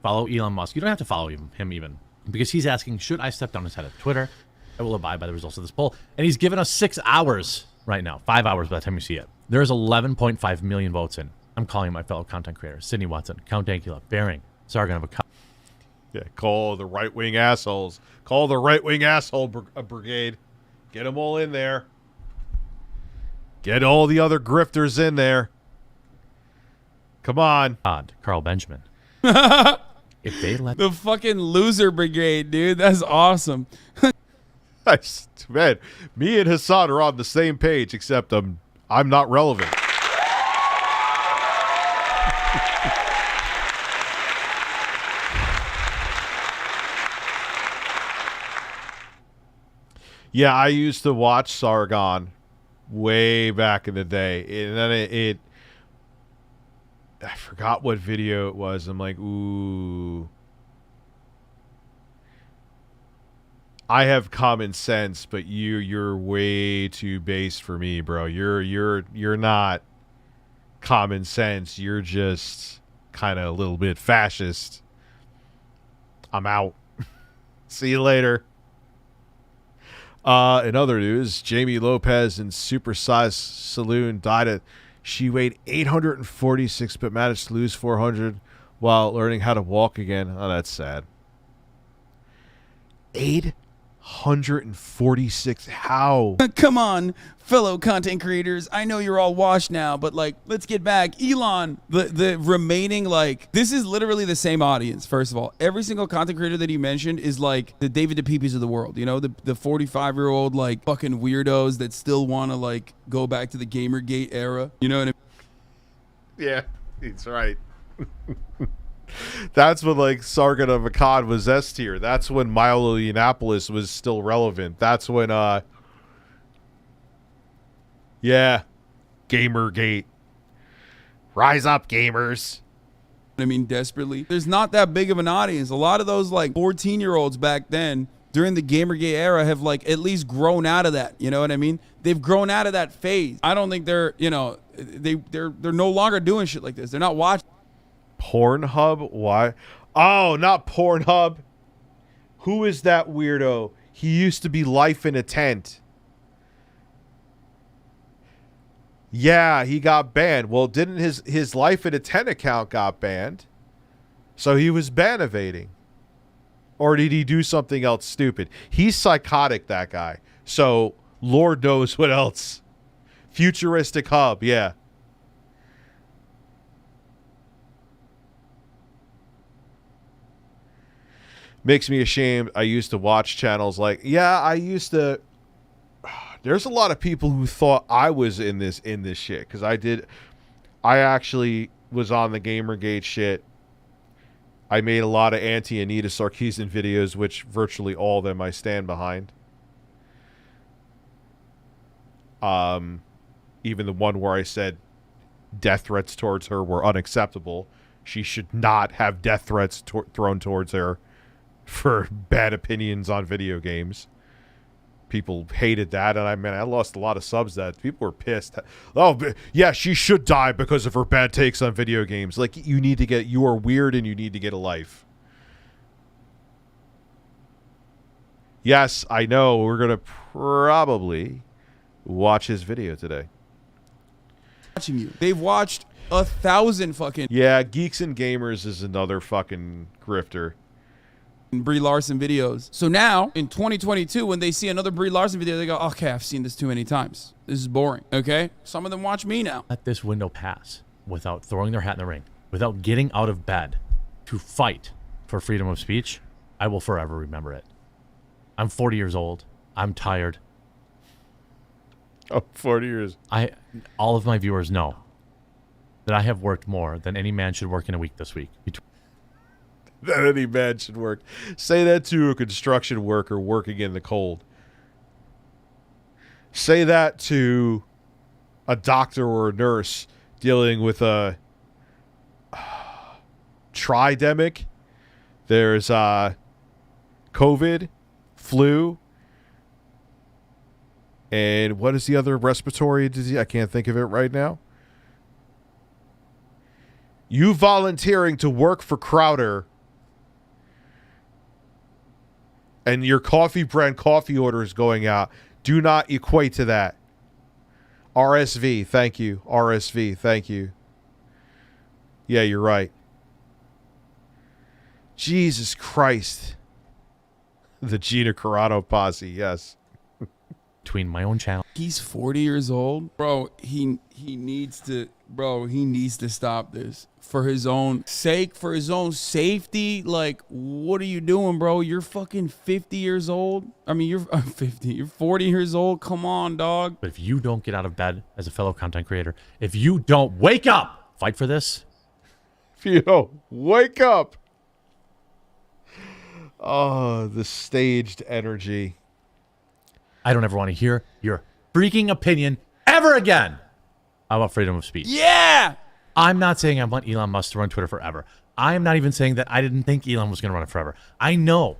Follow Elon Musk. You don't have to follow him even, because he's asking, should I step down as head of Twitter? I will abide by the results of this poll. And he's given us 6 hours right now, 5 hours by the time you see it. There's 11.5 million votes in. I'm calling my fellow content creators, Sydney Watson, Count Dankula, Bearing, Sargon of a Yeah, call the right-wing assholes. Call the right-wing asshole brigade. Get them all in there. Get all the other grifters in there. Come on. Carl Benjamin. If they let the fucking loser brigade, dude, that's awesome. Man, me and Hassan are on the same page, except I'm not relevant. Yeah, I used to watch Sargon way back in the day, and then I forgot what video it was. I'm like, ooh. I have common sense, but you're way too base for me, bro. You're not common sense. You're just kind of a little bit fascist. I'm out. See you later. In other news, Jamie Lopez in Supersize Saloon died she weighed 846 but managed to lose 400 while learning how to walk again. Oh, that's sad. 846. How? Come on, fellow content creators. I know you're all washed now, but like, let's get back. Elon, the remaining, like, this is literally the same audience. First of all, every single content creator that he mentioned is like the David DePipis of the world. You know, the 45-year-old like fucking weirdos that still want to like go back to the Gamergate era. You know what I mean? Yeah, he's right. That's when like Sargon of Akkad was S tier. That's when Milo Yiannopoulos was still relevant. That's when yeah, Gamergate. Rise up, gamers. I mean, desperately. There's not that big of an audience. A lot of those like 14-year-olds back then during the Gamergate era have like at least grown out of that. You know what I mean? They've grown out of that phase. I don't think they're, you know, they're no longer doing shit like this. They're not watching. Pornhub? Why? Oh, not Pornhub. Who is that weirdo? He used to be Life in a Tent. Yeah, he got banned. Well, didn't his Life in a Tent account got banned? So he was ban evading. Or did he do something else stupid? He's psychotic, that guy. So Lord knows what else. Futuristic Hub, yeah. Makes me ashamed. I used to watch channels like, yeah, I used to. There's a lot of people who thought I was in this shit because I actually was on the Gamergate shit. I made a lot of anti-Anita Sarkeesian videos, which virtually all of them I stand behind. Even the one where I said death threats towards her were unacceptable. She should not have death threats thrown towards her for bad opinions on video games. People hated that, and I lost a lot of subs. That people were pissed. Oh, yeah, she should die because of her bad takes on video games. Like, you are weird, and you need to get a life. Yes, I know. We're gonna probably watch his video today. Watching you. They've watched 1,000 fucking. Yeah, Geeks and Gamers is another fucking grifter. Brie Larson videos. So now in 2022, when they see another Brie Larson video, they go, okay, I've seen this too many times. This is boring. Okay. Some of them watch me now. Let this window pass without throwing their hat in the ring, without getting out of bed to fight for freedom of speech. I will forever remember it. I'm 40 years old. I'm tired. Oh, 40 years. All of my viewers know that I have worked more than any man should work in a week this week. That any man should work. Say that to a construction worker working in the cold. Say that to a doctor or a nurse dealing with a tridemic. There's COVID, flu, and what is the other respiratory disease? I can't think of it right now. You volunteering to work for Crowder and your coffee brand coffee order is going out, do not equate to that. RSV, thank you. RSV, thank you. Yeah, you're right. Jesus Christ. The Gina Carano posse, yes. Between my own channel. He's 40 years old. Bro, he needs to stop this. For his own sake, for his own safety. Like, what are you doing, bro? You're fucking 50 years old. I mean, you're 50. You're 40 years old. Come on, dog. But if you don't get out of bed as a fellow content creator, if you don't wake up, fight for this. If you don't wake up. Oh, the staged energy. I don't ever want to hear your freaking opinion ever again about freedom of speech. Yeah! I'm not saying I want Elon Musk to run Twitter forever. I am not even saying that I didn't think Elon was going to run it forever. I know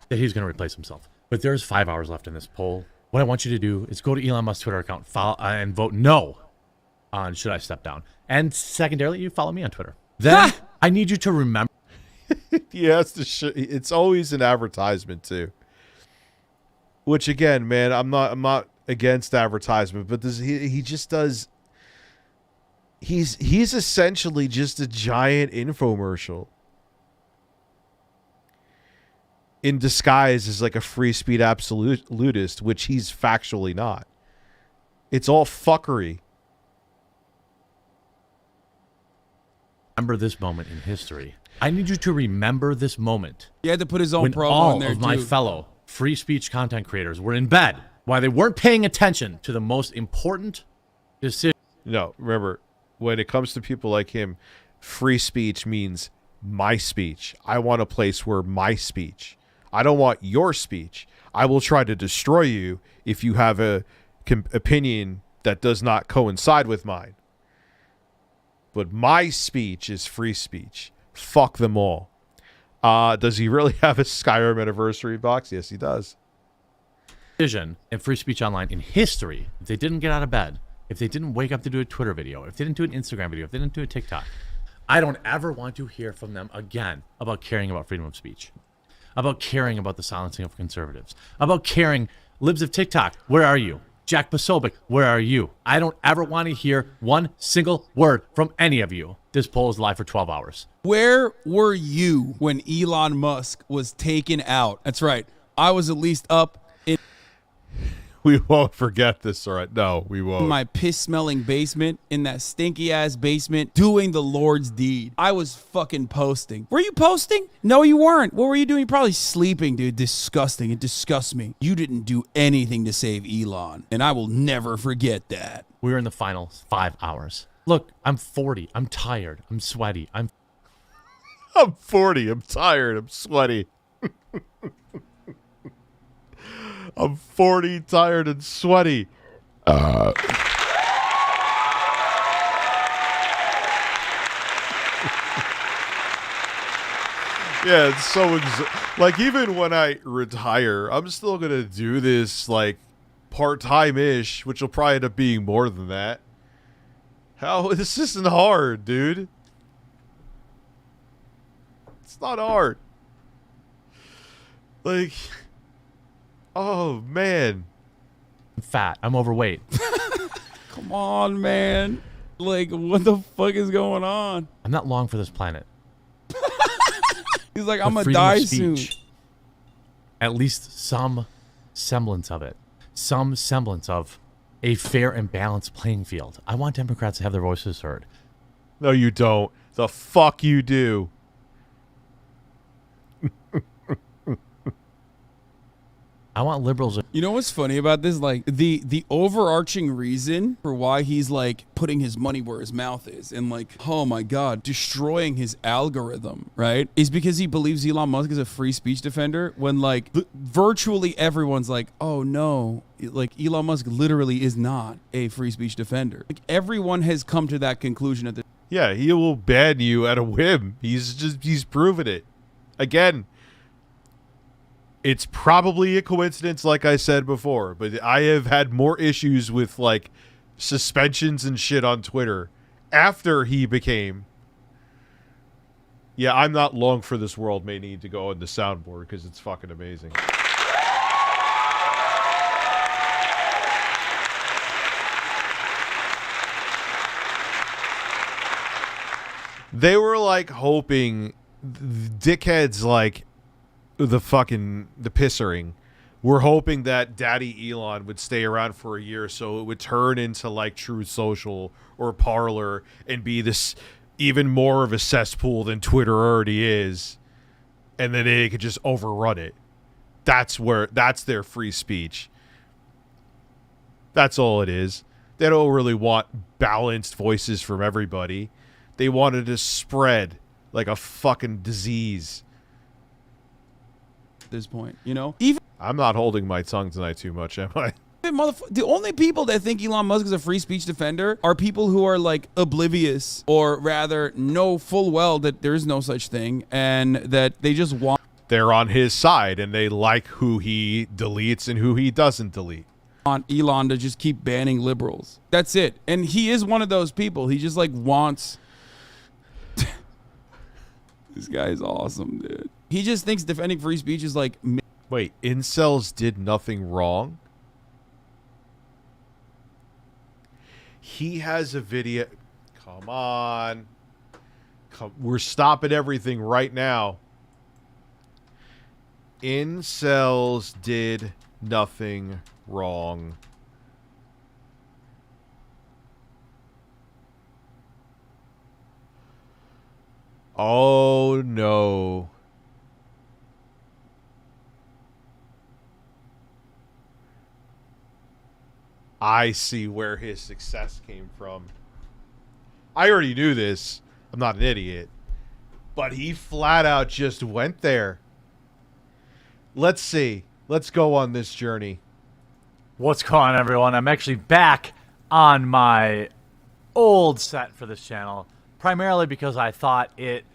that he's going to replace himself. But there's 5 hours left in this poll. What I want you to do is go to Elon Musk's Twitter account and vote no on should I step down. And secondarily, you follow me on Twitter. Then I need you to remember. Yes, it's always an advertisement too. Which again, man, I'm not against advertisement, but he just does. He's essentially just a giant infomercial in disguise as like a free speech absolutist, which he's factually not. It's all fuckery. Remember this moment in history. I need you to remember this moment. He had to put his own when promo all in there, of my too. fellow free speech content creators were in bed while they weren't paying attention to the most important decision. No, remember, when it comes to people like him, free speech means my speech. I want a place where my speech. I don't want your speech. I will try to destroy you if you have a opinion that does not coincide with mine. But my speech is free speech. Fuck them all. Does he really have a Skyrim anniversary box? Yes, he does. Vision and free speech online in history, if they didn't get out of bed, if they didn't wake up to do a Twitter video, if they didn't do an Instagram video, if they didn't do a TikTok, I don't ever want to hear from them again about caring about freedom of speech, about caring about the silencing of conservatives, about caring. Libs of TikTok, where are you? Jack Posobiec, where are you? I don't ever want to hear one single word from any of you. This poll is live for 12 hours. Where were you when Elon Musk was taken out? That's right. I was at least up in We won't forget this, all right? No, we won't. my piss-smelling basement, in that stinky-ass basement, doing the Lord's deed. I was fucking posting. Were you posting? No, you weren't. What were you doing? You're probably sleeping, dude. Disgusting. It disgusts me. You didn't do anything to save Elon, and I will never forget that. We were in the final 5 hours. Look, I'm 40. I'm tired. I'm sweaty. I'm 40. I'm tired. I'm sweaty. I'm 40, tired, and sweaty. Yeah, it's so like, even when I retire, I'm still gonna do this like part-time-ish, which will probably end up being more than that. How this isn't hard, dude. It's not hard. Like, oh man, I'm fat. I'm overweight. Come on, man. Like, what the fuck is going on? I'm not long for this planet. He's like, But I'm gonna freedom of die soon. speech, at least some semblance of it. Some semblance of a fair and balanced playing field. I want Democrats to have their voices heard. no, you don't. The fuck you do. I want liberals. You know what's funny about this? Like, the overarching reason for why he's like putting his money where his mouth is and like, oh my god, destroying his algorithm, right? Is because he believes Elon Musk is a free speech defender, when like virtually everyone's like, oh no, like Elon Musk literally is not a free speech defender. Like, everyone has come to that conclusion at the Yeah, he will ban you at a whim. He's proven it. Again, it's probably a coincidence, like I said before, but I have had more issues with like suspensions and shit on Twitter after he became. Yeah, I'm not long for this world may need to go on the soundboard because it's fucking amazing. They were like hoping dickheads like the pissering were hoping that Daddy Elon would stay around for a year so it would turn into like Truth Social or Parler and be this even more of a cesspool than Twitter already is, and then they could just overrun it. That's their free speech. That's all it is. They don't really want balanced voices from everybody. They wanted to spread like a fucking disease. this point, you know? Even I'm not holding my tongue tonight too much, am I? the only people that think Elon Musk is a free speech defender are people who are like oblivious, or rather know full well that there is no such thing, and that they just want. They're on his side and they like who he deletes and who he doesn't delete. On Elon to just keep banning liberals. That's it. And he is one of those people. He just like wants. This guy is awesome, dude. He just thinks defending free speech is like. Wait, incels did nothing wrong? He has a video. Come on. We're stopping everything right now. Incels did nothing wrong. Oh no. I see where his success came from. I already knew this. I'm not an idiot. But he flat out just went there. Let's see. Let's go on this journey. What's going on, everyone? I'm actually back on my old set for this channel, primarily because I thought it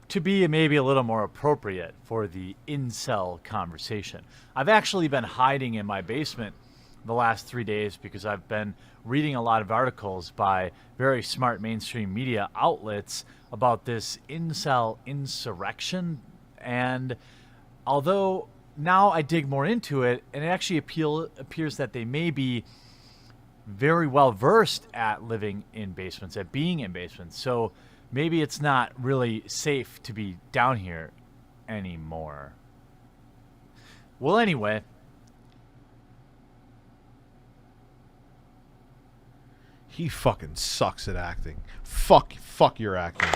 to be maybe a little more appropriate for the incel conversation. I've actually been hiding in my basement the last 3 days because I've been reading a lot of articles by very smart mainstream media outlets about this incel insurrection. And although now I dig more into it, and it actually appears that they may be very well versed at living in basements, at being in basements. So maybe it's not really safe to be down here anymore. Well, anyway. He fucking sucks at acting. Fuck your acting.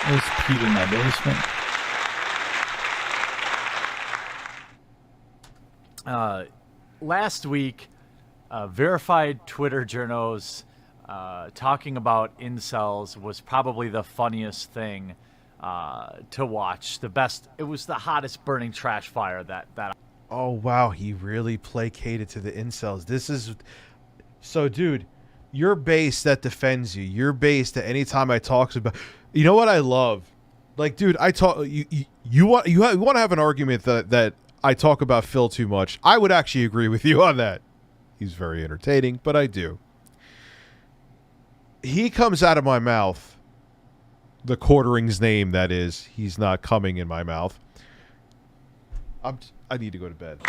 There's Pete in my basement. Last week, verified Twitter journos talking about incels was probably the funniest thing to watch. The best. It was the hottest burning trash fire that. Oh wow, he really placated to the incels. This is so, dude. Your base that defends you. Your base that anytime I talks about. You know what I love? Like, dude, I talk. You want to have an argument that I talk about Phil too much. I would actually agree with you on that. He's very entertaining, but I do. He comes out of my mouth. TheQuartering's name, that is. He's not coming in my mouth. I need to go to bed.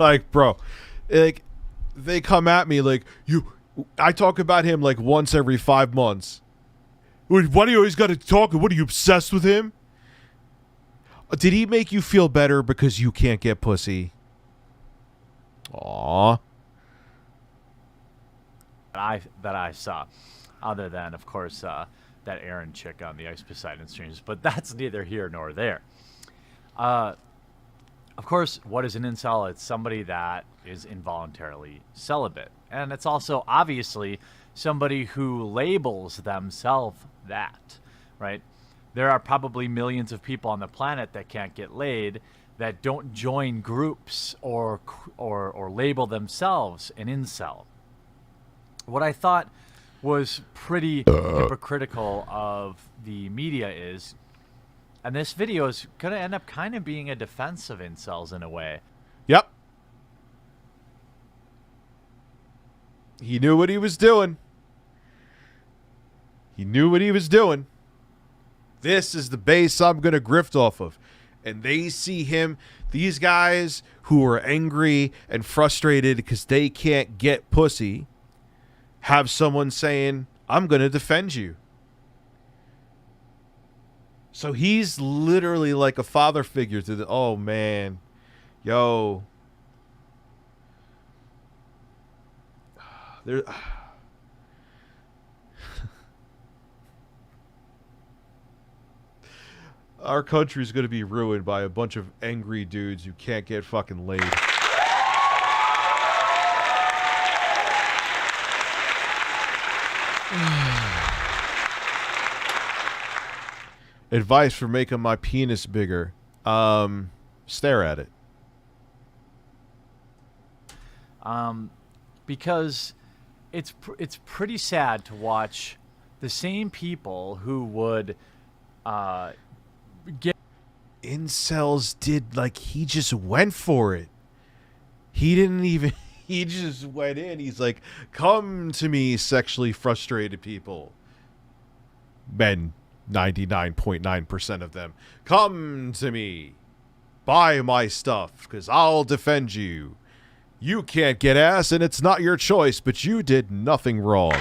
Like, bro, like, they come at me like, I talk about him like once every 5 months. Why do you always got to talk? What, are you obsessed with him? Did he make you feel better because you can't get pussy? Aww. That I saw, other than, of course, that Aaron chick on the Ice Poseidon streams, but that's neither here nor there. Of course, what is an incel? It's somebody that is involuntarily celibate. And it's also, obviously, somebody who labels themselves that, right? There are probably millions of people on the planet that can't get laid, that don't join groups or label themselves an incel. What I thought was pretty hypocritical of the media is, and this video is going to end up kind of being a defense of incels in a way. Yep. He knew what he was doing. He knew what he was doing. This is the base I'm going to grift off of. And they see him, these guys who are angry and frustrated because they can't get pussy, have someone saying, I'm going to defend you. So he's literally like a father figure to the, oh man, yo. There. Our country's going to be ruined by a bunch of angry dudes who can't get fucking laid. Advice for making my penis bigger. Stare at it. Because it's pretty sad to watch the same people who would get incels did, like, he just went for it. He didn't even, he just went in. He's like, come to me, sexually frustrated people. Men, 99.9% of them. Come to me. Buy my stuff, because I'll defend you. You can't get ass, and it's not your choice, but you did nothing wrong.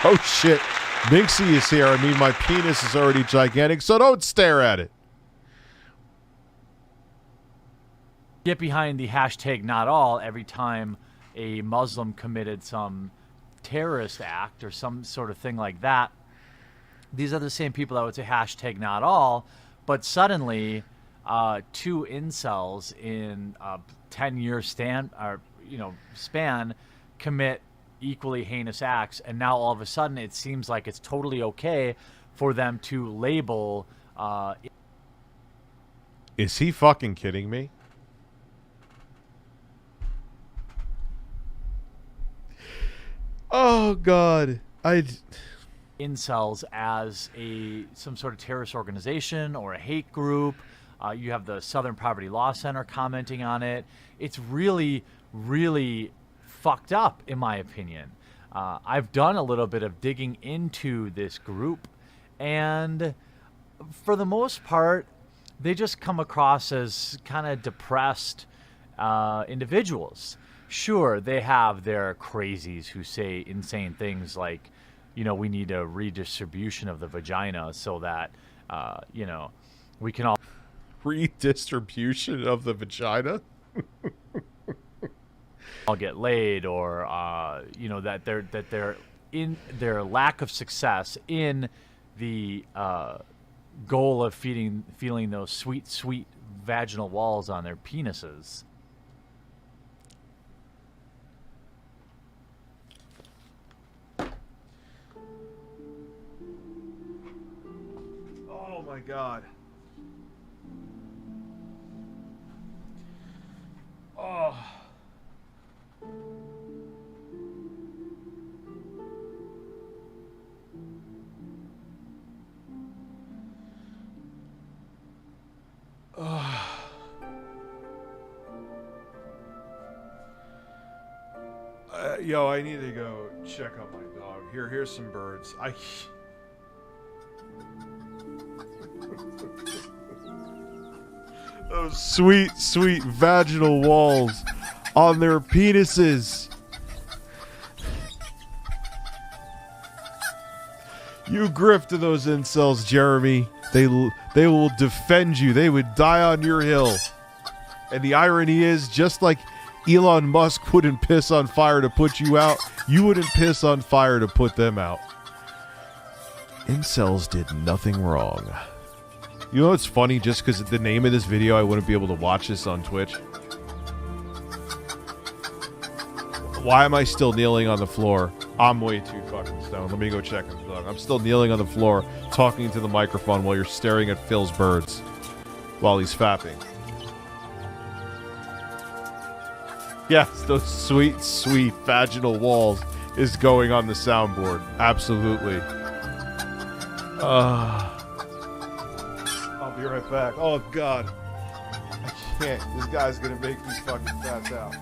Oh, shit. Minxy is here. I mean, my penis is already gigantic, so don't stare at it. Get behind the hashtag not all every time a Muslim committed some terrorist act or some sort of thing like that. these are the same people that would say hashtag not all, but suddenly 2 incels in a 10-year span commit equally heinous acts, and now all of a sudden it seems like it's totally okay for them to label Is he fucking kidding me? Oh God, incels as some sort of terrorist organization or a hate group. You have the Southern Poverty Law Center commenting on it. It's really, really fucked up, in my opinion. I've done a little bit of digging into this group, and for the most part, they just come across as kind of depressed individuals. Sure, they have their crazies who say insane things like, we need a redistribution of the vagina so that, we can all... Redistribution of the vagina? all get laid, or, that they're in their lack of success in the goal of feeling those sweet, sweet vaginal walls on their penises. Oh my God. Oh. Yo, I need to go check on my dog. Here's some birds. Those sweet, sweet vaginal walls on their penises. You grift to those incels, Jeremy. They will defend you. They would die on your hill. And the irony is, just like Elon Musk wouldn't piss on fire to put you out, you wouldn't piss on fire to put them out. Incels did nothing wrong. You know what's funny? Just because the name of this video, I wouldn't be able to watch this on Twitch. Why am I still kneeling on the floor? I'm way too fucking stoned. Let me go check him. I'm still kneeling on the floor, talking to the microphone while you're staring at Phil's birds while he's fapping. Yes, those sweet, sweet vaginal walls is going on the soundboard. Absolutely. I'll be right back. Oh, God. I can't. This guy's gonna make me fucking pass out.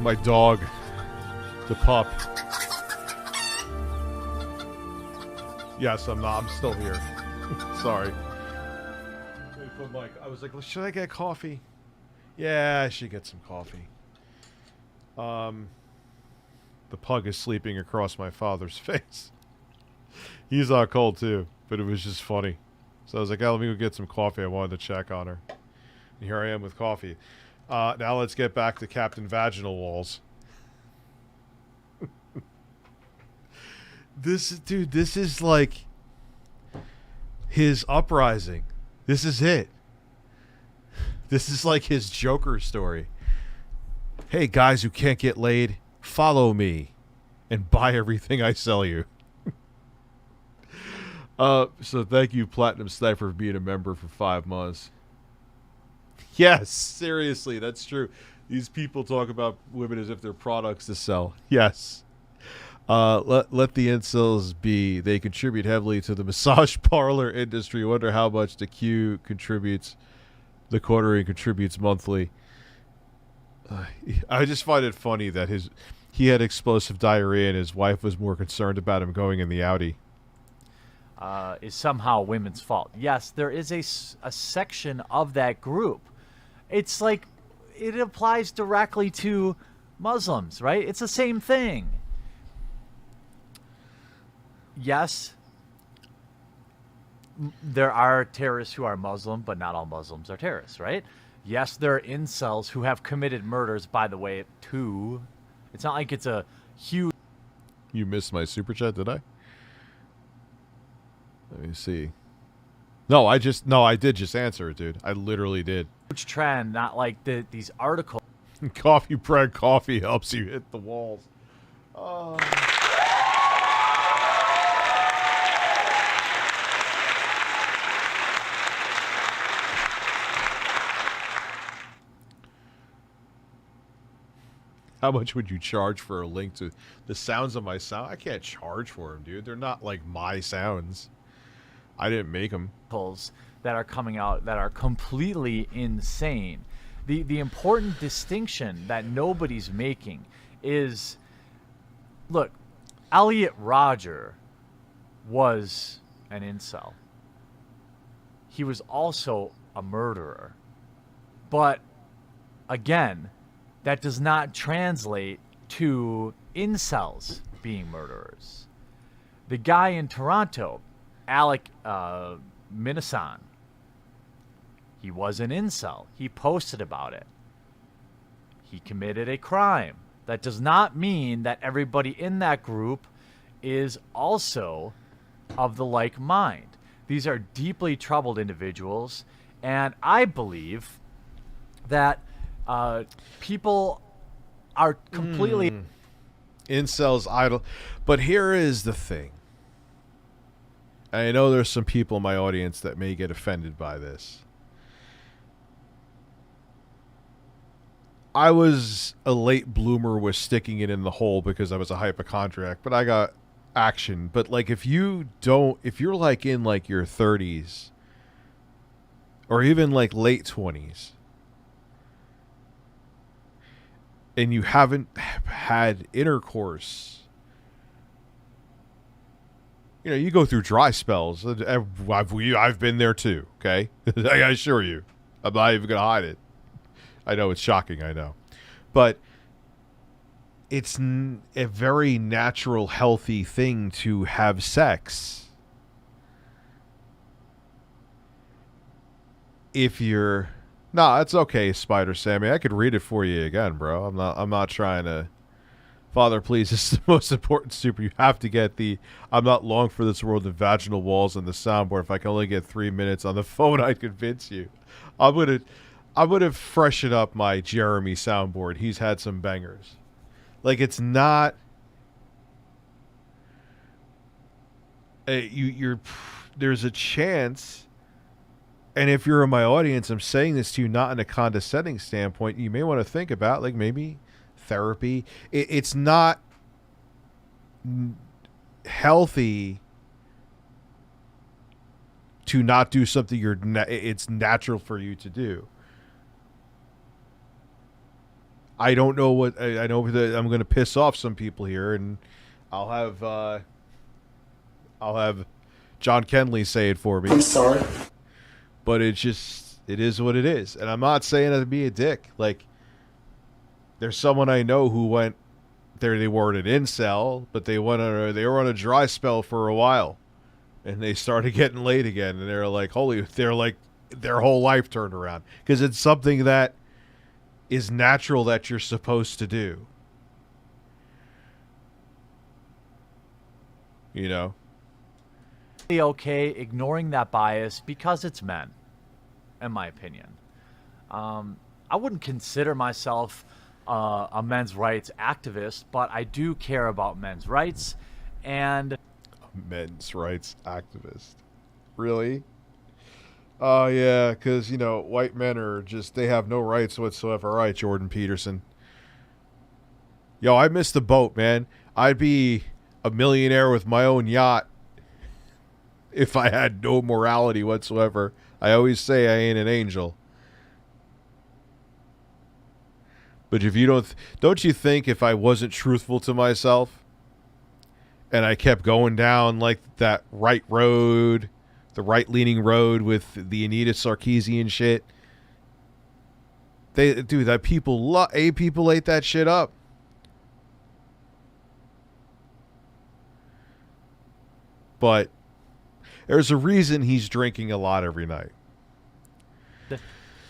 My dog, the pup. Yes, I'm still here. Sorry. I was like, should I get coffee? Yeah, I should get some coffee. The pug is sleeping across my father's face. He's not cold too, but it was just funny. So I was like, oh, let me go get some coffee. I wanted to check on her. And here I am with coffee. Now let's get back to Captain Vaginal Walls. This is like his uprising. This is it. This is like his Joker story. Hey, guys who can't get laid, follow me and buy everything I sell you. So thank you, Platinum Sniper, for being a member for 5 months. Yes, seriously, that's true. These people talk about women as if they're products to sell. Yes. Let the incels be. They contribute heavily to the massage parlor industry. Wonder how much the Q contributes. TheQuartering contributes monthly. I just find it funny that he had explosive diarrhea and his wife was more concerned about him going in the Audi. Is somehow women's fault. Yes, there is a section of that group. It's like it applies directly to Muslims, right? It's the same thing. Yes, there are terrorists who are Muslim, but not all Muslims are terrorists, right? Yes, there are incels who have committed murders, by the way, too. It's not like it's a huge... You missed my super chat, did I? Let me see. No, I did just answer it, dude. I literally did. Huge trend, not like these articles. Coffee bread coffee helps you hit the walls. How much would you charge for a link to the sounds of my sound? I can't charge for them, dude. They're not like my sounds. I didn't make them. That are coming out that are completely insane. The important distinction that nobody's making is, look, Elliot Rodger was an incel. He was also a murderer. But again, that does not translate to incels being murderers. The guy in Toronto, Alec Minasan, he was an incel. He posted about it. He committed a crime. That does not mean that everybody in that group is also of the like mind. These are deeply troubled individuals, and I believe that people are completely incels idle. But here is the thing. I know there's some people in my audience that may get offended by this. I was a late bloomer with sticking it in the hole because I was a hypochondriac, but I got action. But like, if you're like in like your 30s or even like late 20s and you haven't had intercourse, you know, you go through dry spells. I've been there too, okay? I assure you. I'm not even going to hide it. I know it's shocking, I know. But it's a very natural, healthy thing to have sex. If you're... Nah, it's okay, Spider Sammy. I could read it for you again, bro. I'm not trying to... Father, please, this is the most important super. You have to get the I'm not long for this world, the vaginal walls, and the soundboard. If I can only get 3 minutes on the phone, I'd convince you. I'm gonna freshen up my Jeremy soundboard. He's had some bangers. Like, it's not there's a chance, and if you're in my audience, I'm saying this to you not in a condescending standpoint, you may want to think about, like, maybe therapy. It's not healthy to not do something it's natural for you to do. I don't know what I know that I'm going to piss off some people here, and I'll have John Kenley say it for me. I'm sorry, but it is what it is, and I'm not saying it to be a dick. Like, there's someone I know who went there. They weren't an incel, but they were on a dry spell for a while, and they started getting laid again, and they're like their whole life turned around because it's something that is natural that you're supposed to do. You know? Okay ignoring that bias because it's men, in my opinion. I wouldn't consider myself a men's rights activist, but I do care about men's rights. And a men's rights activist? Really? Oh, yeah, because, you know, white men are just, they have no rights whatsoever. All right, Jordan Peterson. Yo, I missed the boat, man. I'd be a millionaire with my own yacht if I had no morality whatsoever. I always say I ain't an angel. But if you don't you think if I wasn't truthful to myself and I kept going down like that right road, the right-leaning road with the Anita Sarkeesian shit, people ate that shit up. But there's a reason he's drinking a lot every night.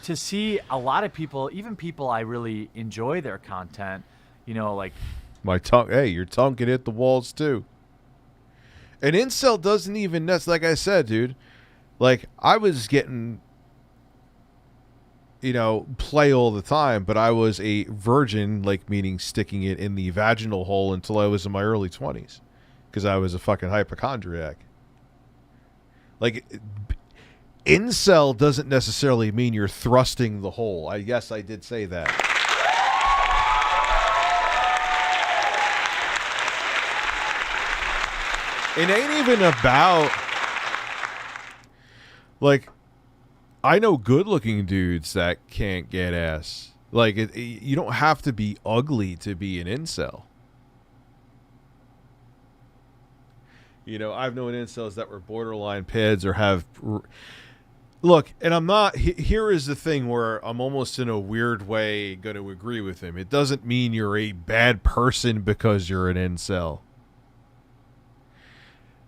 To see a lot of people, even people I really enjoy their content, you know, like my tongue. Hey, your tongue can hit the walls too. An incel doesn't even like I said, dude. Like, I was getting, you know, play all the time, but I was a virgin, like, meaning sticking it in the vaginal hole until I was in my early 20s because I was a fucking hypochondriac. Like, incel doesn't necessarily mean you're thrusting the hole. Yes, I did say that. It ain't even about, like, I know good-looking dudes that can't get ass. Like, you don't have to be ugly to be an incel. You know, I've known incels that were borderline PIDs or have... Look, and I'm not... Here is the thing where I'm almost in a weird way going to agree with him. It doesn't mean you're a bad person because you're an incel.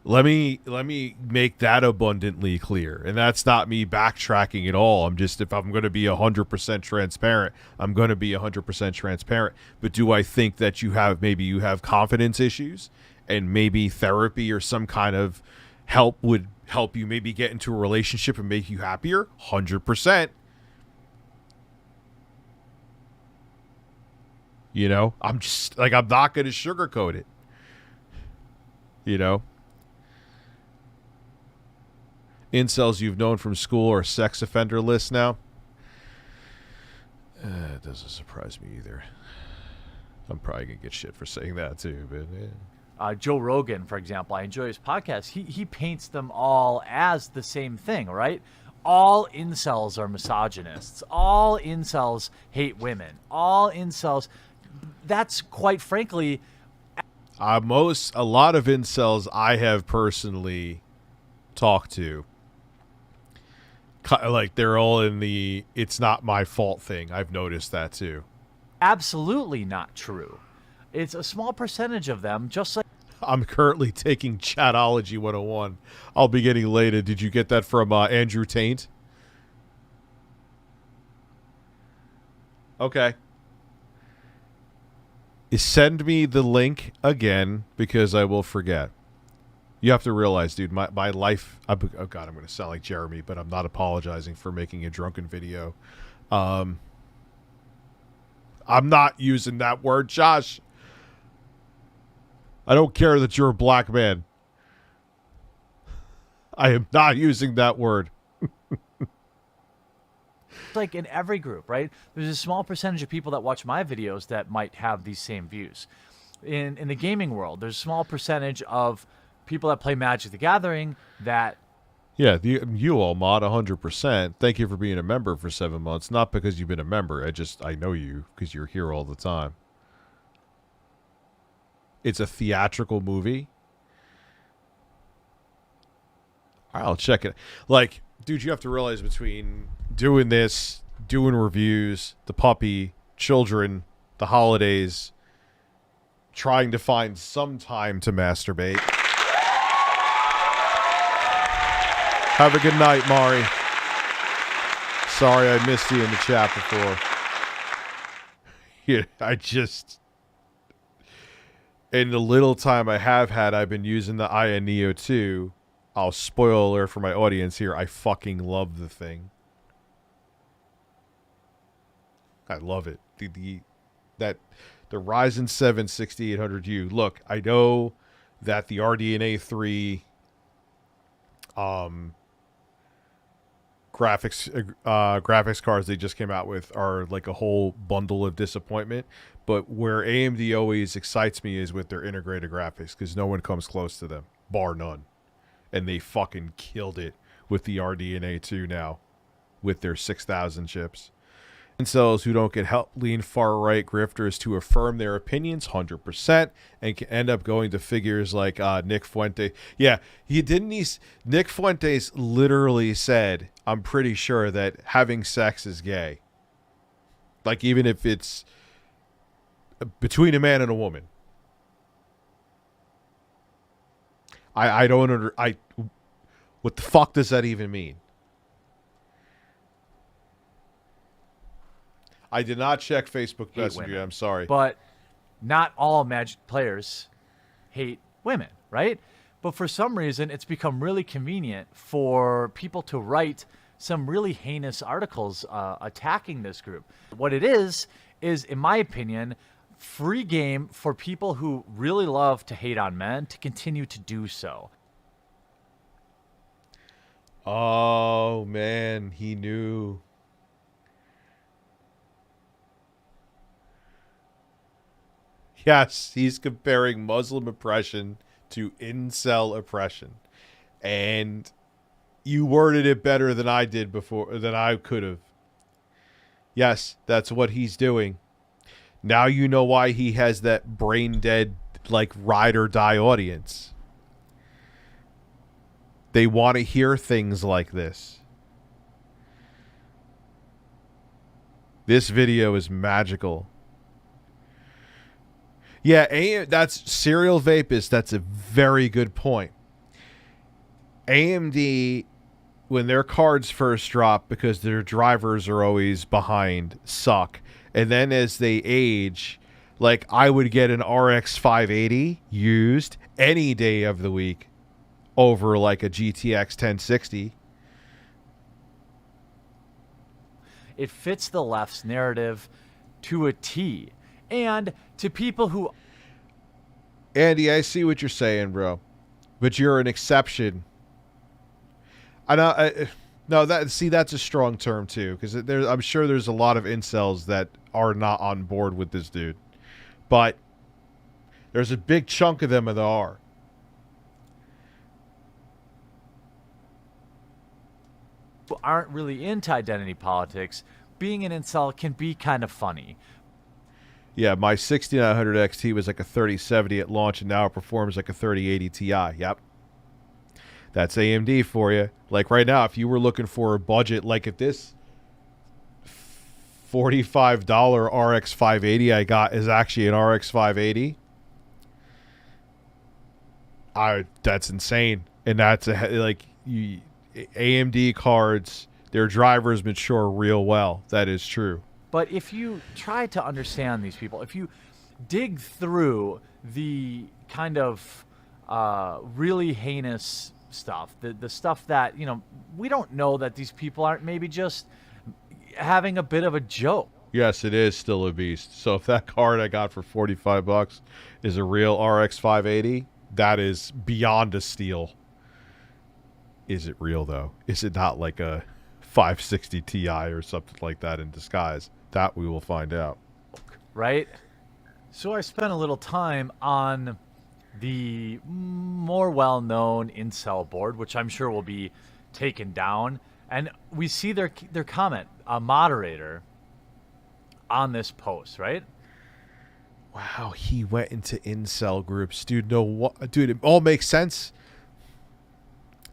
Let me make that abundantly clear. And that's not me backtracking at all. I'm just, if I'm going to be 100% transparent, I'm going to be 100% transparent. But do I think that you have confidence issues and maybe therapy or some kind of help would help you maybe get into a relationship and make you happier? 100%. You know, I'm just like, I'm not going to sugarcoat it. You know? Incels you've known from school or sex offender list now? It doesn't surprise me either. I'm probably going to get shit for saying that too, but yeah. Joe Rogan, for example, I enjoy his podcast. He paints them all as the same thing, right? All incels are misogynists. All incels hate women. All incels... That's quite frankly... a lot of incels I have personally talked to, like, they're all in the "it's not my fault" thing. I've noticed that too. Absolutely not true. It's a small percentage of them, just like... I'm currently taking Chatology 101. I'll be getting later. Did you get that from Andrew Taint? Okay. Send me the link again because I will forget. You have to realize, dude, my life... oh, God, I'm going to sound like Jeremy, but I'm not apologizing for making a drunken video. I'm not using that word, Josh. I don't care that you're a black man. I am not using that word. Like in every group, right? There's a small percentage of people that watch my videos that might have these same views. In the gaming world, there's a small percentage of people that play Magic the Gathering that... Yeah, you all mod 100%. Thank you for being a member for 7 months. Not because you've been a member. I know you because you're here all the time. It's a theatrical movie. I'll check it. Like, dude, you have to realize between doing this, doing reviews, the puppy, children, the holidays, trying to find some time to masturbate. Have a good night, Mari. Sorry I missed you in the chat before. Yeah, in the little time I have had, I've been using the Aya Neo 2. I'll spoil alert for my audience here. I fucking love the thing. I love it. The Ryzen 7 6800U. Look, I know that the RDNA 3 graphics cards they just came out with are like a whole bundle of disappointment. But where AMD always excites me is with their integrated graphics, because no one comes close to them, bar none. And they fucking killed it with the RDNA 2 now, with their 6000 chips. Incels who don't get help lean far-right grifters to affirm their opinions 100% and can end up going to figures like Nick Fuentes. Yeah, Nick Fuentes literally said, I'm pretty sure that having sex is gay. Like, even if it's between a man and a woman. I don't what the fuck does that even mean? I did not check Facebook Messenger. Women. I'm sorry. But not all Magic players hate women, right? But for some reason, it's become really convenient for people to write some really heinous articles attacking this group. What it is, in my opinion, free game for people who really love to hate on men to continue to do so. Oh, man, he knew. Yes, he's comparing Muslim oppression to incel oppression. And You worded it better than I did before, than I could have. Yes, that's what he's doing. Now you know why he has that brain dead, like, ride or die audience. They want to hear things like this. This video is magical. Yeah, that's serial vapist. That's a very good point. AMD, when their cards first drop, because their drivers are always behind, suck. And then as they age, like, I would get an RX 580 used any day of the week over like a GTX 1060. It fits the left's narrative to a T. And to people who... Andy, I see what you're saying, bro. But you're an exception. No, that's a strong term, too. Because I'm sure there's a lot of incels that are not on board with this dude. But there's a big chunk of them that are. Who aren't really into identity politics, being an incel can be kind of funny. Yeah, my 6900 XT was like a 3070 at launch, and now it performs like a 3080 Ti. Yep. That's AMD for you. Like right now, if you were looking for a budget, like if this $45 RX 580 I got is actually an RX 580, that's insane. And that's AMD cards, their drivers mature real well. That is true. But if you try to understand these people, if you dig through the kind of really heinous stuff, the stuff that, you know, we don't know that these people aren't maybe just having a bit of a joke. Yes, it is still a beast. So if that card I got for $45 is a real RX 580, that is beyond a steal. Is it real, though? Is it not like a 560 Ti or something like that in disguise? That we will find out. Right? So I spent a little time on the more well-known incel board, which I'm sure will be taken down. And we see their comment, a moderator on this post, right? Wow, he went into incel groups. Dude, dude, it all makes sense.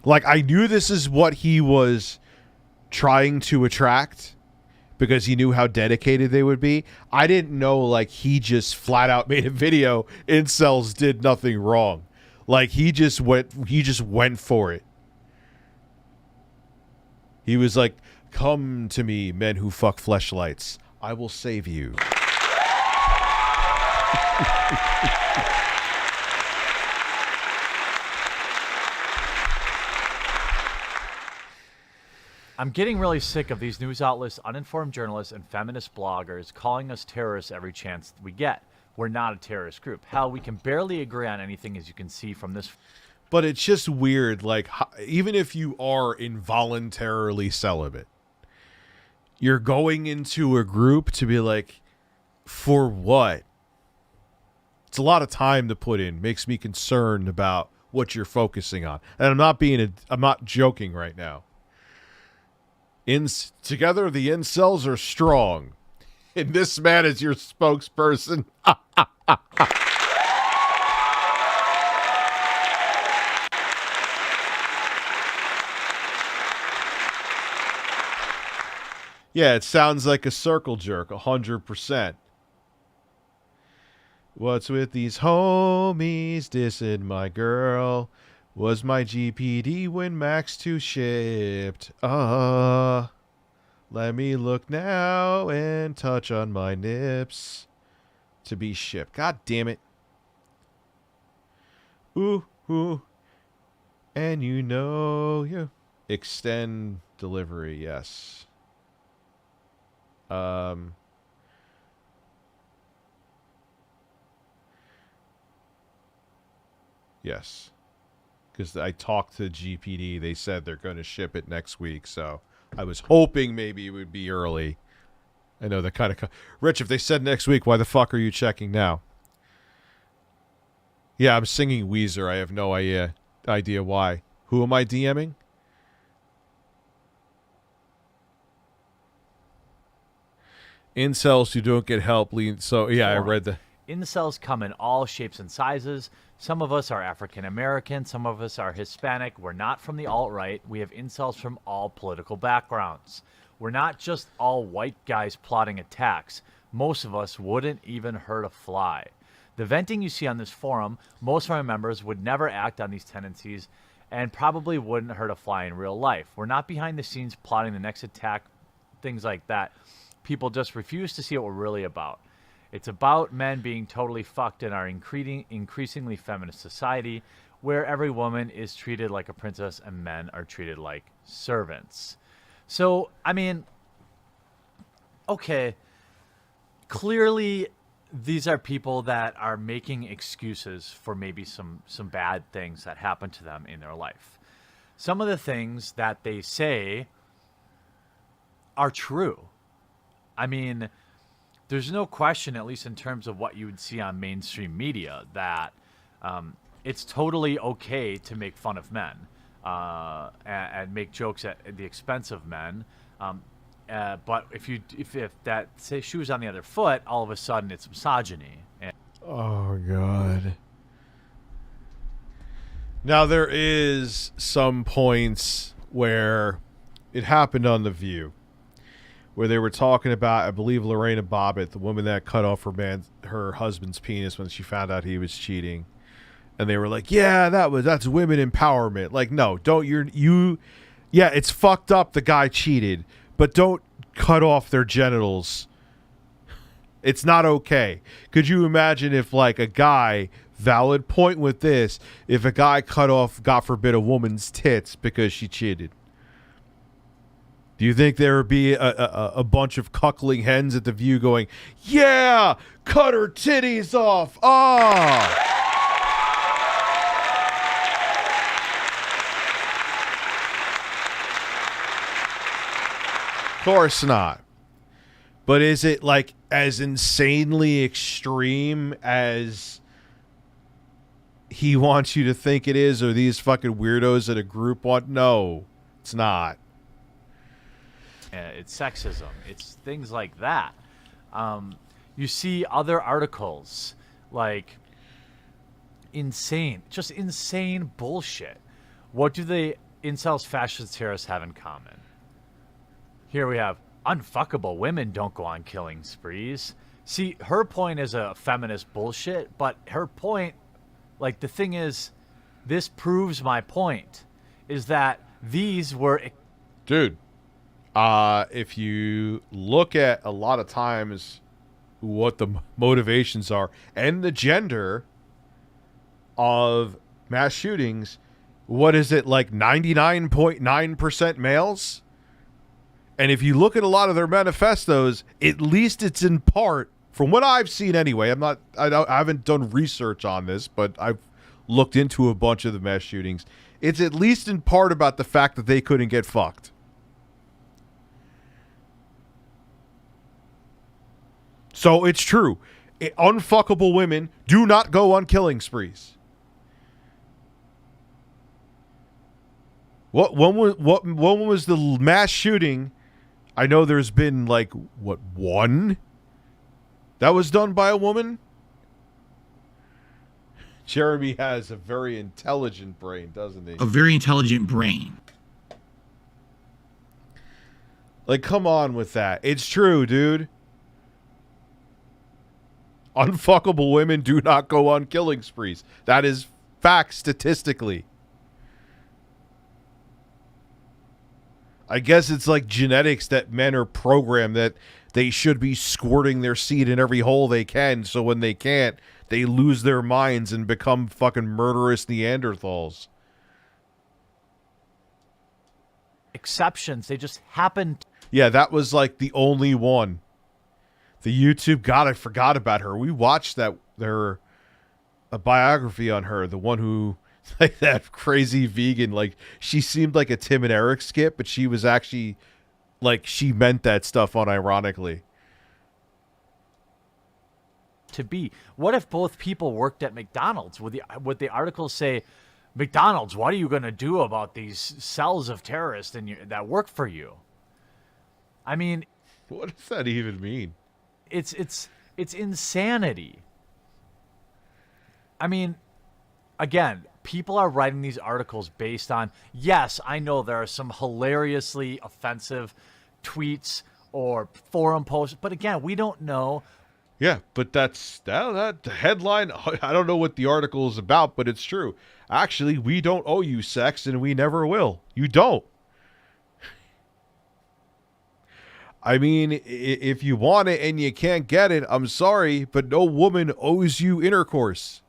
Like, I knew this is what he was trying to attract because he knew how dedicated they would be. I didn't know, like, he just flat out made a video. Incels did nothing wrong. Like, he just went for it. He was like, come to me, men who fuck fleshlights. I will save you. I'm getting really sick of these news outlets, uninformed journalists, and feminist bloggers calling us terrorists every chance we get. We're not a terrorist group. Hell, we can barely agree on anything, as you can see from this. But it's just weird, like, even if you are involuntarily celibate, you're going into a group to be like, for what? It's a lot of time to put in. Makes me concerned about what you're focusing on. And I'm not joking right now. Together, the incels are strong. And this man is your spokesperson. Yeah, it sounds like a circle jerk, 100%. What's with these homies dissing my girl? Was my GPD when Max 2 shipped? Let me look now and touch on my nips to be shipped. God damn it. Ooh, ooh. And you know you extend delivery, yes. Yes. Because I talked to GPD. They said they're going to ship it next week. So I was hoping maybe it would be early. I know that kind of... Rich, if they said next week, why the fuck are you checking now? Yeah, I'm singing Weezer. I have no idea why. Who am I DMing? Incels who don't get help lean. So yeah, I Forum. read the. Incels come in all shapes and sizes. Some of us are African American. Some of us are Hispanic. We're not from the alt-right. We have incels from all political backgrounds. We're not just all white guys plotting attacks. Most of us wouldn't even hurt a fly. The venting you see on this forum, most of our members would never act on these tendencies and probably wouldn't hurt a fly in real life. We're not behind the scenes plotting the next attack, things like that. People just refuse to see what we're really about. It's about men being totally fucked in our increasingly feminist society where every woman is treated like a princess and men are treated like servants. So, I mean, okay, clearly these are people that are making excuses for maybe some bad things that happen to them in their life. Some of the things that they say are true. I mean, there's no question, at least in terms of what you would see on mainstream media, that it's totally okay to make fun of men and make jokes at the expense of men. But if that say shoe's on the other foot, all of a sudden it's misogyny. Oh God. Now there is some points where it happened on The View, where they were talking about, I believe, Lorena Bobbitt, the woman that cut off her husband's penis when she found out he was cheating, and they were like, "Yeah, that's women empowerment." Like, no, don't yeah, it's fucked up. The guy cheated, but don't cut off their genitals. It's not okay. Could you imagine if, like, a guy, valid point with this, if a guy cut off, God forbid, a woman's tits because she cheated? Do you think there would be a bunch of cuckling hens at The View going, "Yeah, cut her titties off"? Ah. Of course not. But is it like as insanely extreme as he wants you to think it is, or these fucking weirdos at a group want? No, it's not. It's sexism. It's things like that. You see other articles like insane bullshit. What do the incels, fascist terrorists have in common? Here we have unfuckable women don't go on killing sprees. See, her point is a feminist bullshit, but her point, like, the thing is, this proves my point, is that these were... Dude, if you look at a lot of times what the motivations are and the gender of mass shootings, what is it, like 99.9% males? And if you look at a lot of their manifestos, at least it's in part, from what I've seen anyway, I haven't done research on this, but I've looked into a bunch of the mass shootings. It's at least in part about the fact that they couldn't get fucked. So it's true. Unfuckable women do not go on killing sprees. When was the mass shooting? I know there's been, like, one that was done by a woman? Jeremy has a very intelligent brain, doesn't he? A very intelligent brain. Like, come on with that. It's true, dude. Unfuckable women do not go on killing sprees. That is fact statistically. I guess it's like genetics that men are programmed that they should be squirting their seed in every hole they can, so when they can't, they lose their minds and become fucking murderous Neanderthals. Exceptions. They just happen. Yeah, that was like the only one. The YouTube, God, I forgot about her. We watched a biography on her, the one who... like that crazy vegan, like she seemed like a Tim and Eric skit, but she was actually like she meant that stuff unironically. To be. What if both people worked at McDonald's? Would the articles say, McDonald's, what are you going to do about these cells of terrorists that work for you? I mean, what does that even mean? it's insanity. I mean, again, people are writing these articles based on, yes, I know there are some hilariously offensive tweets or forum posts, but again, we don't know. Yeah, but that headline, I don't know what the article is about, but it's true. Actually, we don't owe you sex, and we never will. You don't. I mean, if you want it and you can't get it, I'm sorry, but no woman owes you intercourse.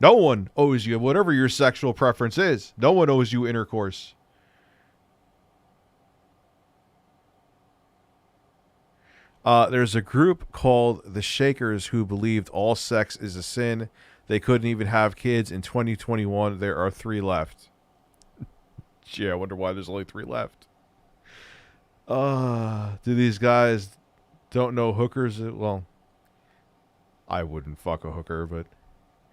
No one owes you, whatever your sexual preference is. No one owes you intercourse. There's a group called the Shakers who believed all sex is a sin. They couldn't even have kids. In 2021, there are 3 left. Gee, I wonder why there's only 3 left. Do these guys don't know hookers? Well, I wouldn't fuck a hooker, but...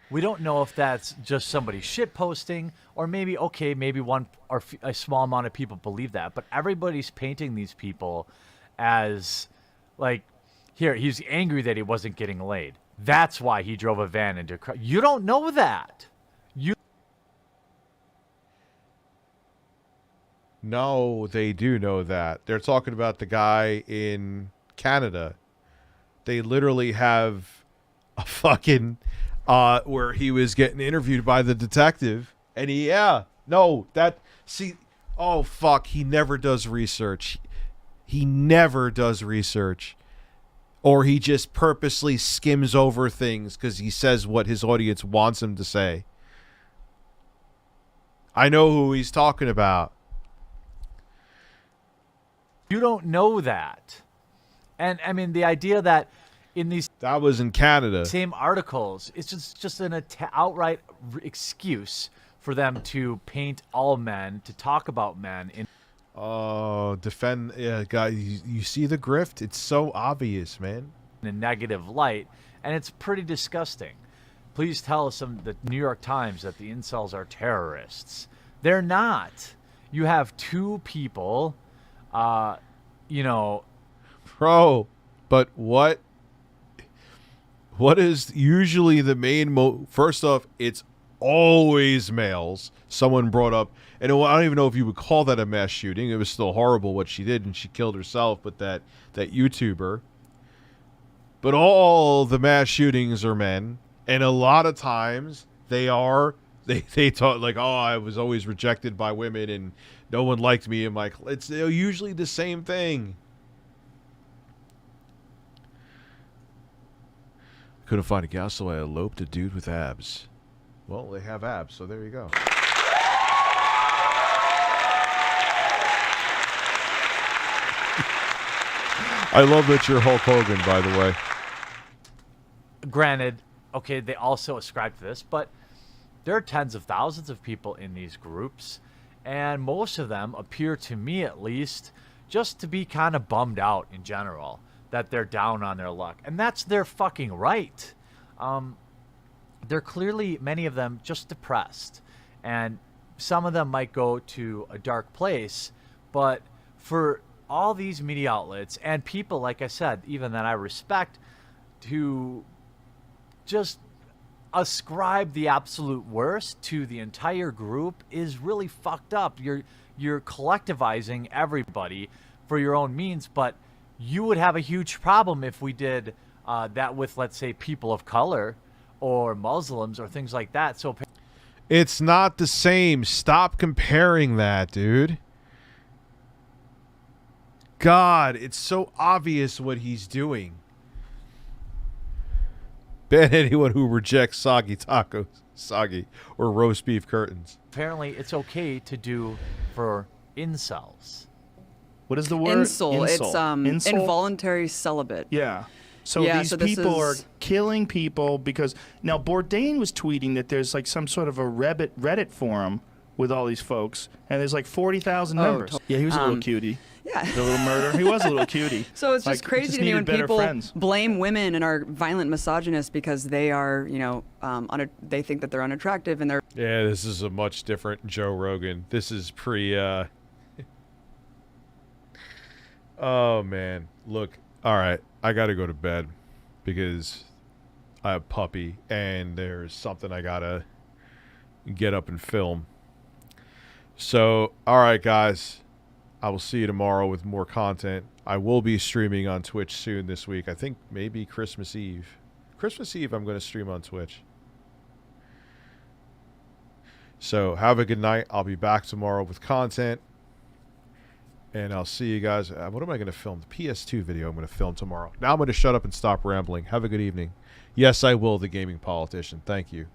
We don't know if that's just somebody shit posting, or maybe, okay, maybe one or a small amount of people believe that, but everybody's painting these people as, like, here, he's angry that he wasn't getting laid. That's why he drove a van into... You don't know that. No, they do know that. They're talking about the guy in Canada. They literally have a fucking... where he was getting interviewed by the detective. And oh, fuck, he never does research. He never does research. Or he just purposely skims over things because he says what his audience wants him to say. I know who he's talking about. You don't know that. And, I mean, the idea that in these... That was in Canada. Same articles. It's just an outright excuse for them to paint all men, to talk about men in... Oh, defend... Yeah, guy, you see the grift? It's so obvious, man. In a negative light, and it's pretty disgusting. Please tell the New York Times that the incels are terrorists. They're not. You have 2 people, you know... Bro, but what is usually the main first off, it's always males. Someone brought up, and I don't even know if you would call that a mass shooting. It was still horrible what she did, and she killed herself with that YouTuber. But all the mass shootings are men, and a lot of times they talk like, oh, I was always rejected by women and no one liked me in my it's usually the same thing. Couldn't find a gal, so I eloped a dude with abs. Well, they have abs, so there you go. I love that you're Hulk Hogan, by the way. Granted, okay, they also ascribe to this, but there are tens of thousands of people in these groups, and most of them appear to me, at least, just to be kind of bummed out in general, that they're down on their luck. And that's their fucking right. They're clearly, many of them, just depressed. And some of them might go to a dark place, but for all these media outlets and people, like I said, even that I respect, to just ascribe the absolute worst to the entire group is really fucked up. You're collectivizing everybody for your own means, but you would have a huge problem if we did that with, let's say, people of color or Muslims or things like that. So it's not the same. Stop comparing that, dude. God, it's so obvious what he's doing. Ban anyone who rejects soggy or roast beef curtains. Apparently, it's okay to do for incels. What is the word? Incel. It's Incel? involuntary celibate. Yeah. So yeah, these so this people are is... killing people because now Bourdain was tweeting that there's like some sort of a Reddit forum with all these folks, and there's like 40,000 members. Yeah, he was a little cutie. Yeah. The little murderer. He was a little cutie. So it's just like, crazy just to me when people friends. blame women and are violent misogynists because they are, you know, they think that they're unattractive and they're... Yeah, this is a much different Joe Rogan. This is pre... Oh, man. Look, All right, I got to go to bed because I have puppy and there's something I got to get up and film. So, all right, guys, I will see you tomorrow with more content. I will be streaming on Twitch soon this week. I think maybe Christmas Eve. Christmas Eve, I'm going to stream on Twitch. So, have a good night. I'll be back tomorrow with content. And I'll see you guys. What am I going to film? The PS2 video I'm going to film tomorrow. Now I'm going to shut up and stop rambling. Have a good evening. Yes, I will, the gaming politician. Thank you.